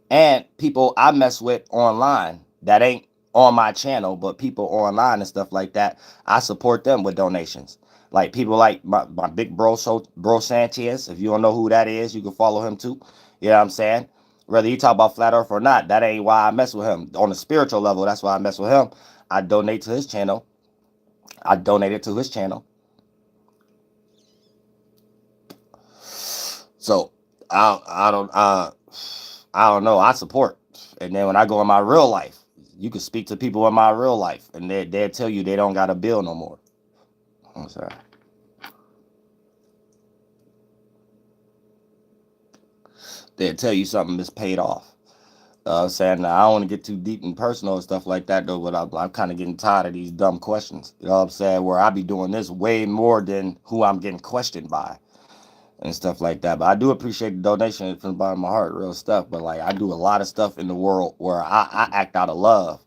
Speaker 2: And people I mess with online that ain't on my channel, but people online and stuff like that, I support them with donations. Like people like my big bro Sanchez. If you don't know who that is, you can follow him too. You know what I'm saying? Whether you talk about flat earth or not, that ain't why I mess with him. On a spiritual level, that's why I mess with him. I donate to his channel. I donated to his channel. So I don't know. I support. And then when I go in my real life, you can speak to people in my real life, and they'll tell you they don't got a bill no more. I'm sorry. They'll tell you something is paid off. I'm saying, now, I don't want to get too deep and personal and stuff like that, though, but I'm kind of getting tired of these dumb questions. You know what I'm saying? Where I be doing this way more than who I'm getting questioned by and stuff like that. But I do appreciate the donation from the bottom of my heart, real stuff. But like, I do a lot of stuff in the world where I act out of love.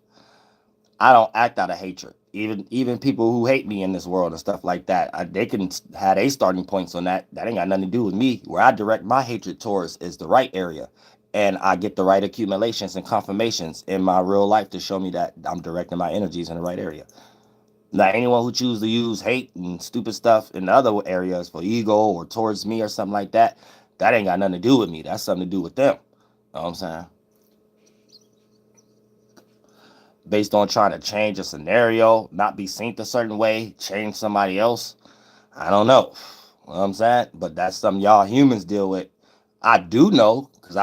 Speaker 2: I don't act out of hatred. Even people who hate me in this world and stuff like that, they can have a starting points on that. That ain't got nothing to do with me. Where I direct my hatred towards is the right area. And I get the right accumulations and confirmations in my real life to show me that I'm directing my energies in the right area. Now, anyone who chooses to use hate and stupid stuff in the other areas for ego or towards me or something like that, that ain't got nothing to do with me. That's something to do with them. You know what I'm saying? Based on trying to change a scenario, not be seen a certain way, change somebody else. I don't know. You know what I'm saying? But that's something y'all humans deal with. I do know, because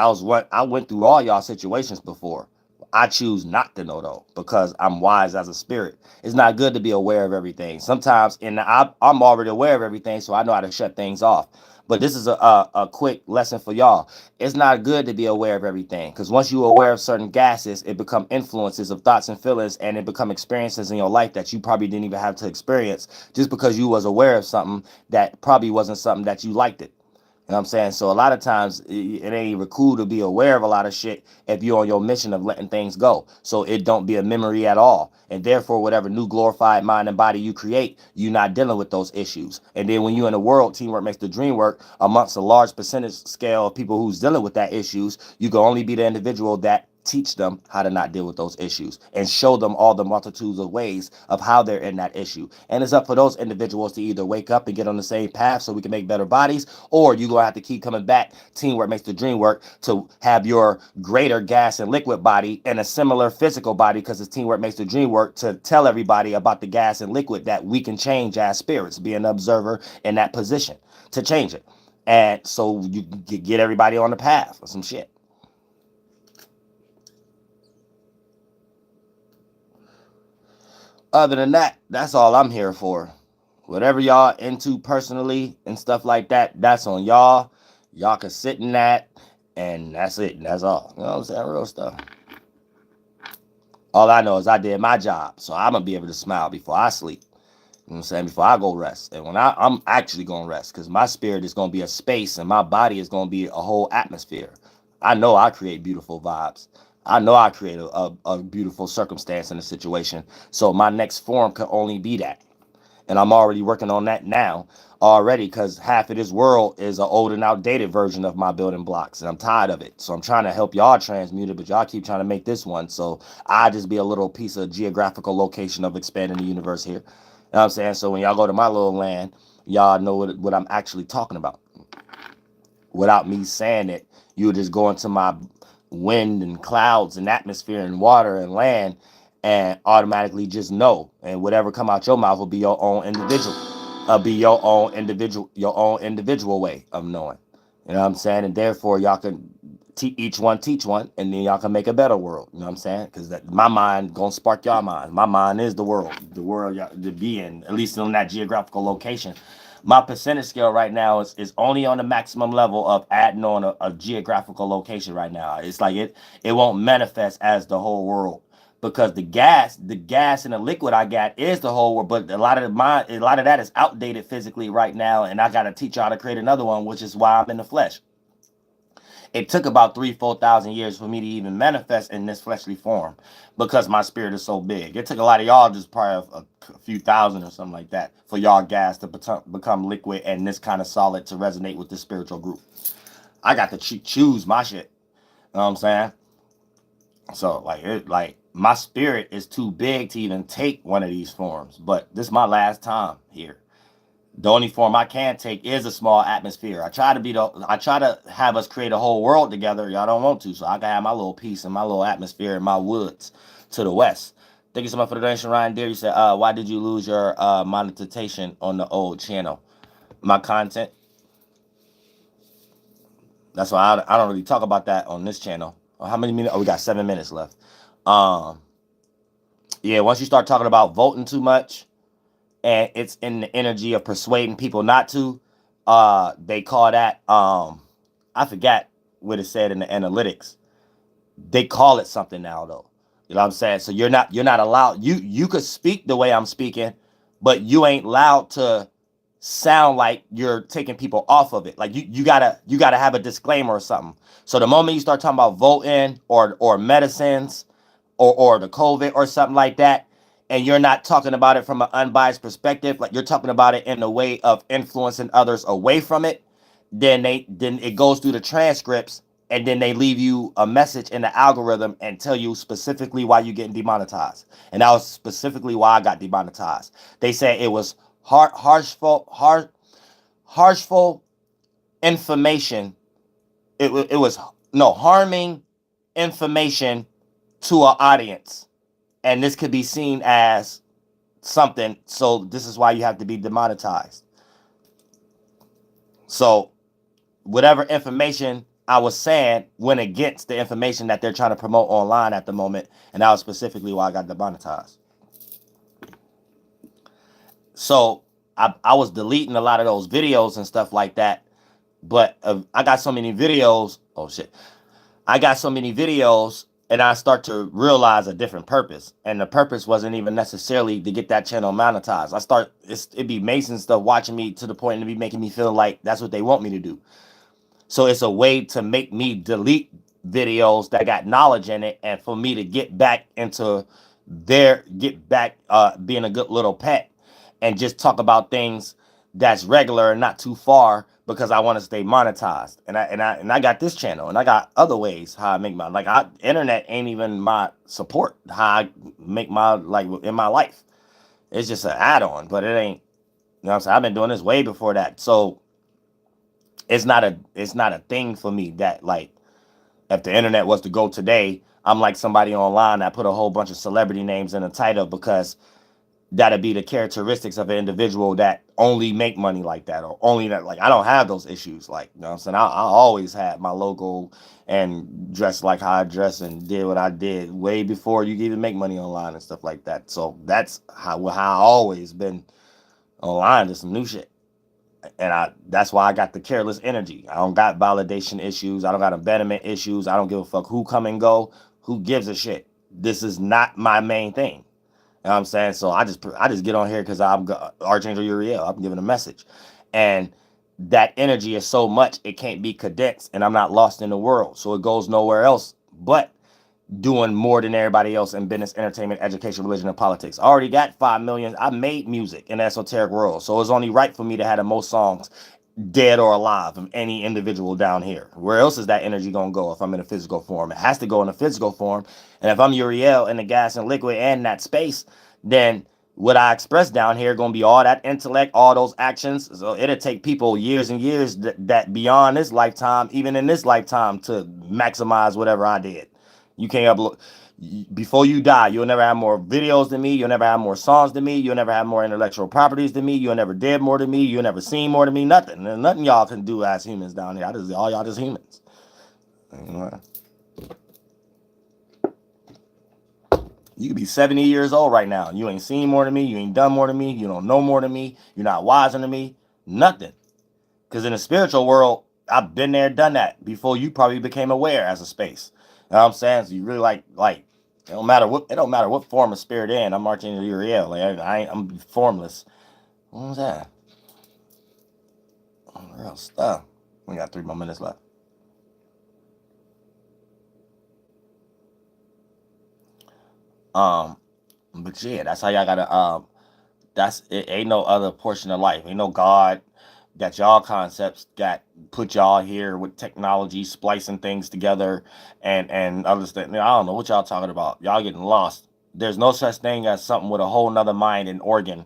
Speaker 2: I went through all y'all situations before. I choose not to know though, because I'm wise as a spirit. It's not good to be aware of everything. Sometimes, and I'm already aware of everything, so I know how to shut things off. But this is a quick lesson for y'all. It's not good to be aware of everything, because once you're aware of certain gases, it become influences of thoughts and feelings, and it become experiences in your life that you probably didn't even have to experience just because you was aware of something that probably wasn't something that you liked it. You know what I'm saying? So a lot of times it ain't even cool to be aware of a lot of shit if you're on your mission of letting things go. So it don't be a memory at all. And therefore, whatever new glorified mind and body you create, you're not dealing with those issues. And then when you're in the world, teamwork makes the dream work, amongst a large percentage scale of people who's dealing with that issues, you can only be the individual that teach them how to not deal with those issues and show them all the multitudes of ways of how they're in that issue. And it's up for those individuals to either wake up and get on the same path so we can make better bodies, or you're going to have to keep coming back. Teamwork makes the dream work to have your greater gas and liquid body and a similar physical body, because it's teamwork makes the dream work to tell everybody about the gas and liquid that we can change as spirits, be an observer in that position to change it. And so you get everybody on the path or some shit. Other than that, that's all I'm here for. Whatever y'all into personally and stuff like that, that's on y'all. Y'all can sit in that, and that's it. And that's all. You know what I'm saying? Real stuff. All I know is I did my job, so I'm gonna be able to smile before I sleep. You know what I'm saying? Before I go rest. And when I'm actually gonna rest, because my spirit is gonna be a space and my body is gonna be a whole atmosphere. I know I create beautiful vibes. I know I create a beautiful circumstance in a situation. So my next form could only be that. And I'm already working on that now already, because half of this world is an old and outdated version of my building blocks, and I'm tired of it. So I'm trying to help y'all transmute it, but y'all keep trying to make this one. So I just be a little piece of geographical location of expanding the universe here. You know what I'm saying? So when y'all go to my little land, y'all know what I'm actually talking about. Without me saying it, you would just go into my wind and clouds and atmosphere and water and land and automatically just know. And whatever come out your mouth will be your own individual. Be your own individual way of knowing. You know what I'm saying? And therefore, y'all can each one teach one, and then y'all can make a better world. You know what I'm saying? Because my mind gonna spark y'all mind. My mind is the world y'all to be in, at least on that geographical location. My percentage scale right now is only on the maximum level of adding on a geographical location right now. It's like it won't manifest as the whole world, because the gas and the liquid I got is the whole world. But a lot of that is outdated physically right now, and I got to teach y'all to create another one, which is why I'm in the flesh. It took about 3,000-4,000 years for me to even manifest in this fleshly form, because my spirit is so big. It took a lot of y'all, just probably a few thousand or something like that, for y'all gas to become liquid and this kind of solid to resonate with this spiritual group. I got to choose my shit. You know what I'm saying? So like my spirit is too big to even take one of these forms. But this is my last time here. The only form I can take is a small atmosphere. I try to have us create a whole world together. Y'all don't want to, so I can have my little piece in my little atmosphere in my woods to the west. Thank you so much for the donation, Ryan Deere. You said, why did you lose your monetization on the old channel? My content. That's why I don't really talk about that on this channel. How many minutes? Oh, we got 7 minutes left. Yeah, once you start talking about voting too much, and it's in the energy of persuading people not to, they call that, I forgot what it said in the analytics. They call it something now though. You know what I'm saying? So you're not allowed, you could speak the way I'm speaking, but you ain't allowed to sound like you're taking people off of it. Like you gotta have a disclaimer or something. So the moment you start talking about voting or medicines or the COVID or something like that, and you're not talking about it from an unbiased perspective, like you're talking about it in a way of influencing others away from it, then it goes through the transcripts, and then they leave you a message in the algorithm and tell you specifically why you're getting demonetized. And that was specifically why I got demonetized. They said it was harshful information. It was no harming information to an audience, and this could be seen as something. So this is why you have to be demonetized. So whatever information I was saying went against the information that they're trying to promote online at the moment, and that was specifically why I got demonetized. So I was deleting a lot of those videos and stuff like that, but I got so many videos. Oh shit. I got so many videos, and I start to realize a different purpose. And the purpose wasn't even necessarily to get that channel monetized. It'd be Mason stuff watching me to the point to be making me feel like that's what they want me to do. So it's a way to make me delete videos that got knowledge in it, and for me to get back into being a good little pet and just talk about things that's regular and not too far, because I want to stay monetized. And I got this channel, and I got other ways how I make my internet ain't even my support. How I make my in my life. It's just an add-on, but it ain't. You know what I'm saying? I've been doing this way before that. So it's not a thing for me that if the internet was to go today, I'm like somebody online that put a whole bunch of celebrity names in the title, because that'd be the characteristics of an individual that only make money like that, or only that. Like, I don't have those issues. Like, you know what I'm saying? I always had my logo and dressed like how I dress and did what I did way before you could even make money online and stuff like that. So that's how I always been online to some new shit. And that's why I got the careless energy. I don't got validation issues. I don't got abandonment issues. I don't give a fuck who come and go. Who gives a shit? This is not my main thing. You know what I'm saying? So I just get on here because I'm Archangel Uriel. I'm giving a message. And that energy is so much, it can't be condensed. And I'm not lost in the world. So it goes nowhere else but doing more than everybody else in business, entertainment, education, religion, and politics. I already got 5 million. I made music in the esoteric world. So it's only right for me to have the most songs, dead or alive, of any individual down here. Where else is that energy going to go if I'm in a physical form? It has to go in a physical form. And if I'm Uriel in the gas and liquid and that space, then what I express down here going to be all that intellect, all those actions. So it'll take people years and years that beyond this lifetime, even in this lifetime, to maximize whatever I did. You can't upload. Before you die, you'll never have more videos than me. You'll never have more songs than me. You'll never have more intellectual properties than me. You'll never did more than me. You'll never seen more than me. Nothing. And nothing y'all can do as humans down here. All y'all just humans. You could be 70 years old right now. You ain't seen more than me. You ain't done more than me. You don't know more than me. You're not wiser than me. Nothing. Because in the spiritual world, I've been there, done that before you probably became aware as a space. You know what I'm saying? So you really like it don't matter what form of spirit in. I'm marching into Uriel. I'm formless. What was that? Real stuff. We got 3 more minutes left. But yeah, that's how y'all gotta it ain't no other portion of life. Ain't no God. Got y'all concepts got put y'all here with technology, splicing things together and other stuff. I don't know what y'all talking about. Y'all getting lost. There's no such thing as something with a whole nother mind and organ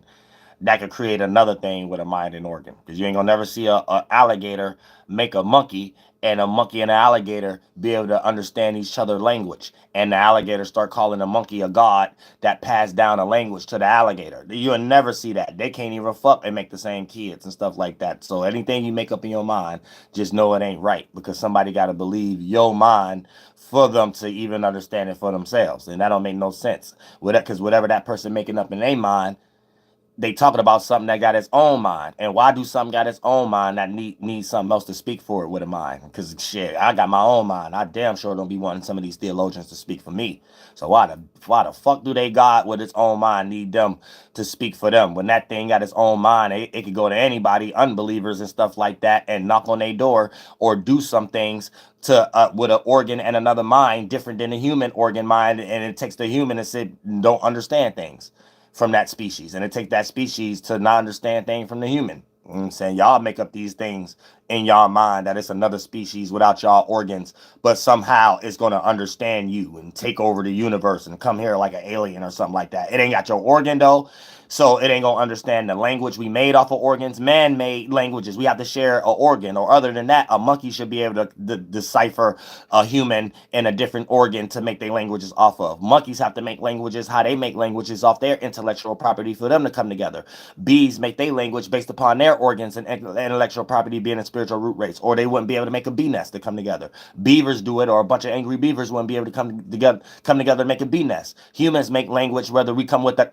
Speaker 2: that could create another thing with a mind and organ. Because you ain't gonna never see a alligator make a monkey, and a monkey and an alligator be able to understand each other's language, and the alligator start calling the monkey a god that passed down a language to the alligator. You'll never see that. They can't even fuck and make the same kids and stuff like that. So anything you make up in your mind, just know it ain't right, because somebody got to believe your mind for them to even understand it for themselves, and that don't make no sense. Because whatever that person making up in their mind, they talking about something that got its own mind. And why do something got its own mind that needs something else to speak for it with a mind? Because shit, I got my own mind. I damn sure don't be wanting some of these theologians to speak for me. So why the fuck do they God with its own mind need them to speak for them? When that thing got its own mind, it could go to anybody, unbelievers and stuff like that, and knock on their door or do some things to with an organ and another mind different than the human organ mind, and it takes the human to sit and don't understand things from that species, and it takes that species to not understand things from the human. You know what I'm saying? Y'all make up these things in y'all mind that it's another species without y'all organs, but somehow it's going to understand you and take over the universe and come here like an alien or something like that. It ain't got your organ though, so it ain't going to understand the language we made off of organs, man-made languages. We have to share an organ, or other than that, a monkey should be able to decipher a human and a different organ to make their languages off of. Monkeys have to make languages how they make languages off their intellectual property for them to come together. Bees make their language based upon their organs and intellectual property being in spiritual root rates, or they wouldn't be able to make a bee nest to come together. Beavers do it, or a bunch of angry beavers wouldn't be able to come together and make a bee nest. Humans make language whether we come with the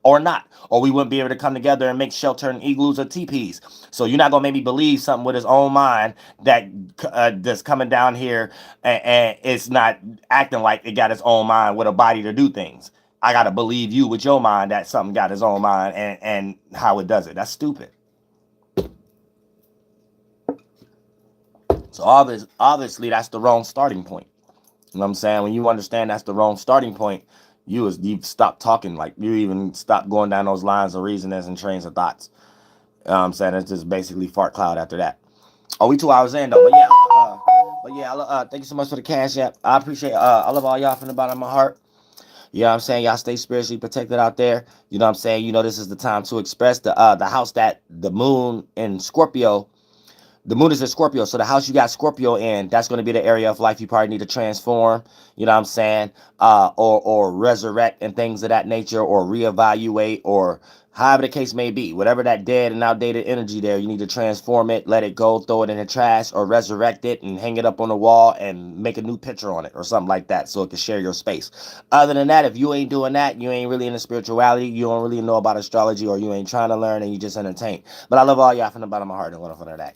Speaker 2: or not, or we wouldn't be able to come together and make shelter and igloos or teepees. So you're not gonna make me believe something with his own mind that that's coming down here, and it's not acting like it got its own mind with a body to do things. I gotta believe you with your mind that something got its own mind and how it does it. That's stupid. So obviously that's the wrong starting point. You know what I'm saying? When you understand that's the wrong starting point, you stop talking, like you even stop going down those lines of reasonings and trains of thoughts. You know what I'm saying? It's just basically fart cloud after that. Oh, we 2 hours in though, but yeah, thank you so much for the cash app. I appreciate I love all y'all from the bottom of my heart. You know what I'm saying? Y'all stay spiritually protected out there. You know what I'm saying? You know this is the time to express the house that the moon in Scorpio. The moon is in Scorpio, so the house you got Scorpio in, that's going to be the area of life you probably need to transform, you know what I'm saying, or resurrect and things of that nature, or reevaluate, or however the case may be. Whatever that dead and outdated energy there, you need to transform it, let it go, throw it in the trash, or resurrect it and hang it up on the wall and make a new picture on it or something like that so it can share your space. Other than that, if you ain't doing that, you ain't really into spirituality, you don't really know about astrology, or you ain't trying to learn and you just entertain. But I love all y'all from the bottom of my heart and whatever that.